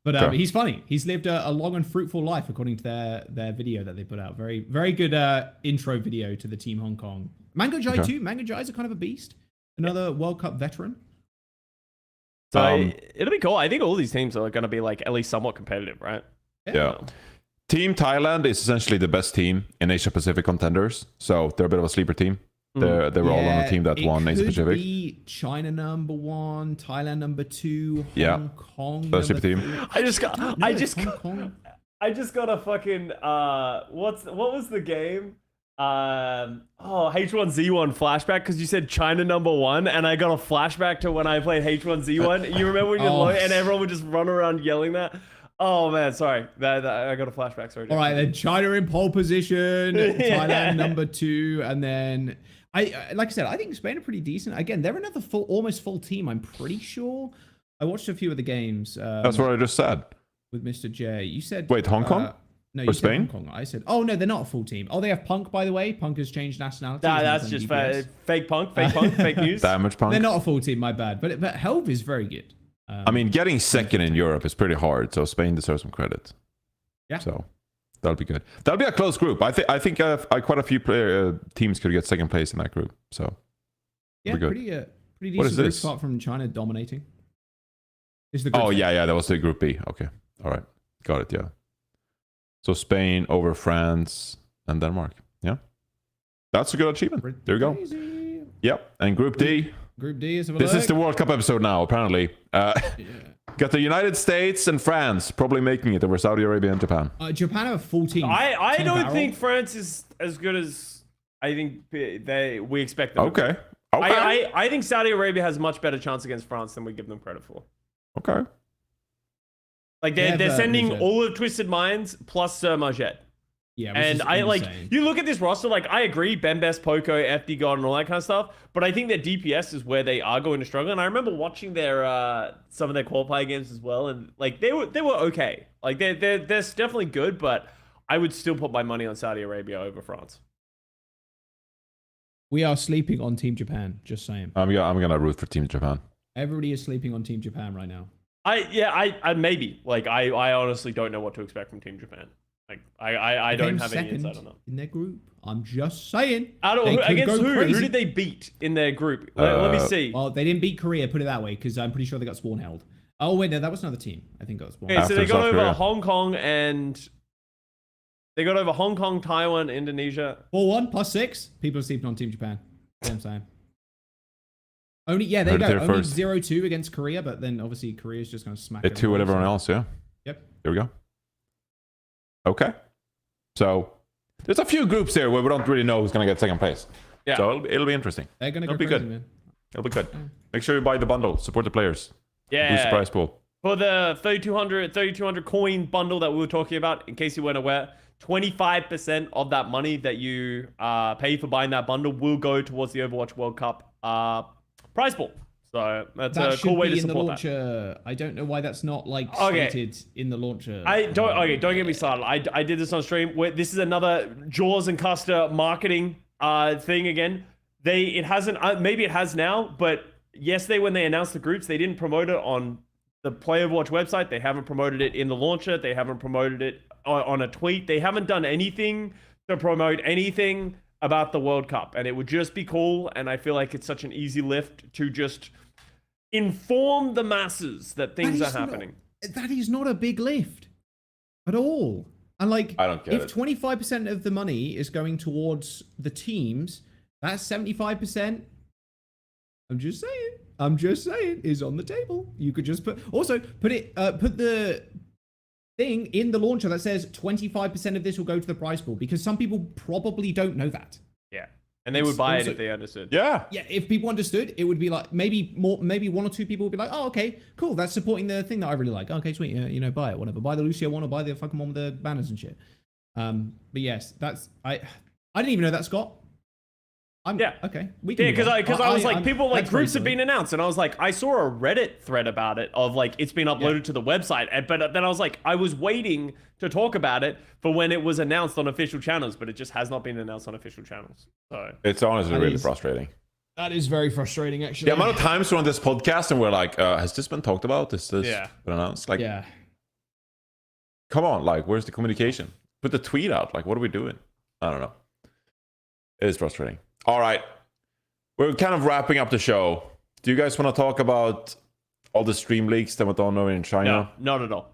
But he's funny. He's lived a long and fruitful life according to their video that they put out. Very, very good intro video to the Team Hong Kong. Mango Jai too. Mango Jai is a kind of a beast. Another World Cup veteran. So it'll be cool. I think all these teams are gonna be like at least somewhat competitive, right? Yeah. Team Thailand is essentially the best team in Asia Pacific contenders, so they're a bit of a sleeper team. They were all on the team that won Asia Pacific. It could be China #1, Thailand #2, Hong Kong. First sleeper team. I just got a fucking what was the game? H1Z1 flashback because you said China #1 and I got a flashback to when I played H1Z1. You remember when you and everyone would just run around yelling that? Oh man, sorry. That I got a flashback. Sorry. All right, then China in pole position, Thailand #2, and then like I said, I think Spain are pretty decent. Again, they're another almost full team. I'm pretty sure. I watched a few of the games. That's what I just said. With Mr. J, you said. Wait, Hong Kong? No, or you Spain? said Hong Kong. I said, oh no, they're not a full team. Oh, they have Punk, by the way. Punk has changed nationality. That's just fake Punk, fake news. Damage Punk. They're not a full team, my bad. But Helv is very good. I mean, getting second in Europe is pretty hard, so Spain deserves some credit. Yeah. So That'll be good. That'll be a close group. I think quite a few teams could get second place in that group. So yeah, good. pretty decent What is group this? apart from China dominating. Is the group Oh stage. yeah, that was the group B. Okay, all right, got it. Yeah. So Spain over France and Denmark. Yeah, that's a good achievement. There you go. Crazy. Yep. And Group D. Group D is a This is the World Cup episode now. Apparently, got the United States and France probably making it over Saudi Arabia and Japan. Japan have 14. I Team don't Barrel. think France is as good as I think we expect them. Okay. I think Saudi Arabia has a much better chance against France than we give them credit for. Okay. Like They have, they're sending Majet. all of Twisted Minds plus Majet. Yeah, which And is I like insane. you look at this roster, like I agree, Bembest, Poco, FD God, and all that kind of stuff. But I think their DPS is where they are going to struggle. And I remember watching their some of their qualifier games as well, and like they were okay. Like they're definitely good, but I would still put my money on Saudi Arabia over France. We are sleeping on Team Japan. Just saying. I'm gonna root for Team Japan. Everybody is sleeping on Team Japan right now. I maybe like I honestly don't know what to expect from Team Japan. Like I don't Came have any second insight on that. in their group. I'm just saying. Against who? Crazy. Who did they beat in their group? Let me see. Well, they didn't beat Korea, put it that way, because I'm pretty sure they got spawn held. Oh wait, no, that was another team. I think that was spawn. Okay, so After they got South over Korea. Hong Kong and they got over Hong Kong, Taiwan, Indonesia. 4-1 plus 6. People are sleeping on Team Japan. You know what I'm saying? Only there you Heard it go. there Only first. 0-2 against Korea, but then obviously Korea's just going to smack. It 2 with everyone so- else. Yeah. Yep. There we go. Okay. So there's a few groups here where we don't really know who's gonna get second place. Yeah. So it'll be interesting. They're going to It'll go be crazy, good. man. It'll be good. Make sure you buy the bundle. Support the players. Boost the Yeah. prize pool. For the 3,200 coin bundle that we were talking about, in case you weren't aware, 25% of that money that you pay for buying that bundle will go towards the Overwatch World Cup prize pool. So that's That a should cool way be to in the support that. launcher. I don't know why that's not like Okay. stated in the launcher. Don't get me started. I did this on stream. This is another Jaws and Custa marketing thing again. It hasn't maybe it has now, but yesterday when they announced the groups, they didn't promote it on the Play Overwatch website. They haven't promoted it in the launcher. They haven't promoted it on a tweet. They haven't done anything to promote anything about the World Cup, and it would just be cool. And I feel like it's such an easy lift to just inform the masses that things are happening. That is not a big lift at all. And like, I don't get if it. 25% of the money is going towards the teams, that's 75%. I'm just saying, is on the table. You could just put the thing in the launcher that says 25% of this will go to the prize pool, because some people probably don't know that. Yeah, and they would buy it also- if they understood. Yeah. Yeah, if people understood, it would be like maybe 1 or 2 people would be like, "Oh, okay, cool, that's supporting the thing that I really like. Okay, sweet, buy it, whatever. Buy the Lucio one or buy the fucking one with the banners and shit." But yes, that's I didn't even know that, Scott. Okay. We can Yeah, move because on. I was like, I'm- people like that's groups very have been announced, and I was like, I saw a Reddit thread about it of like it's been uploaded to the website, but then I was like, I was waiting to talk about it for when it was announced on official channels, but it just has not been announced on official channels. So It's honestly That really is- frustrating. That is very frustrating, actually. The amount of times we're on this podcast and we're like, has this been talked about? Is this Yeah. been announced? Like, Yeah. come on, like, where's the communication? Put the tweet out. Like, what are we doing? I don't know. It is frustrating. All right. We're kind of wrapping up the show. Do you guys want to talk about all the stream leaks that went on over in China? no, not at all.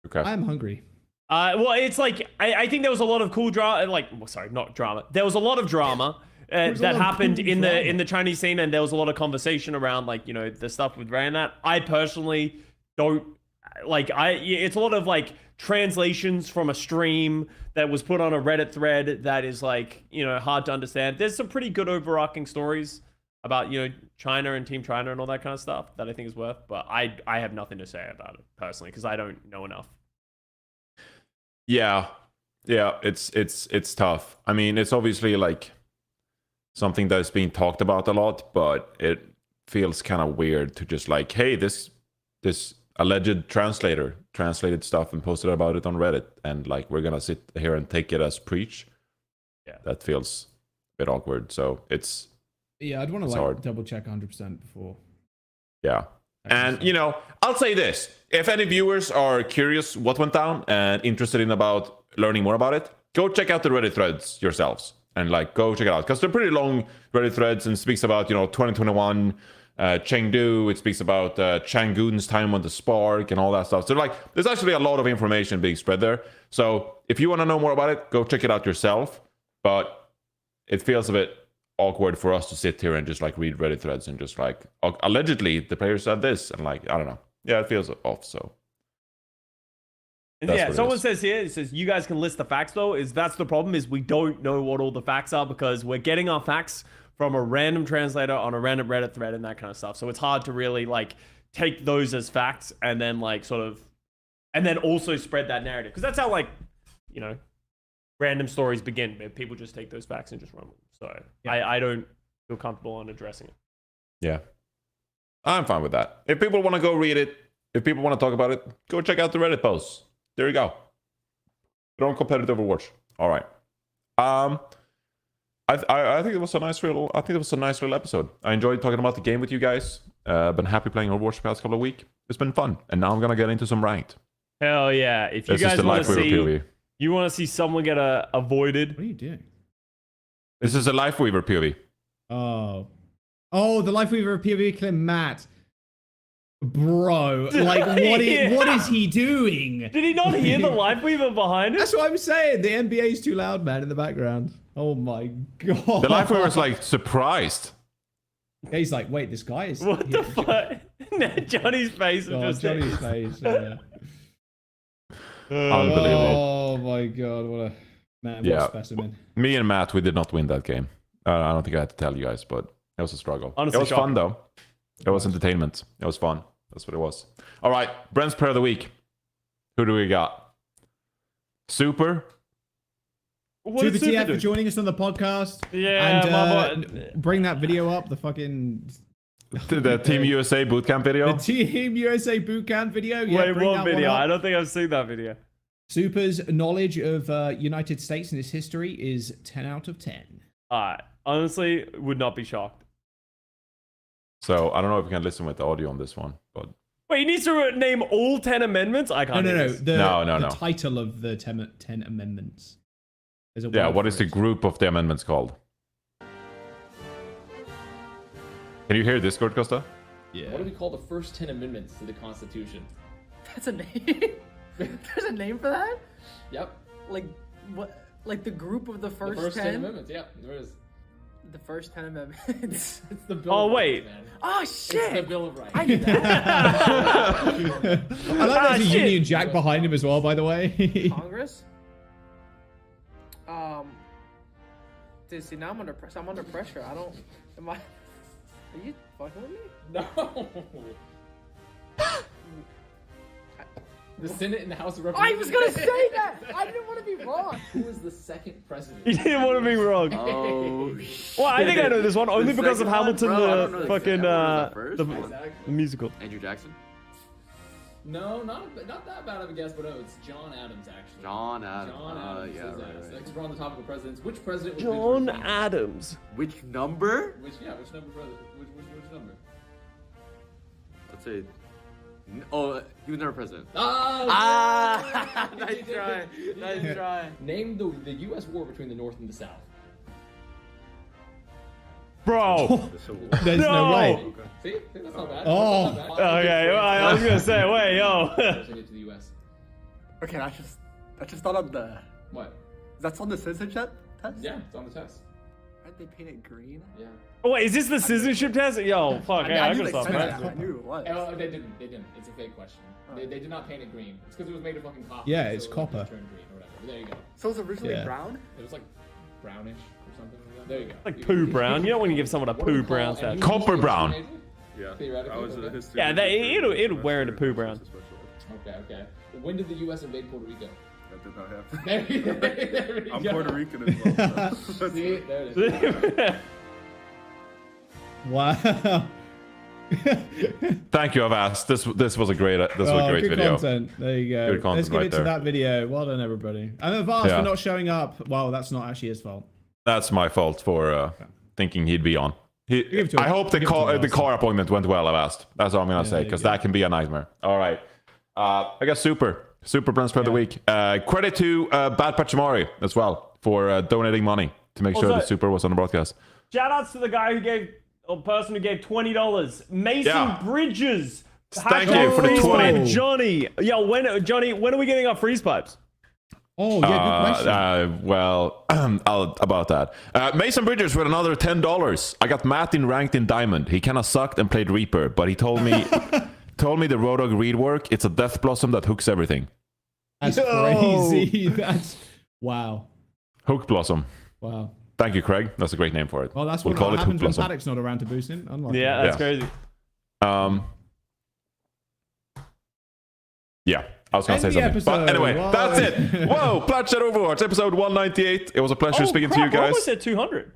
Okay. I'm hungry. Well, it's like I think there was a lot of cool drama. Like, well, sorry, not drama. There was a lot of drama was a that lot of happened cool in drama. the Chinese scene, and there was a lot of conversation around like the stuff with Ray and that. I personally don't like. It's a lot of like translations from a stream that was put on a Reddit thread that is like hard to understand. There's some pretty good overarching stories about China and Team China and all that kind of stuff that I think is worth. But I have nothing to say about it personally because I don't know enough. Yeah, it's tough. I mean, it's obviously like something that's being talked about a lot, but it feels kind of weird to just like, hey, this alleged translator translated stuff and posted about it on Reddit, and like we're gonna sit here and take it as preach. Yeah, that feels a bit awkward. So it's Yeah, I'd want to hard. double check 100% before. yeah. And I'll say this: if any viewers are curious what went down and interested in about learning more about it, go check out the Reddit threads yourselves and like go check it out because they're pretty long Reddit threads and speaks about 2021 Chengdu. It speaks about Chang'un's time on the Spark and all that stuff. So like there's actually a lot of information being spread there. So if you want to know more about it, go check it out yourself. But it feels a bit awkward for us to sit here and just like read Reddit threads and just like allegedly the player said this and like I don't know. Yeah, it feels off. So yeah, someone says here, it says you guys can list the facts though. That's the problem is we don't know what all the facts are because we're getting our facts from a random translator on a random Reddit thread and that kind of stuff. So it's hard to really like take those as facts and then like sort of and then also spread that narrative because that's how like random stories begin. People just take those facts and just run with them. So yeah. I don't feel comfortable on addressing it. Yeah. I'm fine with that. If people want to go read it, if people want to talk about it, go check out the Reddit posts. There you go. They're on competitive Overwatch. All right. I think it was a nice little. I think it was a nice little episode. I enjoyed talking about the game with you guys. Been happy playing Overwatch the past couple of weeks. It's been fun, and now I'm gonna get into some ranked. Hell yeah! If you guys want to see someone get avoided. What are you doing? This is a Lifeweaver POV. Oh, the Lifeweaver POV clip, Matt. Bro, like what is he doing? Did he not hear the Lifeweaver behind him? That's what I'm saying. The NBA is too loud, man, in the background. Oh my god. The Lifeweaver's like surprised. Yeah, he's like, wait, this guy is. What the fuck? Johnny's face was just Johnny's face. Yeah. Unbelievable. Oh my god, what a man, what a specimen. Me and Matt, we did not win that game. I don't think I had to tell you guys, but it was a struggle. Honestly, it was fun though. It was entertainment. It was fun. That's what it was. All right, Bren's player of the week. Who do we got? Super. Super TF for joining us on the podcast. Yeah, and bring that video up. The fucking the Team USA bootcamp video. The Team USA bootcamp video. Yeah, wait, what video? I don't think I've seen that video. Super's knowledge of United States and its history is 10 out of 10. Honestly, would not be shocked. So I don't know if we can listen with the audio on this one, but wait, he needs to name all 10 amendments. I can't. No. The title of the 10 amendments. Yeah, what is the group of the amendments called? Can you hear Discord, Custa? Yeah. What do we call the first 10 amendments to the Constitution? That's a name? There's a name for that? Yep. Like what? Like the group of the first 10? The first 10 amendments, yeah, there is. The first 10 amendments. It's the Bill of Rights, man. Oh, shit. It's the Bill of Rights. I knew that. I like there's a Union Jack behind him as well, by the way. Congress? Dude, see, now I'm under pressure. I'm under pressure. I don't... Am I... Are you fucking with me? No. The Senate and the House of I Representatives. was gonna say that! I didn't want to be wrong. Who was the second president? You didn't want to be wrong. Oh, well, I think I know this one only because of Hamilton, the fucking Exactly. the musical. Andrew Jackson? No, not that bad of a guess, but no, it's John Adams, actually. John Adams. John Adams. Yeah, right. Like, we're on the topic of presidents. Which president was John Richard Nixon? Adams. Which number? Which number president? Which number? Let's say... Oh, he was never president. Ah! Nice try. Nice try. Name the U.S. war between the North and the South. Bro. There's no way. See? That's not bad. Oh. That's not bad. Okay, well, I was gonna say, wait, yo. To get to the U.S. Okay, I just thought of the... What? That's on the citizenship test? Yeah, it's on the test. Aren't they painted green? Yeah. Oh, wait, is this the citizenship test? Yo, fuck, I I knew gotta they stop said that. that. I knew it was. Oh, they didn't. It's a fake question. They did not paint it green. It's because it was made of fucking copper. Yeah, it's so copper. It turned green or whatever. But there you go. So it was originally Yeah. brown? It was like brownish or something like that. There you go. Like poo brown. You don't want to give someone a What do we poo brown call- and statue. you Copper were brown. a history major? Yeah, Theoretically, I was a okay. history. Yeah, major. it'll wear into poo brown. Okay. When did the U.S. invade Puerto Rico? That did not happen. There we I'm go. Puerto Rican as well. So. See, there it is. Wow. Thank you, Avast. This was a great great good video. content. There you go. Good content Let's give right it to there. that video. Well done, everybody. And Avast Yeah. for not showing up. Well, that's not actually his fault. That's my fault for thinking he'd be on. Give it to him. I hope the Give it to him, car appointment went well, Avast. That's all I'm gonna say, because that can be a nightmare. All right. I guess Super. Super Bren spread the week. Credit to Bad Pachamari as well for donating money to make sure Also- the Super was on the broadcast. Shout outs to the guy who gave, or person who gave $20. Mason Yeah. Bridges. Thank you for the Freeze 20. Pipe Johnny. Yo, Johnny, when are we getting our freeze pipes? Oh, yeah, good question. Well, about that. Mason Bridges with another $10. I got Matt in ranked in Diamond. He kind of sucked and played Reaper, but he told me the Roadhog read work. It's a Death Blossom that hooks everything. That's Yo. crazy. That's wow. Hook Blossom. Wow. Thank you, Craig. That's a great name for it. Well, that's We'll what call it Hook happens when Blossom. Paddock's not around to boost him. Unlucky. Yeah, that's Yeah. crazy. Yeah, I was going to End say the something. But episode. anyway, Whoa. that's it. Whoa, Plat Chat Overwatch, episode 198. It was a pleasure speaking to you We're guys. almost at 200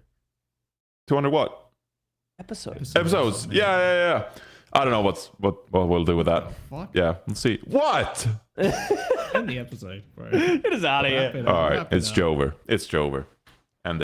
200 what? episodes. Episodes. Yeah. I don't know what we'll do with that. Fuck. Yeah, let's see. What? End the episode, bro. It is out of here. Wrap it up, All right, wrap it it's up. Jover. It's Jover.